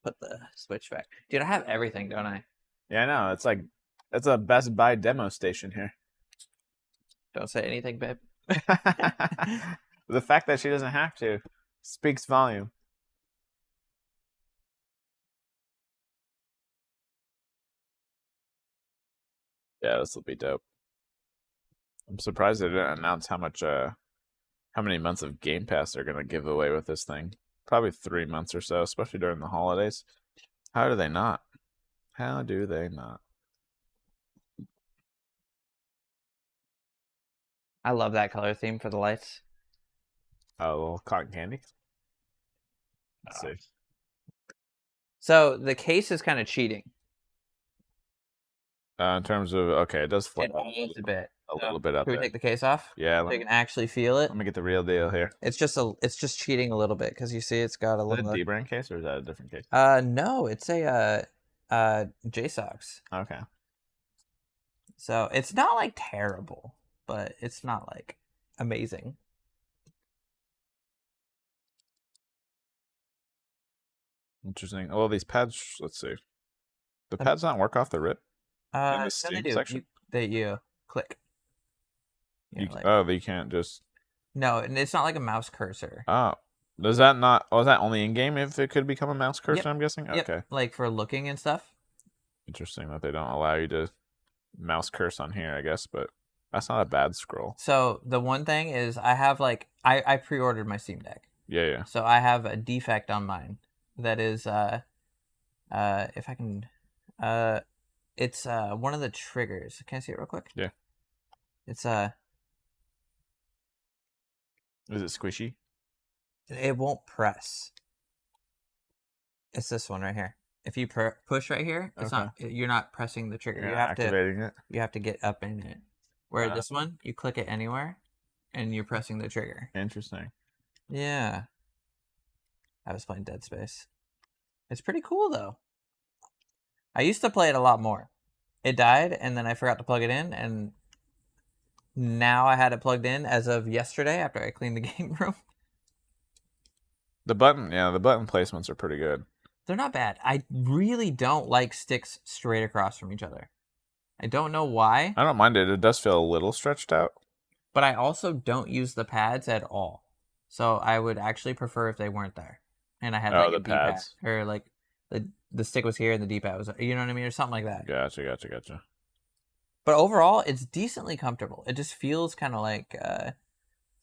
Put the Switch back, dude. I have everything, don't I? Yeah, I know. It's a Best Buy demo station here. Don't say anything, babe. The fact that she doesn't have to speaks volume. Yeah, this will be dope. I'm surprised they didn't announce how many months of Game Pass they're gonna give away with this thing. Probably 3 months or so, especially during the holidays. How do they not? How do they not? I love that color theme for the lights. Oh, a little cotton candy. Let's see. So the case is kind of cheating. In terms of it does flip a bit. A little bit up. Can we take the case off? Yeah, so you can actually feel it. Let me get the real deal here. It's just cheating a little bit because you see it's got a little. Is it a D-brand case or is that a different case? No, it's a JSOX. Okay. So it's not like terrible, but it's not like amazing. Interesting. Well, these pads. Let's see. The pads not work off the rip. In the Steam section. You click. You can't just. No, and it's not like a mouse cursor. Oh, does that not? Oh, is that only in game? If it could become a mouse cursor, I'm guessing. Yep. Okay. Like for looking and stuff. Interesting that they don't allow you to mouse curse on here, I guess, but that's not a bad scroll. So the one thing is, I have I pre-ordered my Steam Deck. Yeah. So I have a defect on mine. That is if I can it's one of the triggers. Can I see it real quick? Yeah. It's Is it squishy? It won't press. It's this one right here. If you push right here, it's not. You're not pressing the trigger. You're activating it. You have to get up in it. Where this one, you click it anywhere, and you're pressing the trigger. Interesting. Yeah. I was playing Dead Space. It's pretty cool though. I used to play it a lot more. It died, and then I forgot to plug it in, and now I had it plugged in as of yesterday after I cleaned the game room. The button placements are pretty good. They're not bad. I really don't like sticks straight across from each other. I don't know why. I don't mind it. It does feel a little stretched out. But I also don't use the pads at all. So I would actually prefer if they weren't there, and I had Oh, like the a D-pad pads. or like the stick was here and the D-pad was, you know what I mean, or something like that. Gotcha. But overall, it's decently comfortable. It just feels kind of like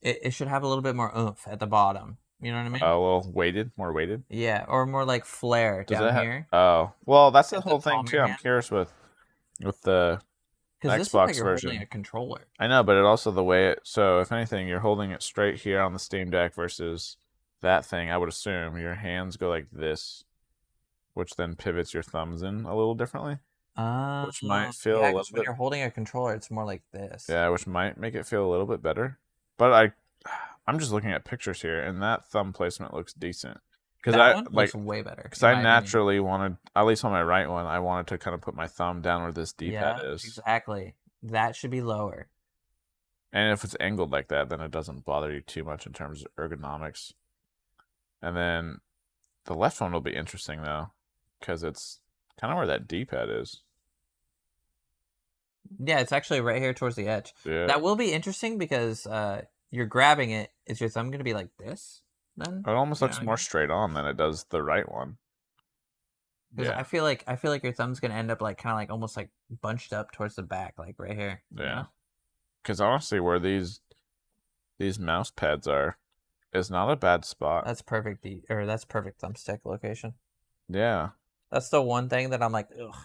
it should have a little bit more oomph at the bottom. You know what I mean? Well, more weighted. Yeah, or more like flare Does down it have? here Oh, well, that's the at the whole thing palm of too. your I'm hand. curious with the Because this looks like Xbox you're holding version. a controller. I know, but it also the way it. So if anything, you're holding it straight here on the Steam Deck versus that thing. I would assume your hands go like this, which then pivots your thumbs in a little differently, which might feel a Yeah, little because when bit. you're holding a controller, it's more like this. Yeah, which might make it feel a little bit better. But I'm just looking at pictures here, and that thumb placement looks decent. Because That one looks way better. Because I naturally wanted, at least on my right one, I wanted to kind of put my thumb down where this D-pad is. Exactly. That should be lower. And if it's angled like that, then it doesn't bother you too much in terms of ergonomics. And then the left one will be interesting, though, because it's kind of where that D-pad is. Yeah, it's actually right here towards the edge. Yeah. That will be interesting because you're grabbing it. Is your thumb going to be like this then? It almost looks more straight on than it does the right one. Because I feel like your thumb's going to end up like kind of like almost like bunched up towards the back, like right here. Yeah. Because honestly, where these mouse pads are is not a bad spot. That's perfect. That's perfect thumbstick location. Yeah. That's the one thing that I'm like, ugh,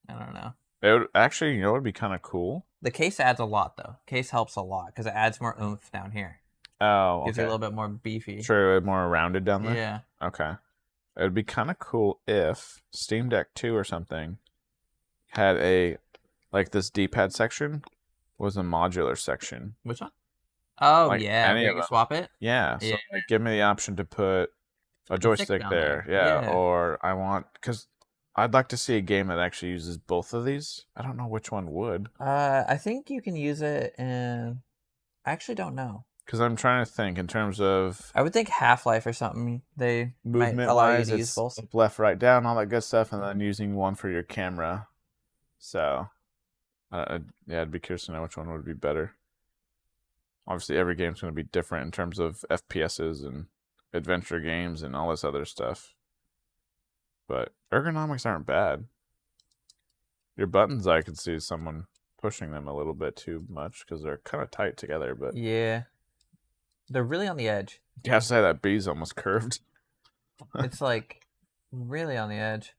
I don't know. It would actually, it would be kind of cool. The case adds a lot though. Case helps a lot because it adds more oomph down here. Oh, okay. Gives you a little bit more beefy. True, more rounded down there. Yeah. Okay. It would be kind of cool if Steam Deck 2 or something had this D-pad section was a modular section. Which one? Oh, like yeah. Where you can swap it? Yeah. So give me the option to put a joystick there. Yeah. Or I want, because I'd like to see a game that actually uses both of these. I don't know which one would. I think you can use it in, I actually don't know. Because I'm trying to think in terms of... I would think Half-Life or something. They movement-wise, it's up, left, right, down, all that good stuff, and then using one for your camera. So, yeah, I'd be curious to know which one would be better. Obviously, every game's going to be different in terms of FPSs and adventure games and all this other stuff. But ergonomics aren't bad. Your buttons, I could see someone pushing them a little bit too much because they're kind of tight together. But yeah, they're really on the edge. You have to say that B's almost curved. It's like really on the edge.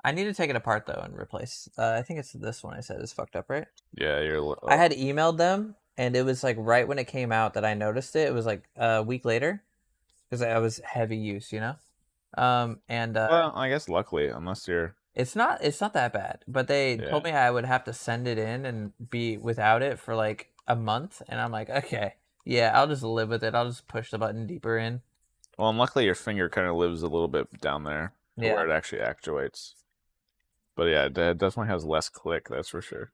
I need to take it apart though and replace. I think it's this one I said is fucked up, right? Yeah, I had emailed them, and it was like right when it came out that I noticed it. It was like a week later because I was heavy use, you know. Well, I guess luckily, unless you're... It's not that bad, but they told me I would have to send it in and be without it for like a month, and I'm like, okay, yeah, I'll just live with it. I'll just push the button deeper in. Well, and luckily your finger kind of lives a little bit down there where it actually actuates. But yeah, it definitely has less click, that's for sure.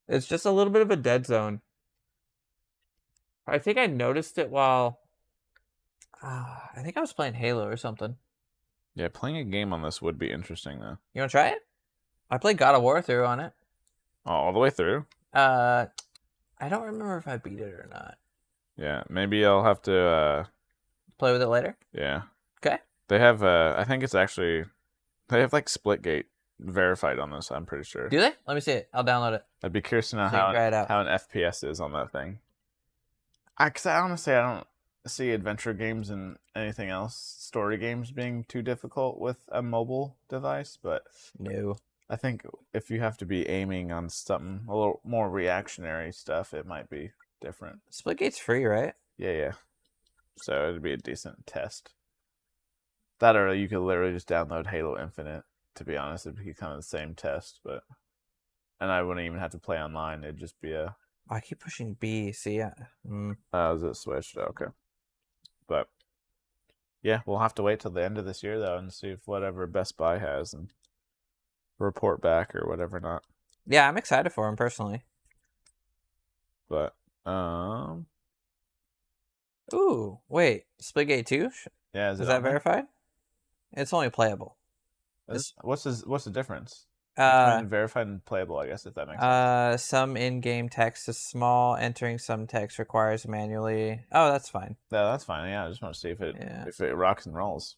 It's just a little bit of a dead zone. I think I noticed it while... I think I was playing Halo or something. Yeah, playing a game on this would be interesting, though. You want to try it? I played God of War through on it. Oh, all the way through? I don't remember if I beat it or not. Yeah, maybe I'll have to... play with it later? Yeah. Okay. They have, I think it's actually... They have, like, Splitgate verified on this, I'm pretty sure. Do they? Let me see it. I'll download it. I'd be curious to know how an FPS is on that thing. Because honestly, I don't see adventure games and anything else, story games, being too difficult with a mobile device, but no, I think if you have to be aiming on something a little more reactionary stuff, it might be different. Splitgate's free, right? Yeah. So it'd be a decent test. That or you could literally just download Halo Infinite. To be honest, it'd be kind of the same test, and I wouldn't even have to play online. It'd just be a... I keep pushing B. See, is it switched? Okay. But yeah, we'll have to wait till the end of this year though, and see if whatever Best Buy has and report back or whatever not. Yeah, I'm excited for him personally. But ooh, wait, Splitgate 2? Yeah, is that verified? It's only playable. What's the difference? Verified and playable, I guess, if that makes sense. Some in-game text is small. Entering some text requires manually. Oh, that's fine. Yeah, that's fine. Yeah, I just want to see if it rocks and rolls.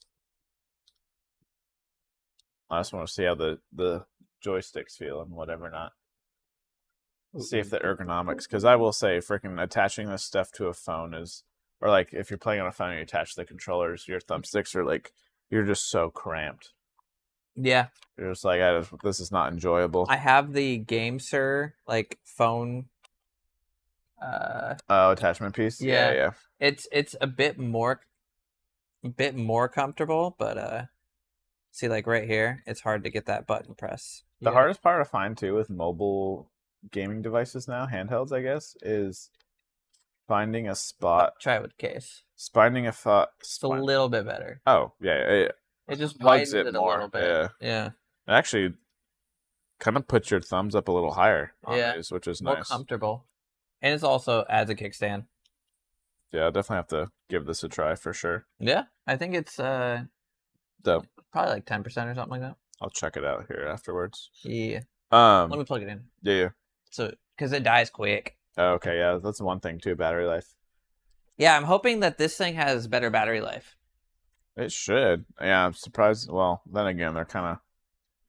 I just want to see how the joysticks feel and whatever not. See if the ergonomics, because I will say, freaking attaching this stuff to a phone is, or like if you're playing on a phone and you attach the controllers, your thumbsticks are like, you're just so cramped. Yeah. You're just like, this is not enjoyable. I have the GameSir like phone. Attachment piece. Yeah. It's a bit more comfortable, but see, like right here, it's hard to get that button press. The hardest part to find too with mobile gaming devices now, handhelds, I guess, is finding a spot. Try it with case. Finding a spot. It's a little bit better. Oh yeah. It just widens it more. A little bit. Yeah. It actually kind of puts your thumbs up a little higher on these, which is more nice. Comfortable. And it's also adds a kickstand. Yeah, I'll definitely have to give this a try for sure. Yeah, I think it's dope. Probably like 10% or something like that. I'll check it out here afterwards. Yeah. Let me plug it in. Yeah. So, because it dies quick. Okay, yeah, that's one thing too, battery life. Yeah, I'm hoping that this thing has better battery life. It should. Yeah, I'm surprised. Well, then again, they're kind of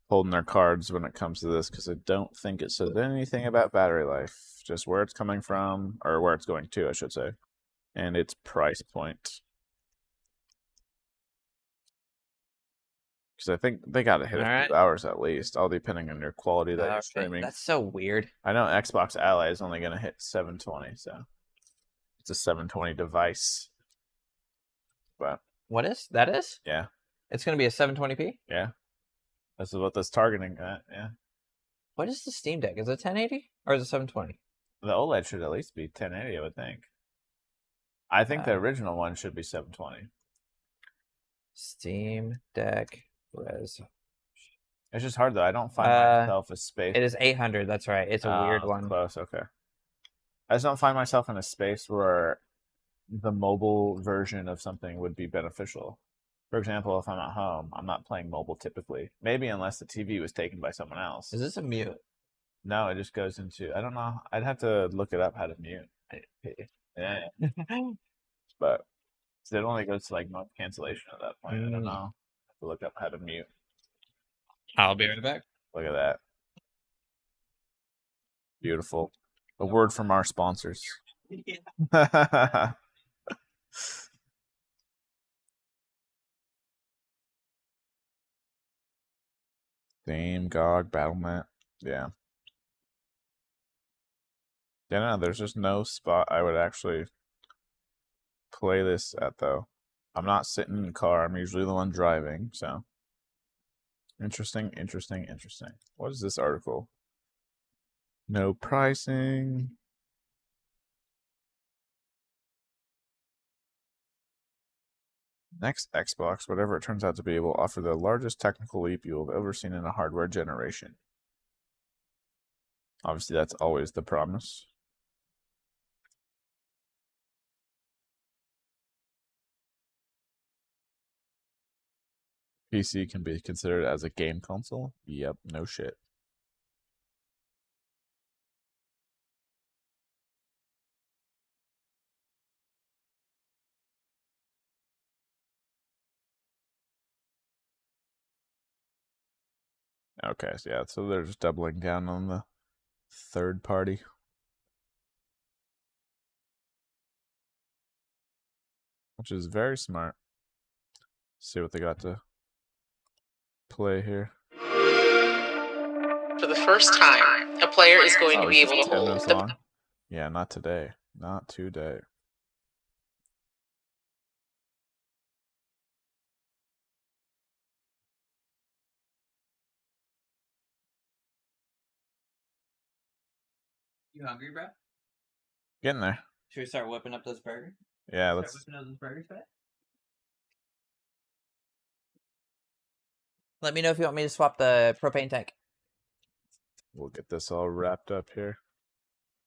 holding their cards when it comes to this because I don't think it says anything about battery life. Just where it's coming from, or where it's going to, I should say, and its price point. Because I think they got to hit a few hours at least, all depending on your quality that you're streaming. That's so weird. I know Xbox Ally is only going to hit 720, so it's a 720 device. But what is that? Is yeah, it's going to be a 720p. Yeah, this is what that's targeting at. Yeah. What is the Steam Deck? Is it 1080 or is it 720? The OLED should at least be 1080, I would think. I think the original one should be 720. Steam Deck res. It's just hard though. I don't find myself a space. It is 800. That's right. It's a weird one. Close. Okay. I just don't find myself in a space where the mobile version of something would be beneficial. For example, if I'm at home, I'm not playing mobile typically. Maybe unless the TV was taken by someone else. Is this a mute? No, it just goes into. I don't know. I'd have to look it up how to mute. Yeah. But it only goes to like mode cancellation at that point. I don't know. I have to look up how to mute. I'll be right back. Look at that. Beautiful. A word from our sponsors. Steam, GOG, Battle.net. Yeah. Yeah, no, there's just no spot I would actually play this at, though. I'm not sitting in the car. I'm usually the one driving, so. Interesting. What is this article? No pricing. Next Xbox, whatever it turns out to be, will offer the largest technical leap you have ever seen in a hardware generation. Obviously, that's always the promise. PC can be considered as a game console? Yep, no shit. Okay, so yeah, so they're just doubling down on the third party. Which is very smart. See what they got to play here. For the first time, a player is going to be able to hold the... long? Yeah, not today. Not today. You hungry, bro? Getting there. Should we start whipping up those burgers? Yeah, let's. Whipping up those burgers, fast? Let me know if you want me to swap the propane tank. We'll get this all wrapped up here.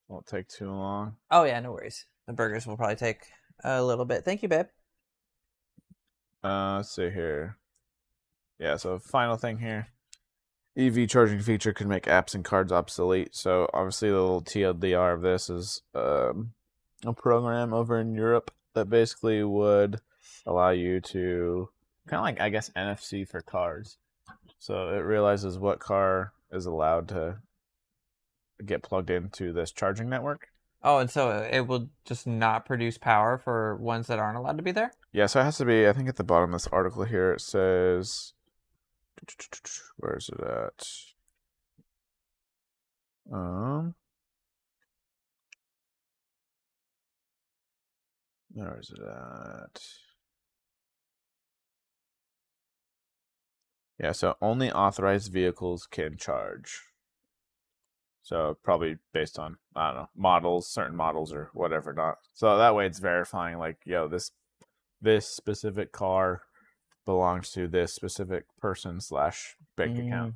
Won't take too long. Oh yeah, no worries. The burgers will probably take a little bit. Thank you, babe. Let's see here. Yeah, so final thing here EV charging feature could make apps and cards obsolete. So obviously, the little TLDR of this is a program over in Europe that basically would allow you to kind of like, I guess, NFC for cars. So it realizes what car is allowed to get plugged into this charging network. Oh, and so it will just not produce power for ones that aren't allowed to be there? Yeah, so it has to be, I think at the bottom of this article here, it says, where is it at? Where is it at? Yeah, so only authorized vehicles can charge. So probably based on, I don't know, models, certain models or whatever not. So that way it's verifying like, yo, this specific car belongs to this specific person / bank account.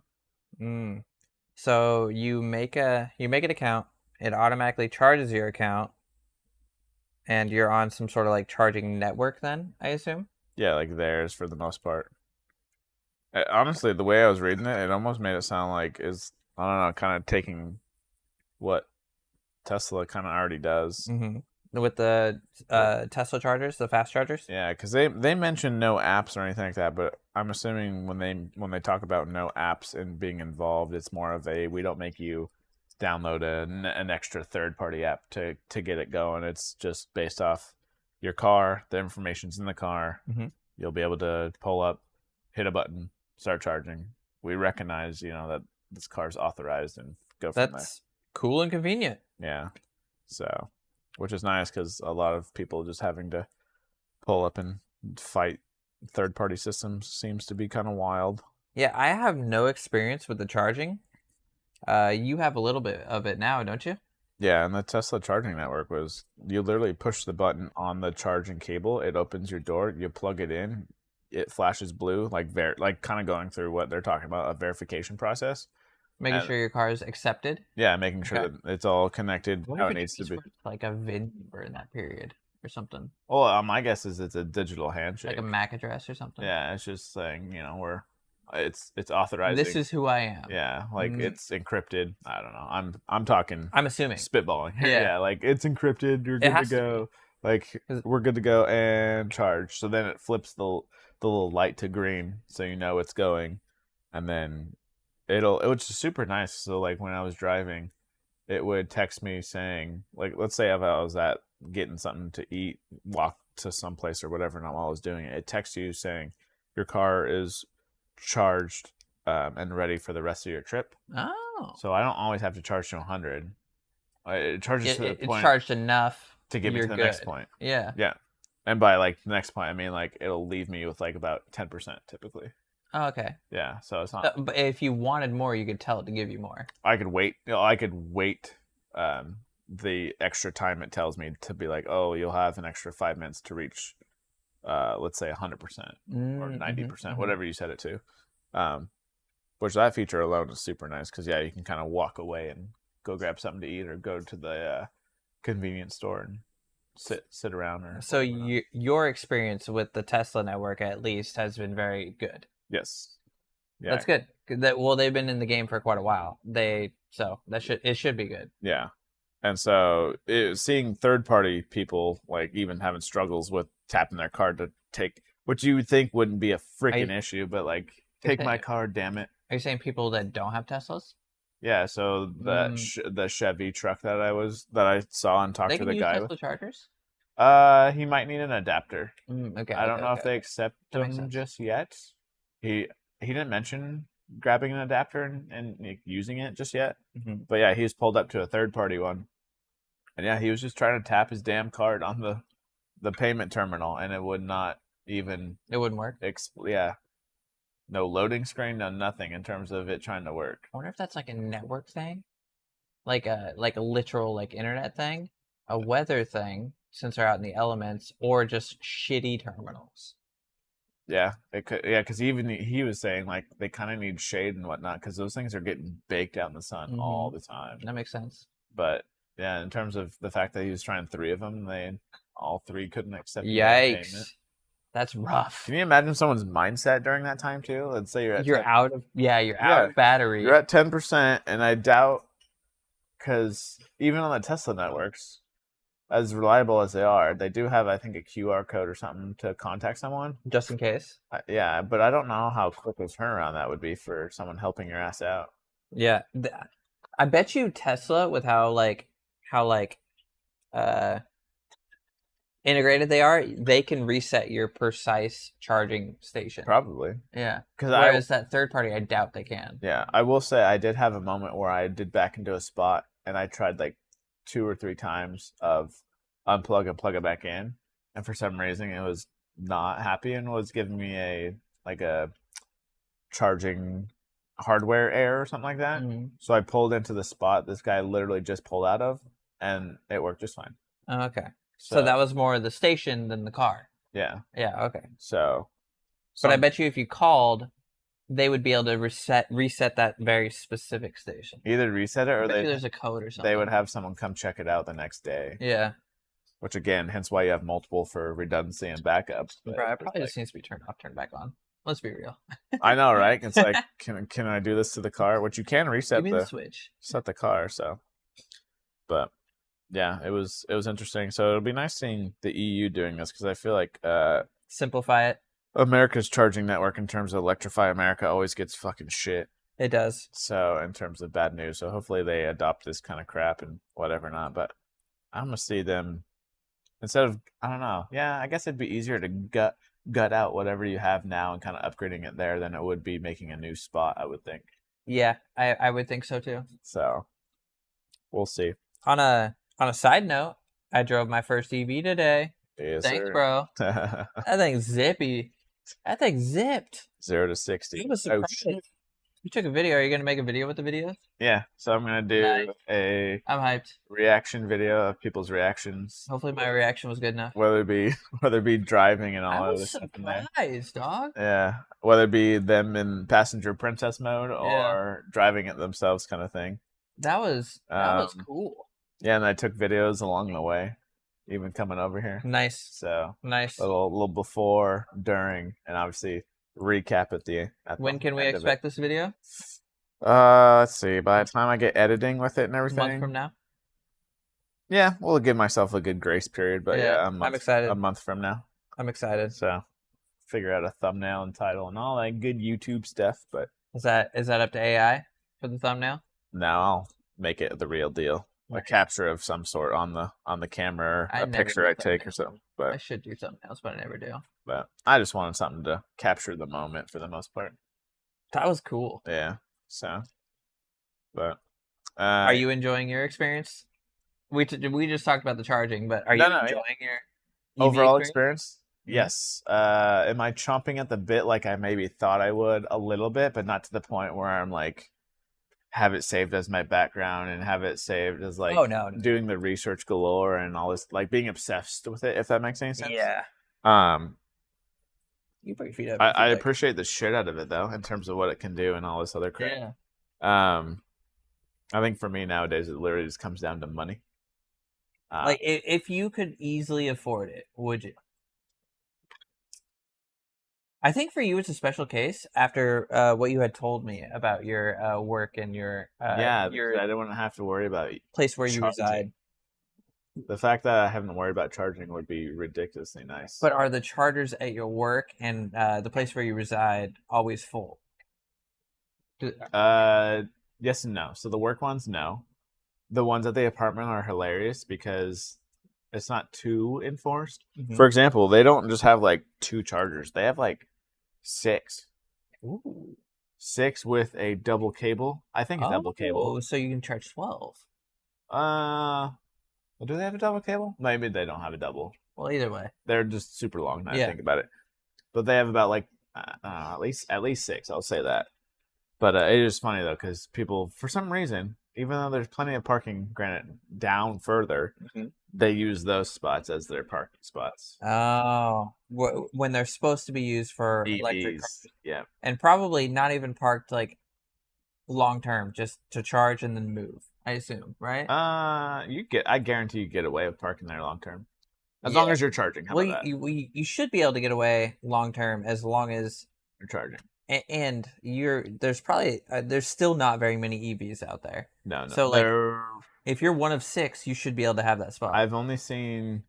So you make an account, it automatically charges your account, and you're on some sort of like charging network then, I assume? Yeah, like theirs for the most part. Honestly, the way I was reading it, it almost made it sound like I don't know, kind of taking what Tesla kind of already does. With the Tesla chargers, the fast chargers? Yeah, because they mentioned no apps or anything like that, but I'm assuming when they talk about no apps and being involved, it's more of we don't make you download an extra third-party app to get it going. It's just based off your car, the information's in the car. You'll be able to pull up, hit a button, start charging. We recognize, that this car's authorized and go from there. That's cool and convenient. Yeah. So, which is nice because a lot of people just having to pull up and fight third-party systems seems to be kind of wild. Yeah, I have no experience with the charging. You have a little bit of it now, don't you? Yeah, and the Tesla charging network was, you literally push the button on the charging cable, it opens your door, you plug it in, it flashes blue, like kind of going through what they're talking about, a verification process. Making sure your car is accepted? Yeah, making sure that it's all connected how it needs to be. Like a VIN number in that period or something. Well, my guess is it's a digital handshake. Like a MAC address or something? Yeah, it's just saying, it's authorizing. This is who I am. Yeah, like it's encrypted. I don't know. I'm talking. I'm assuming. Spitballing. Yeah, like it's encrypted. You're good to go. Like we're good to go and charge. So then it flips the little light to green, so you know it's going, and then it was super nice. So like when I was driving, it would text me saying, like, let's say if I was getting something to eat, walk to someplace or whatever, not while I was doing it, it texts you saying your car is charged and ready for the rest of your trip. Oh. So I don't always have to charge to 100. It charges to the point. It's charged enough to get me to the next point. Yeah. Yeah. And by like the next point, I mean like it'll leave me with like about 10% typically. Oh, okay. Yeah, so it's not. But if you wanted more, you could tell it to give you more. I could wait. I could wait the extra time it tells me to be like, oh, you'll have an extra 5 minutes to reach, let's say 100% or 90%, whatever you set it to. Which that feature alone is super nice because you can kind of walk away and go grab something to eat or go to the convenience store and sit around. Or so your experience with the Tesla network at least has been very good. Yes. Yeah. That's good. They've been in the game for quite a while. It should be good. Yeah. And so seeing third-party people like even having struggles with tapping their card to take, which you would think wouldn't be a freaking issue, but like, take my card, damn it. Are you saying people that don't have Teslas? Yeah. So the Chevy truck that I saw and talked to the guy. Tesla chargers? He might need an adapter. Okay. I don't know if they accept them just yet. He didn't mention grabbing an adapter and using it just yet. But yeah, he's pulled up to a third-party one. And yeah, he was just trying to tap his damn card on the payment terminal, and it would not even... It wouldn't work? Yeah. No loading screen, no nothing in terms of it trying to work. I wonder if that's like a network thing? Like a literal like internet thing? A weather thing, since they're out in the elements, or just shitty terminals? Yeah, it could. Yeah, because even he was saying like they kind of need shade and whatnot because those things are getting baked out in the sun all the time. That makes sense. But yeah, in terms of the fact that he was trying 3 of them, all 3 couldn't accept. Yikes! That's rough. Can you imagine someone's mindset during that time too? Let's say you're at out of out of battery. You're at 10%, and I doubt, because even on the Tesla networks, as reliable as they are, they do have, I think, a QR code or something to contact someone. Just in case. Yeah, but I don't know how quick a turnaround that would be for someone helping your ass out. Yeah. I bet you Tesla, with how integrated they are, they can reset your precise charging station. Probably. Yeah. Whereas that third party, I doubt they can. Yeah, I will say I did have a moment where I did back into a spot, and I tried like 2 or 3 times of unplug and plug it back in, and for some reason it was not happy and was giving me a charging hardware error or something like that. Mm-hmm. So I pulled into the spot this guy literally just pulled out of, and it worked just fine. Oh, okay. So that was more the station than the car. Yeah. Yeah, okay. But I bet you if you called, they would be able to reset that very specific station. Either reset it, or there's a code or something. They would have someone come check it out the next day. Yeah. Which again, hence why you have multiple for redundancy and backups. Right, it probably just needs to be turned off, turned back on. Let's be real. I know, right? It's like, can I do this to the car? Which you can reset. Give me the switch. Set the car. So, but yeah, it was interesting. So it'll be nice seeing the EU doing this, because I feel like simplify it. America's charging network in terms of Electrify America always gets fucking shit. It does. So in terms of bad news, so hopefully they adopt this kind of crap and whatever not. But I'm gonna see them instead of, I don't know. Yeah, I guess it'd be easier to gut out whatever you have now and kind of upgrading it there than it would be making a new spot, I would think. Yeah, I would think so too. So we'll see. On a side note, I drove my first EV today. Yes, thanks, sir. bro. That thing's zippy. That thing zipped. 0 to 60. It was surprising. You took a video. Are you going to make a video with the video? Yeah. So I'm going to do I'm hyped. Reaction video of people's reactions. Hopefully my reaction was good enough. Whether it be driving and all of this stuff in there. I was surprised, dog. Yeah. Whether it be them in passenger princess mode or driving it themselves kind of thing. That was cool. Yeah, and I took videos along the way, even coming over here. Nice. So nice. A little before, during, and obviously recap at the when can we expect this video? Let's see. By the time I get editing with it and everything, a month from now. Yeah, we'll give myself a good grace period, but I'm excited. A month from now. I'm excited. So figure out a thumbnail and title and all that good YouTube stuff. But is that up to AI for the thumbnail? No, I'll make it the real deal. A capture of some sort on the camera, a picture I take or something. But I should do something else, but I never do. But I just wanted something to capture the moment for the most part. That was cool. Yeah. So, but are you enjoying your experience? We just talked about the charging, but are you enjoying your EV overall experience? Yes. Am I chomping at the bit like I maybe thought I would a little bit, but not to the point where I'm like have it saved as my background and have it saved as like doing the research galore and all this, like being obsessed with it, if that makes any sense. Yeah. You put your feet up. I appreciate the shit out of it though, in terms of what it can do and all this other crap. Yeah. I think for me nowadays it literally just comes down to money. Like if you could easily afford it, would you? I think for you it's a special case after what you had told me about your work and your I don't want to have to worry about place where you reside. The fact that I haven't worried about charging would be ridiculously nice. But are the chargers at your work and the place where you reside always full? Yes and no. So the work ones, no. The ones at the apartment are hilarious because it's not too enforced. Mm-hmm. For example, they don't just have like 2 chargers. They have like 6. Ooh. 6 with a double cable. I think it's double cable. So you can charge 12. Do they have a double cable? Maybe they don't have a double. Well, either way, they're just super long. Now I think about it, but they have about like at least 6. I'll say that. But it is funny though, because people, for some reason, even though there's plenty of parking, granted, down further, they use those spots as their parking spots. Oh, when they're supposed to be used for EVs, electric cars. Yeah, and probably not even parked long term, just to charge and then move. I assume, right? I guarantee you get away with parking there long term. As long as you're charging. How well, about that? you should be able to get away long term as long as you're charging. And there's still not very many EVs out there. No. So like, if you're one of 6, you should be able to have that spot. I've only seen.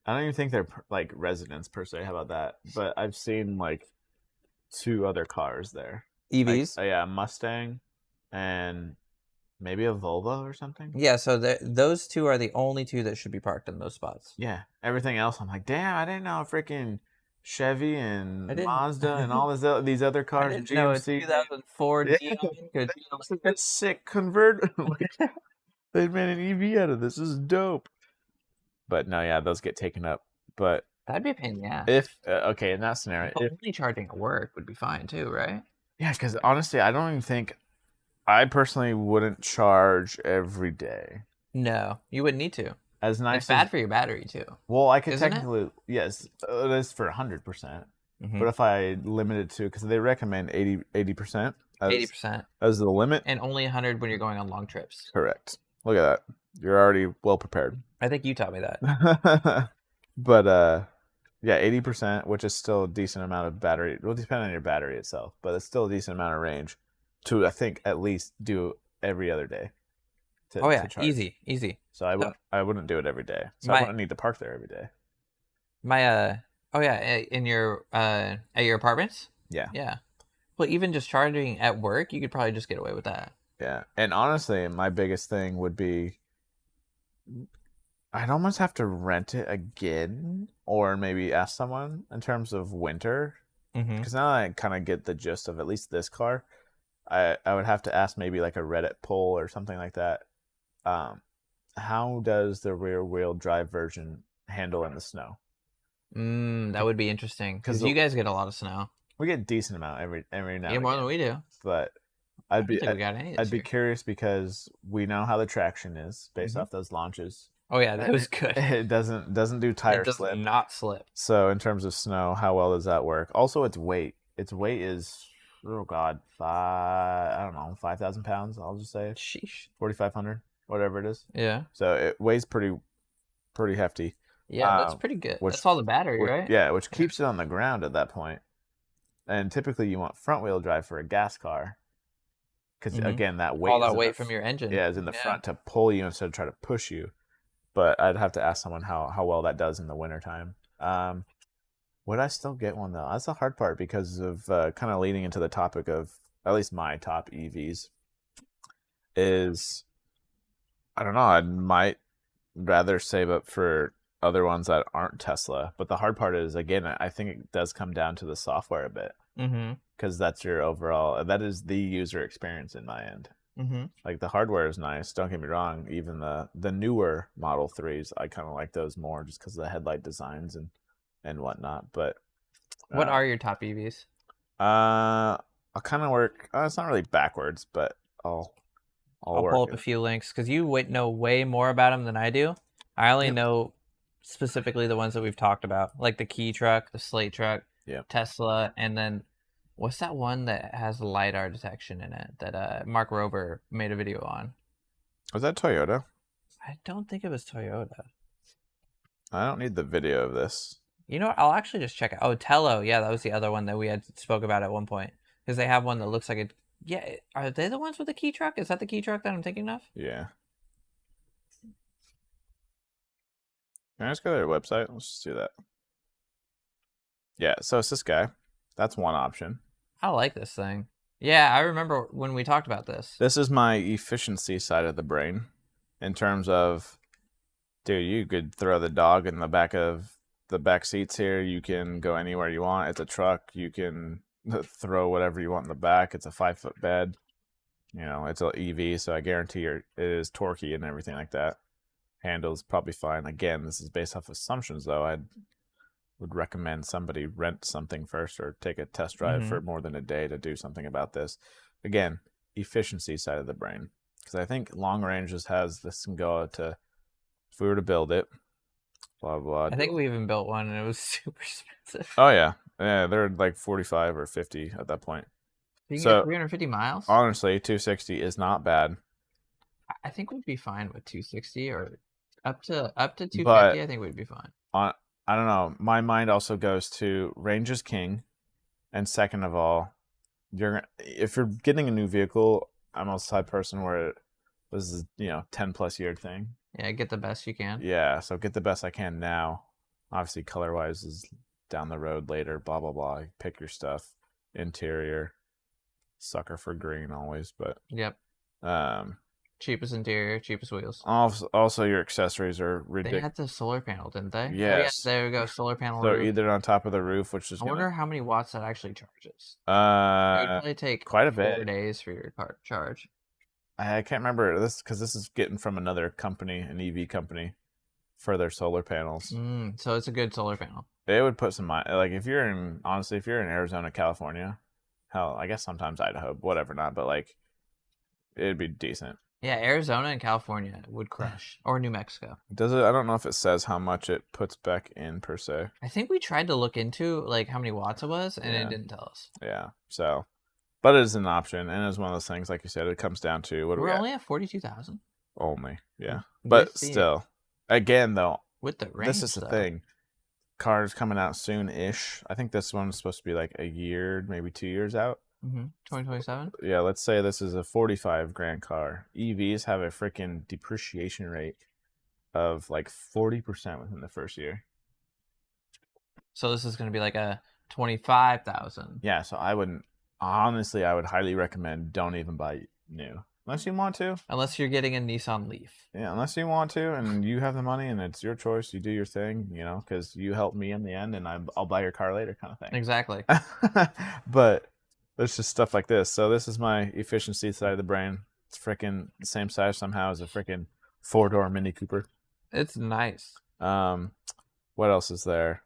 I don't even think they're like residents per se. How about that? But I've seen like 2 other cars there. EVs. Like, yeah, a Mustang, and maybe a Volvo or something. Yeah. So those 2 are the only 2 that should be parked in those spots. Yeah. Everything else, I'm like, damn, I didn't know a freaking Chevy and Mazda and all these other cars. I didn't know a 2004 Neon could be a sick convert. They made an EV out of this. This is dope. But no, yeah, those get taken up. But that'd be a pain, yeah. If okay, in that scenario, only charging at work would be fine too, right? Yeah, because honestly, I don't even think I personally wouldn't charge every day. No, you wouldn't need to. As nice, it's bad for your battery too. Well, I could technically, yes, it is for 100%. But if I limit it to, because they recommend 80%. 80% as the limit, and only 100 when you're going on long trips. Correct. Look at that. You're already well prepared. I think you taught me that. But yeah, 80%, which is still a decent amount of battery. It will depend on your battery itself, but it's still a decent amount of range to, I think, at least do every other day. To charge. Easy. So I wouldn't do it every day. So I wouldn't need to park there every day. In your at your apartments? Yeah. Well, even just charging at work, you could probably just get away with that. Yeah. And honestly, my biggest thing would be I'd almost have to rent it again or maybe ask someone in terms of winter. Because now I kind of get the gist of at least this car. I would have to ask maybe like a Reddit poll or something like that. How does the rear-wheel drive version handle in the snow? That would be interesting because you guys get a lot of snow. We get a decent amount every now. Yeah, more than we do. But I'd be curious because we know how the traction is based off those launches. Oh yeah, that was good. It doesn't do tire slip. It does not slip. So in terms of snow, how well does that work? Also, its weight. Its weight is 5,000 pounds. I'll just say. Sheesh. 4,500, whatever it is. Yeah. So it weighs pretty hefty. Yeah, that's pretty good. That's all the battery, right? Yeah, which keeps it on the ground at that point. And typically, you want front wheel drive for a gas car, because again, that weight. All that weight from your engine. Yeah, is in the front to pull you instead of try to push you. But I'd have to ask someone how well that does in the wintertime. Would I still get one, though? That's the hard part because of kind of leading into the topic of at least my top EVs is, I don't know, I might rather save up for other ones that aren't Tesla. But the hard part is, again, I think it does come down to the software a bit. Because that's your overall, that is the user experience in my end. Like the hardware is nice, don't get me wrong. Even the newer Model 3s, I kind of like those more just because of the headlight designs and whatnot. But what are your top EVs? I'll kind of work. It's not really backwards, but I'll pull up a few links because you know way more about them than I do. I only know specifically the ones that we've talked about, like the Key truck, the Slate truck, Tesla, and then what's that one that has LiDAR detection in it that Mark Rober made a video on? Was that Toyota? I don't think it was Toyota. I don't need the video of this. You know what? I'll actually just check it. Oh, Tello. Yeah, that was the other one that we had spoke about at one point. Because they have one that looks like it. Yeah, are they the ones with the Key truck? Is that the Key truck that I'm thinking of? Yeah. Can I just go to their website? Let's just do that. Yeah, so it's this guy. That's one option. I like this thing. Yeah, I remember when we talked about this. This is my efficiency side of the brain. In terms of, dude, you could throw the dog in the back seats here. You can go anywhere you want. It's a truck. You can throw whatever you want in the back. It's a 5-foot bed. You know, it's an EV, so I guarantee it is torquey and everything like that. Handles probably fine. Again, this is based off assumptions, though. I would recommend somebody rent something first or take a test drive for more than a day to do something about this. Again, efficiency side of the brain. Because I think long ranges has this can go to, if we were to build it, blah, blah. I think we even built one and it was super expensive. Oh, yeah. Yeah, they're like 45 or 50 at that point. You can get 350 miles? Honestly, 260 is not bad. I think we'd be fine with 260 or Up to 250, But I think we'd be fine. I don't know. My mind also goes to range is king, and second of all, if you're getting a new vehicle, I'm also the type of person where this is 10+ year thing. Yeah, get the best you can. Yeah, so get the best I can now. Obviously, color wise is down the road later. Blah blah blah. Pick your stuff. Interior, sucker for green always, but yep. Cheapest interior, cheapest wheels. Also, your accessories are ridiculous. They had the solar panel, didn't they? Yes. Oh, yeah, there we go. Solar panel. So roof. either on top of the roof, which is. I wonder how many watts that actually charges. It would probably take quite a bit. 4 days for your car charge. I can't remember this because this is getting from another company, an EV company, for their solar panels. So it's a good solar panel. They would put some like if you're in Arizona, California, hell, I guess sometimes Idaho, whatever not, but like it'd be decent. Yeah, Arizona and California would crush, or New Mexico. Does it? I don't know if it says how much it puts back in per se. I think we tried to look into like how many watts it was, and it didn't tell us. Yeah, so, but it is an option, and it's one of those things, like you said, it comes down to what we're only at 42,000. Only, yeah, but still, again though, with the range, this is the thing. Cars coming out soon-ish. I think this one's supposed to be like a year, maybe 2 years out. 2027. Yeah, let's say this is a 45 grand car. EVs have a freaking depreciation rate of like 40% within the first year. So this is going to be like a 25,000. Yeah, so I would highly recommend don't even buy new unless you want to. Unless you're getting a Nissan Leaf. Yeah, unless you want to and you have the money and it's your choice, you do your thing, because you helped me in the end and I'll buy your car later kind of thing. Exactly. But there's just stuff like this. So this is my efficiency side of the brain. It's freaking the same size somehow as a freaking 4-door Mini Cooper. It's nice. What else is there?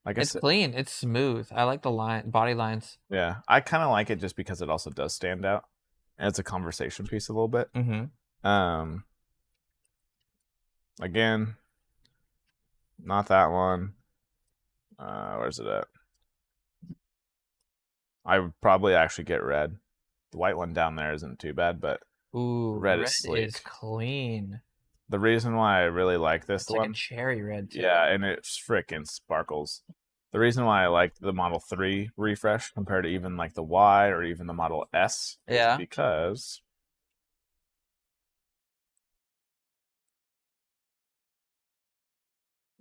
Like it's clean. It's smooth. I like the body lines. Yeah, I kind of like it just because it also does stand out, and it's a conversation piece a little bit. Again, not that one. Where's it at? I would probably actually get red. The white one down there isn't too bad, but red is sleek. Is clean. The reason why I really like this one, like a cherry red too. Yeah, and it freaking sparkles. The reason why I like the Model 3 refresh compared to even like the Y or even the Model S is because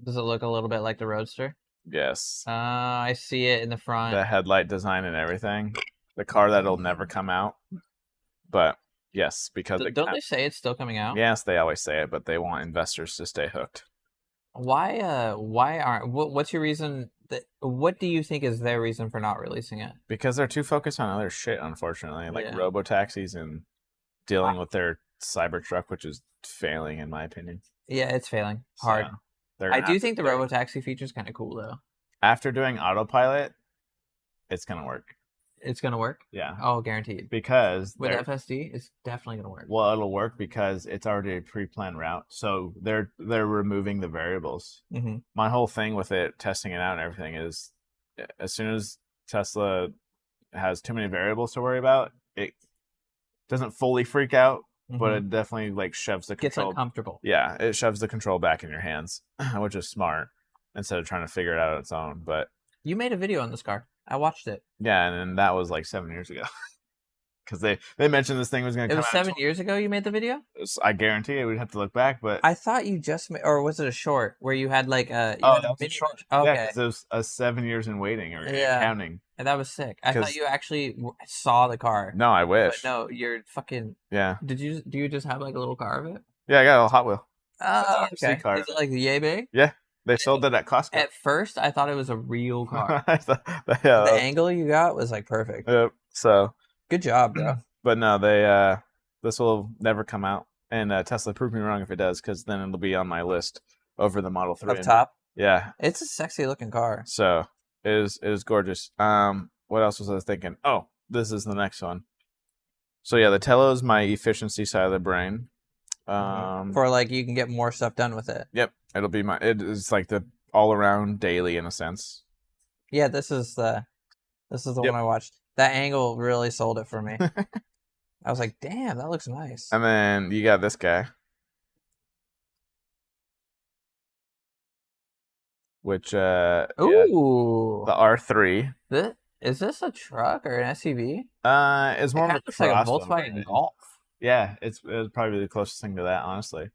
does it look a little bit like the Roadster? Yes. I see it in the front. The headlight design and everything. The car that'll never come out. But yes, because don't they say it's still coming out? Yes, they always say it, but they want investors to stay hooked. Why aren't what's your reason what do you think is their reason for not releasing it? Because they're too focused on other shit, unfortunately, like robo-taxis and dealing with their Cybertruck, which is failing in my opinion. Yeah, it's failing hard. So I do think the robo-taxi feature is kind of cool though. After doing autopilot, it's gonna work. It's gonna work? Yeah. Oh, guaranteed. Because with FSD, it's definitely gonna work. Well, it'll work because it's already a pre-planned route, so they're removing the variables. My whole thing with it, testing it out and everything, is as soon as Tesla has too many variables to worry about, it doesn't fully freak out, but it definitely like shoves the control. Gets uncomfortable. Yeah, it shoves the control back in your hands, which is smart instead of trying to figure it out on its own. But you made a video on this car. I watched it. Yeah, and that was like 7 years ago. Because they mentioned this thing was going to come out. It was 7 years ago you made the video? I guarantee it. We'd have to look back, but... I thought you just made... Or was it a short where you had like a... that was a short. Okay. Yeah, because it was a 7 years in waiting or counting. And that was sick. I thought you actually saw the car. No, I wish. But no, you're fucking... Yeah. Do you just have like a little car of it? Yeah, I got a Hot Wheel. Oh, okay. Is it like yay big? Yeah. They sold it at Costco. At first, I thought it was a real car. The angle you got was like perfect. Yep. So good job, bro. But no, this will never come out, and Tesla proved me wrong if it does, because then it'll be on my list over the Model 3. Up top. Yeah. It's a sexy looking car. So it is gorgeous. What else was I thinking? Oh, this is the next one. So yeah, the Tello is my efficiency side of the brain. For like you can get more stuff done with it. Yep, it's like the all around daily in a sense. Yeah, this is the one I watched. That angle really sold it for me. I was like, damn, that looks nice. And then you got this guy. which Ooh, the R3. Is this a truck or an SUV? It's more of a looks like a crossover. Volkswagen Golf. Yeah, it's probably the closest thing to that, honestly.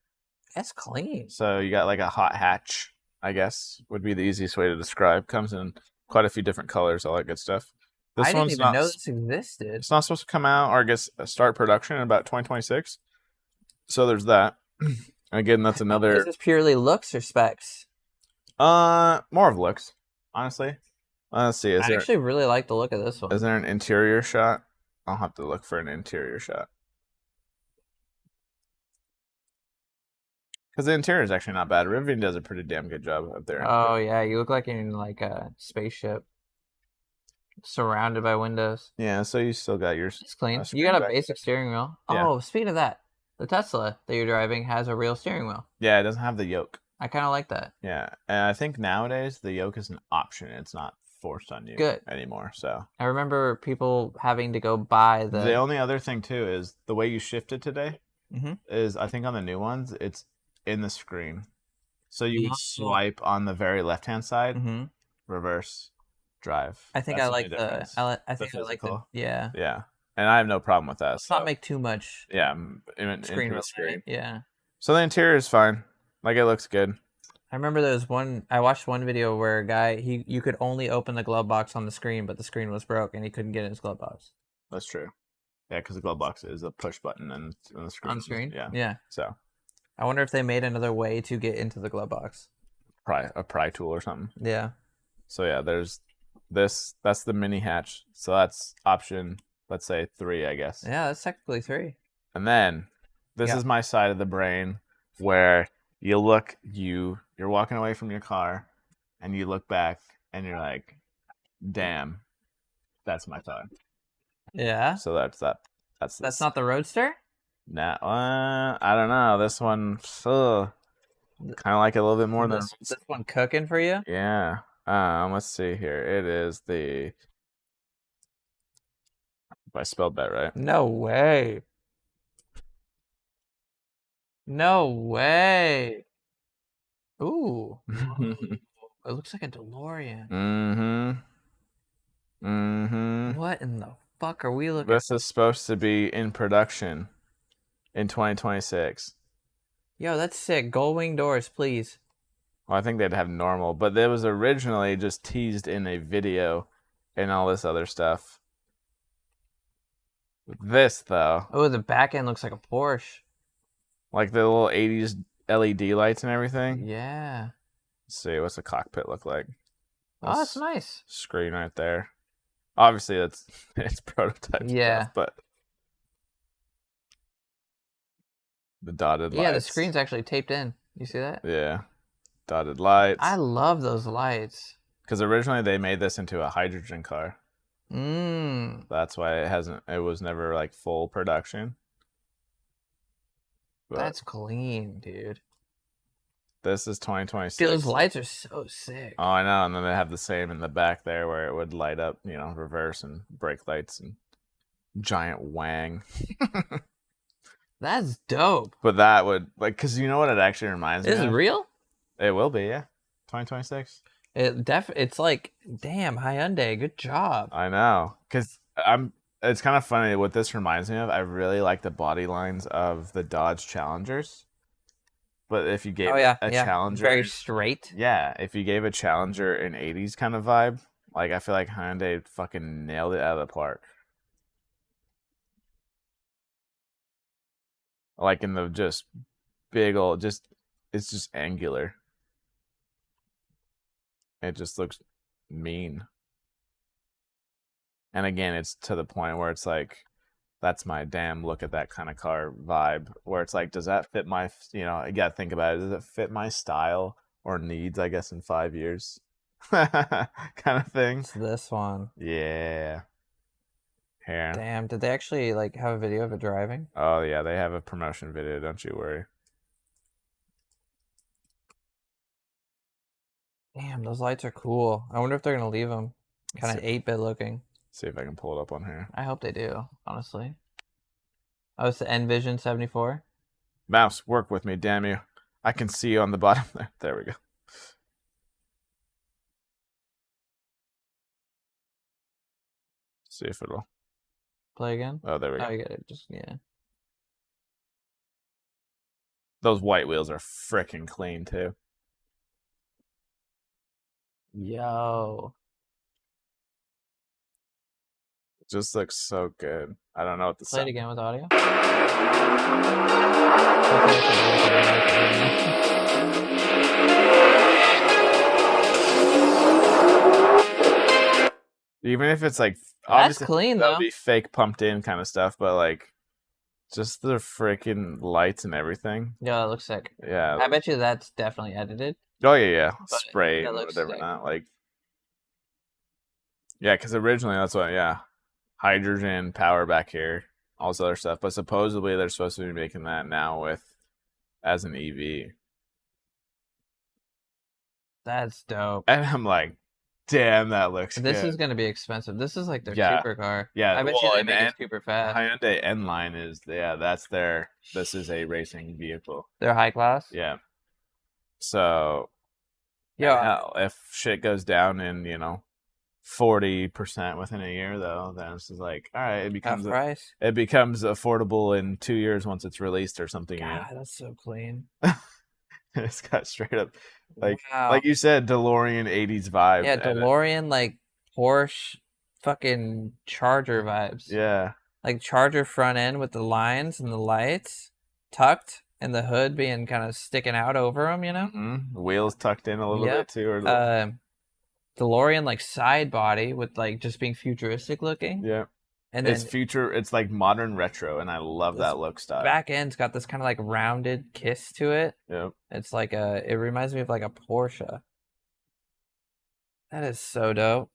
That's clean. So you got like a hot hatch, I guess, would be the easiest way to describe. Comes in quite a few different colors, all that good stuff. I didn't even know this existed. It's not supposed to come out, or I guess start production in about 2026. So there's that. Again, that's another. Is this purely looks or specs? More of looks, honestly. Let's see. I actually really like the look of this one. Is there an interior shot? I'll have to look for an interior shot. Because the interior is actually not bad. Rivian does a pretty damn good job up there. Oh yeah, you look like in like a spaceship, surrounded by windows. Yeah, so you still got yours. It's clean. You got a basic steering wheel. Yeah. Oh, speaking of that, the Tesla that you're driving has a real steering wheel. Yeah, it doesn't have the yoke. I kind of like that. Yeah, and I think nowadays the yoke is an option. It's not forced on you anymore. So I remember people having to go buy the. The only other thing too is the way you shift it today is, I think on the new ones it's in the screen, so you would swipe on the very left hand side, reverse, drive. I think I like the. I think I like the. Yeah. Yeah, and I have no problem with that. Let's not make too much. Yeah, screen. screen. Yeah. So the interior is fine. Like, it looks good. I remember there was one. I watched one video where a guy you could only open the glove box on the screen, but the screen was broke and he couldn't get in his glove box. That's true. Yeah, because the glove box is a push button and the screen. On screen. Yeah. So I wonder if they made another way to get into the glove box. A pry tool or something. Yeah. So yeah, there's this. That's the mini hatch. So that's option, let's say 3, I guess. Yeah, that's technically 3. And then this is my side of the brain where you're walking away from your car and you look back and you're like, damn, that's my car. Yeah. So that's that. That's not the Roadster? Nah, I don't know. This one, kind of like it a little bit more than this one cooking for you. Yeah. Let's see here. It is the. If I spelled that right. No way. No way. Ooh. It looks like a DeLorean. What in the fuck are we looking? This is supposed to be in production in 2026. Yo, that's sick. Gold wing doors, please. Well, I think they'd have normal, but it was originally just teased in a video and all this other stuff. This, though. Oh, the back end looks like a Porsche. Like the little 80s LED lights and everything. Yeah. Let's see, what's the cockpit look like? Oh, that's nice. Screen right there. Obviously, it's prototype stuff, but the dotted lights. Yeah, the screen's actually taped in. You see that? Yeah. Dotted lights. I love those lights. Because originally they made this into a hydrogen car. That's why it was never like full production. But that's clean, dude. This is 2026. Dude, those lights are so sick. Oh, I know. And then they have the same in the back there where it would light up, reverse and brake lights and giant wang. That's dope. But that would, because you know what it actually reminds me of? Is it real? It will be, yeah. 2026. It's like, damn, Hyundai, good job. I know. Because it's kind of funny what this reminds me of. I really like the body lines of the Dodge Challengers. But if you gave a Challenger, very straight. Yeah, if you gave a Challenger an 80s kind of vibe, like I feel like Hyundai fucking nailed it out of the park. Like in the just big old, it's just angular. It just looks mean. And again, it's to the point where it's like, that's my damn look at that kind of car vibe, where it's like, does that fit my, you gotta think about it. Does it fit my style or needs, I guess, in 5 years? Kind of thing. It's this one. Yeah. Here. Damn, did they actually have a video of it driving? Oh yeah, they have a promotion video, don't you worry. Damn, those lights are cool. I wonder if they're gonna leave them kind of 8-bit looking. See if I can pull it up on here. I hope they do, honestly. Oh, it's the Envision 74. Mouse, work with me, damn you. I can see you on the bottom there. There we go. See if it'll play again. Oh, there we go. Oh, you got it. Just yeah. Those white wheels are freaking clean too. Yo. It just looks so good. I don't know what the Play it again with audio. Even if it's like that's clean that though. would be fake pumped in kind of stuff, but like just the freaking lights and everything. Yeah, it looks sick. Yeah. I bet you that's definitely edited. Oh yeah. But Spray it or looks whatever sick. not like. Yeah, because originally that's what hydrogen power back here, all this other stuff. But supposedly they're supposed to be making that now as an EV. That's dope. And I'm like, damn, that looks This good. is gonna be expensive. This is like their Yeah. supercar. Yeah, I bet you they make it super fast. Hyundai N line is that's their. This is a racing vehicle. They're high class. Yeah. So, Yeah. if shit goes down in 40% within a year, though, then it's just like, all right, it becomes affordable in 2 years once it's released or something. God, that's so clean. It's got straight up like you said, DeLorean 80s vibe. Yeah, DeLorean like Porsche fucking Charger vibes. Yeah. Like Charger front end with the lines and the lights tucked and the hood being kind of sticking out over them, The wheels tucked in a little bit too. Or DeLorean like side body with like just being futuristic looking. Yeah. And it's it's like modern retro, and I love that look style. Back end's got this kind of like rounded kiss to it. Yep. It reminds me of like a Porsche. That is so dope.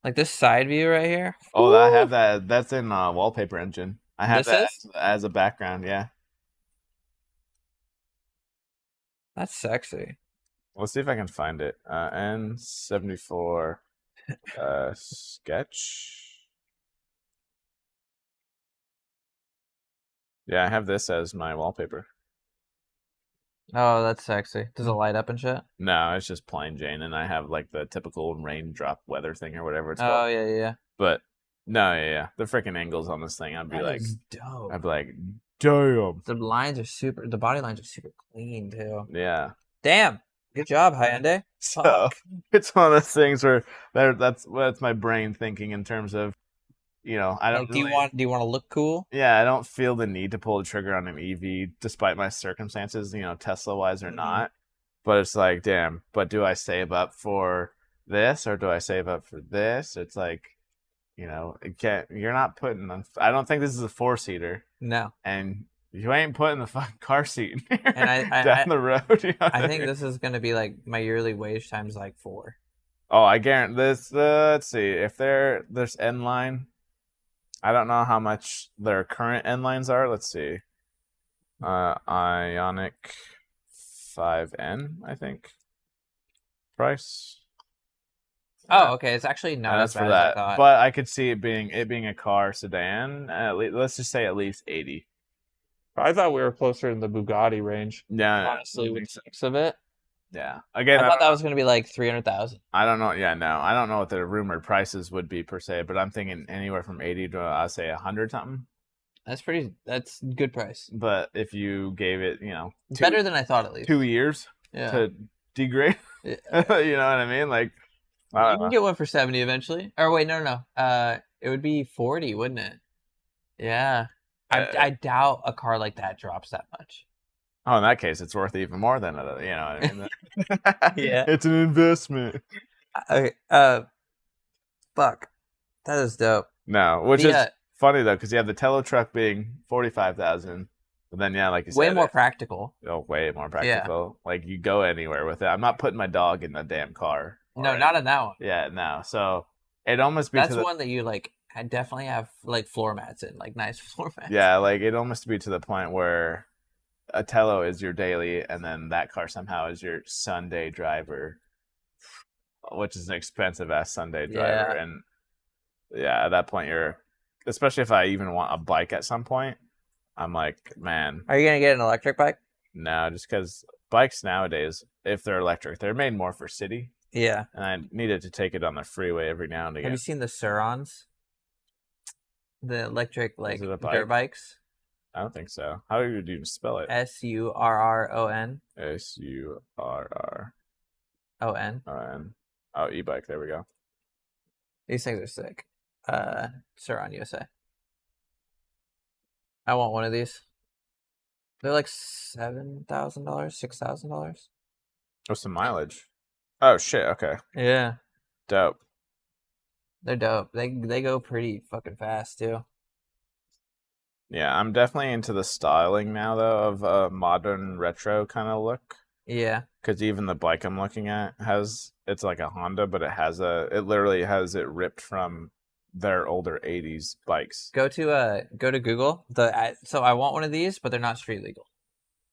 Like this side view right here. Oh, I have that. That's in Wallpaper Engine. I have that as a background. Yeah. That's sexy. Let's see if I can find it. N74 sketch. Yeah, I have this as my wallpaper. Oh, that's sexy. Does it light up and shit? No, it's just plain Jane, and I have like the typical raindrop weather thing or whatever it's called. Oh yeah. But no, yeah. The freaking angles on this thing, I'd be like, dope. I'd be like, damn. The body lines are super clean too. Yeah. Damn. Good job, Hyundai. So it's one of those things where that's my brain thinking in terms of, I don't. Do you want to look cool? Yeah, I don't feel the need to pull the trigger on an EV, despite my circumstances, Tesla wise or not. But it's like, damn. But do I save up for this or do I save up for this? It's like, you're not putting. I don't think this is a 4-seater. No. And you ain't putting the fucking car seat in here and down the road. I think this is going to be like my yearly wage times like 4. Oh, I guarantee this. Let's see. If there's N line, I don't know how much their current N lines are. Let's see. Ionic 5N, I think. Price. Oh, okay. It's actually not as bad as I thought. But I could see it being a car sedan. Let's just say at least 80. I thought we were closer in the Bugatti range. Yeah, honestly, with 6 of it. Yeah. Again, I thought that was going to be like 300,000. I don't know. Yeah, no, I don't know what the rumored prices would be per se, but I'm thinking anywhere from 80 to I'd say 100 something. That's good price. But if you gave it, better than I thought at least. 2 years to degrade. You know what I mean? Like, you can get one for 70 eventually. Or wait, no. It would be 40, wouldn't it? Yeah. I doubt a car like that drops that much. Oh, in that case, it's worth even more than what I mean. Yeah, it's an investment. Okay, fuck, that is dope. No, which is funny though, because you have the Tello truck being 45,000, but then like you said, way more practical. Oh, way more practical. Yeah. Like you go anywhere with it. I'm not putting my dog in the damn car. No, not in that one. Yeah, no. So it almost be that's one that you like. I definitely have like floor mats in, like nice floor mats. Yeah, like it almost be to the point where a Tello is your daily, and then that car somehow is your Sunday driver, which is an expensive ass Sunday driver. Yeah. And yeah, at that point, especially if I even want a bike at some point, I'm like, man. Are you gonna get an electric bike? No, just because bikes nowadays, if they're electric, they're made more for city. Yeah. And I needed to take it on the freeway every now and again. Have you seen the Surons? The electric dirt bikes? I don't think so. How do you spell it? Surron. Surron. Oh, e-bike. There we go. These things are sick. Suron USA. I want one of these. They're like $7,000, $6,000. What's the mileage? Oh shit. Okay. Yeah. Dope. They're dope. They go pretty fucking fast too. Yeah, I'm definitely into the styling now though of a modern retro kind of look. Yeah. Because even the bike I'm looking at it's like a Honda, but it literally has it ripped from their older 80s bikes. Go to Google. So I want one of these, but they're not street legal.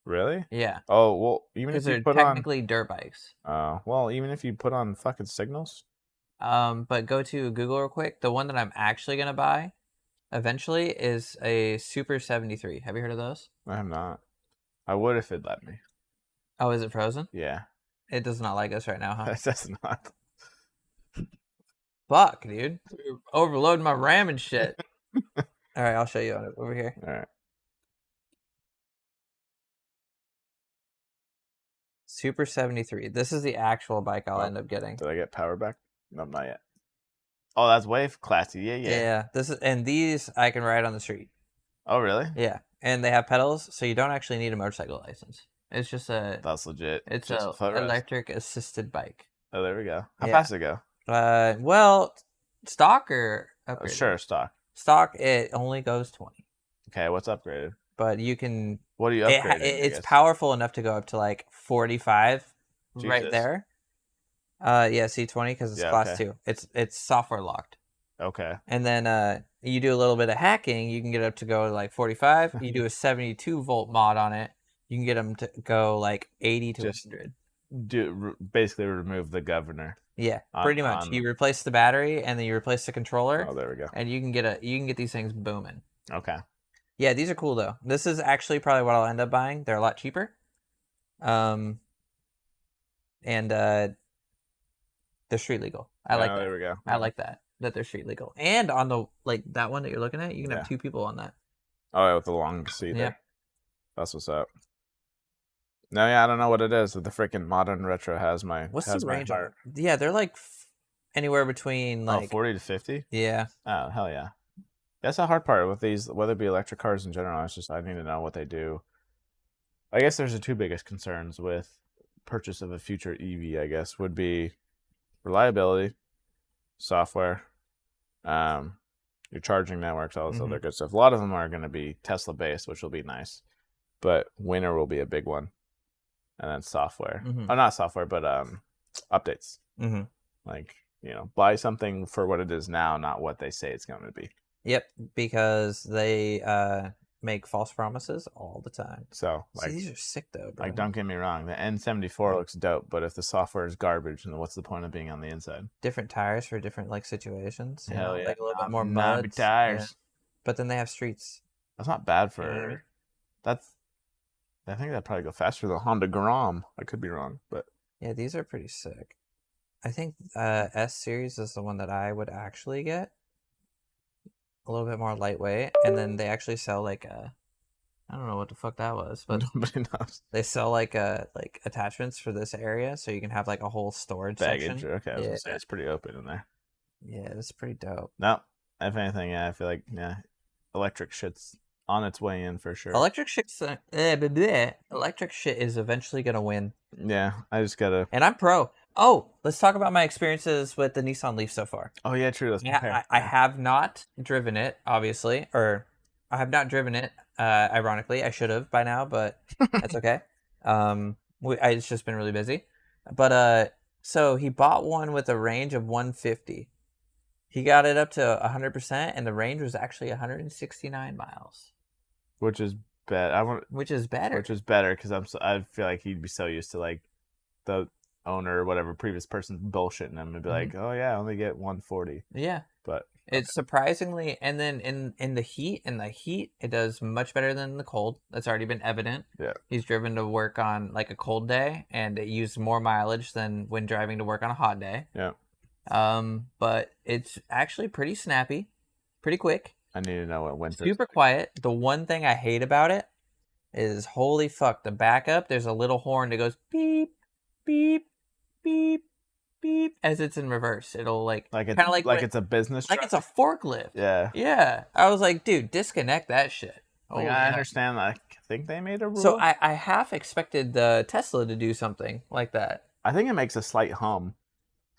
Really? Yeah. Oh well, even if you they're put technically dirt bikes. Well, even if you put on fucking signals. But go to Google real quick. The one that I'm actually gonna buy eventually is a Super 73. Have you heard of those? I have not. I would if it let me. Oh, is it frozen? Yeah. It does not like us right now, huh? It does not. Fuck, dude. You're overloading my RAM and shit. All right, I'll show you over here. All right. Super 73. This is the actual bike I'll end up getting. Did I get power back? No, not yet. Oh, that's way classy. Yeah. Yeah. These I can ride on the street. Oh, really? Yeah, and they have pedals, so you don't actually need a motorcycle license. It's just That's legit. It's an electric assisted bike. Oh, there we go. How fast did it go? Well, stock or upgraded? Sure, stock. Stock, it only goes 20. Okay, what's upgraded? But you can. What do you upgrade? It's powerful enough to go up to like 45 right there. Yeah, C20 because it's class 2. It's software locked. Okay. And then you do a little bit of hacking, you can get up to go to like 45. You do a 72 volt mod on it, you can get them to go like 80 to 100. Basically remove the governor. Yeah, pretty much. You replace the battery and then you replace the controller. Oh, there we go. And you can get these things booming. Okay. Yeah, these are cool though. This is actually probably what I'll end up buying. They're a lot cheaper. And they're street legal. I like that. There we go. I like that they're street legal. And on the that one that you're looking at, you can have 2 people on that. Oh, yeah, with the long seat there. That's what's up. No, yeah, I don't know what it is. The freaking modern retro has my range? Yeah, they're like anywhere between like 40 to 50. Yeah. Oh, hell yeah. That's the hard part with these, whether it be electric cars in general. It's just I need to know what they do. I guess there's the 2 biggest concerns with purchase of a future EV. I guess would be reliability, software, your charging networks, all this other good stuff. A lot of them are going to be Tesla based, which will be nice, but winter will be a big one. And then software. Oh, not software, but updates. Like, buy something for what it is now, not what they say it's going to be. Yep, because they make false promises all the time. So, these are sick though, bro. Like, don't get me wrong, the N74 looks dope, but if the software is garbage, then what's the point of being on the inside? Different tires for different situations. Hell yeah. Like a little bit more mud tires. Yeah. But then they have streets. That's not bad for. I think that'd probably go faster than the Honda Grom. I could be wrong, but yeah, these are pretty sick. I think S series is the one that I would actually get. A little bit more lightweight, and then they actually sell like I don't know what the fuck that was, but nobody knows. They sell like attachments for this area, so you can have like a whole storage baggage. section. Okay, I was gonna say it's pretty open in there. Yeah, it's pretty dope. No, if anything, I feel like electric shit's on its way in for sure. Electric shit is eventually gonna win. Yeah, I just gotta. And I'm pro. Oh, let's talk about my experiences with the Nissan Leaf so far. Oh yeah, true. Let's compare. I have not driven it, obviously, or I have not driven it. Ironically, I should have by now, but that's okay. It's just been really busy. But so he bought one with a range of 150. He got it up to 100%, and the range was actually 169 miles. Which is bad. Which is better. Which is better because I feel like he'd be so used to like the owner or whatever previous person bullshitting him and be like, oh yeah, I only get 140. Yeah, But it's surprisingly, and then in the heat, it does much better than the cold. That's already been evident. Yeah. He's driven to work on like a cold day, and it used more mileage than when driving to work on a hot day. Yeah. But it's actually pretty snappy, pretty quick. I need to know what winter. Super quiet. The one thing I hate about it is, holy fuck, the backup. There's a little horn that goes beep, beep, beep, beep as it's in reverse. It'll kind of like it's a business truck. like it's a forklift. Yeah. Yeah. I was like, dude, disconnect that shit. Like, I understand. I think they made a rule. So I half expected the Tesla to do something like that. I think it makes a slight hum.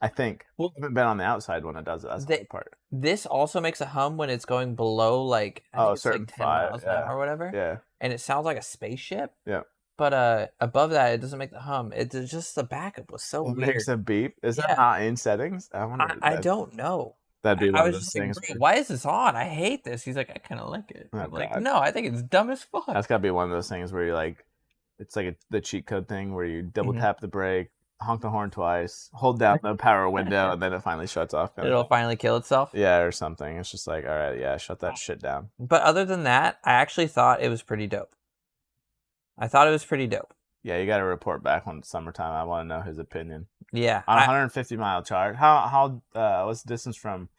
I think. Well, I haven't been on the outside when it does it. That's the part. This also makes a hum when it's going below, like, I think it's certain like 10 miles an hour or whatever. Yeah. And it sounds like a spaceship. Yeah. But above that, it doesn't make the hum. It's just the backup was so weird. It makes a beep. Is that not in settings? I don't know. That'd be one of those things. Like, why is this on? I hate this. He's like, I kind of like it. I'm like, no, I think it's dumb as fuck. That's got to be one of those things where you like, it's like the cheat code thing where you double tap the brake, honk the horn twice, hold down the power window, and then it finally shuts off. It'll finally kill itself? Yeah, or something. It's just like, all right, yeah, shut that shit down. But other than that, I actually thought it was pretty dope. Yeah, you got to report back when it's summertime. I want to know his opinion. Yeah. On a 150-mile charge. How what's the distance from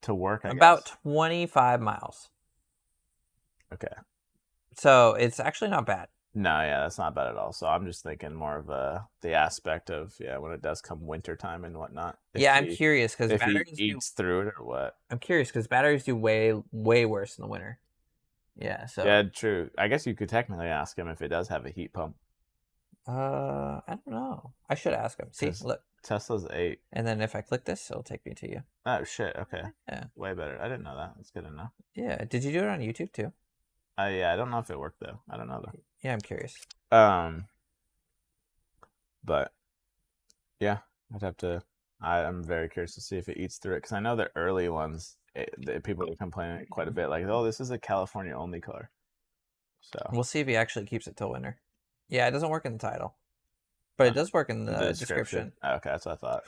to work, I about guess? 25 miles. Okay. So it's actually not bad. No, yeah, that's not bad at all. So I'm just thinking more of the aspect of, when it does come wintertime and whatnot. I'm curious because batteries he eats through it or what. I'm curious because batteries do way, way worse in the winter. Yeah, so. Yeah, true. I guess you could technically ask him if it does have a heat pump. I don't know. I should ask him. See, look. Tesla's 8. And then if I click this, it'll take me to you. Oh, shit. Okay. Yeah. Way better. I didn't know that. That's good to know. Yeah. Did you do it on YouTube too? Yeah, I don't know if it worked though. I don't know though. Yeah, I'm curious. But yeah, I'd have to. I'm very curious to see if it eats through it because I know the early ones, people are complaining quite a bit, like, "Oh, this is a California only car." So we'll see if he actually keeps it till winter. Yeah, it doesn't work in the title, but it does work in the description. Okay, that's what I thought.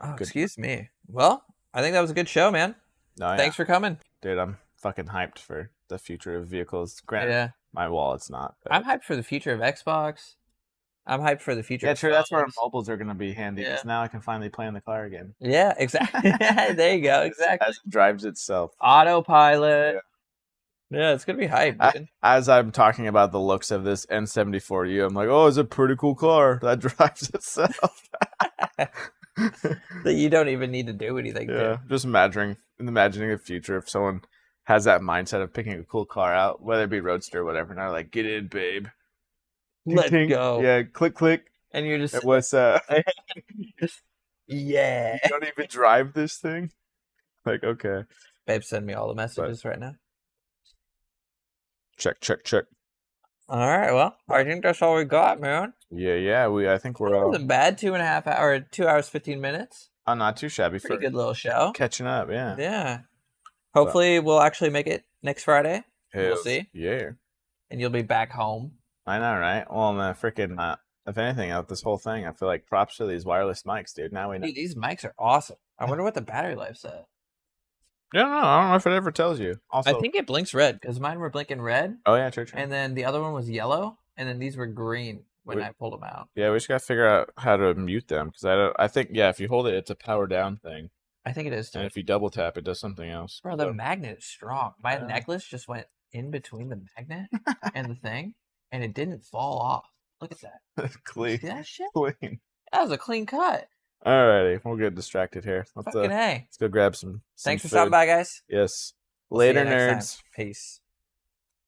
Oh, excuse me. Well, I think that was a good show, man. Oh, yeah. Thanks for coming, dude. I'm fucking hyped for the future of vehicles. Granted, my wallet's not. But... I'm hyped for the future of Xbox. I'm hyped for the future. Yeah, true. That's where mobiles are going to be handy because now I can finally play in the car again. Yeah, exactly. There you go. Exactly. As it drives itself. Autopilot. Yeah, it's going to be hype. As I'm talking about the looks of this N74U, I'm like, oh, it's a pretty cool car that drives itself. That you don't even need to do anything. Yeah, just imagining the future if someone has that mindset of picking a cool car out, whether it be Roadster or whatever, and they're like, get in, babe. Let's go. Yeah, click, click. And you're just... yeah. You don't even drive this thing? Like, okay. Babe, send me all the messages right now. Check. All right, well, I think that's all we got, man. Yeah. I think we're all... It wasn't bad, 2.5 hours, 2 hours, 15 minutes. Oh, not too shabby. Pretty good little show. Catching up, yeah. Yeah. Hopefully, we'll actually make it next Friday. We'll see. Yeah. And you'll be back home. I know, right? Well, freaking, if anything, out this whole thing, I feel like props to these wireless mics, dude. Now we know. Dude, these mics are awesome. I wonder what the battery life's at. Yeah, no, I don't know if it ever tells you. Also, I think it blinks red because mine were blinking red. Oh yeah, true. And then the other one was yellow, and then these were green when I pulled them out. Yeah, we just gotta figure out how to mute them because I think if you hold it, it's a power down thing. I think it is too. And if you double tap, it does something else. Bro, the magnet is strong. My necklace just went in between the magnet and the thing, and it didn't fall off. Look at that. Clean. See that shit? Clean. That was a clean cut. Alrighty, we'll get distracted here. Let's go grab some Thanks for food. stopping by, guys. Yes. Later, nerds. Peace.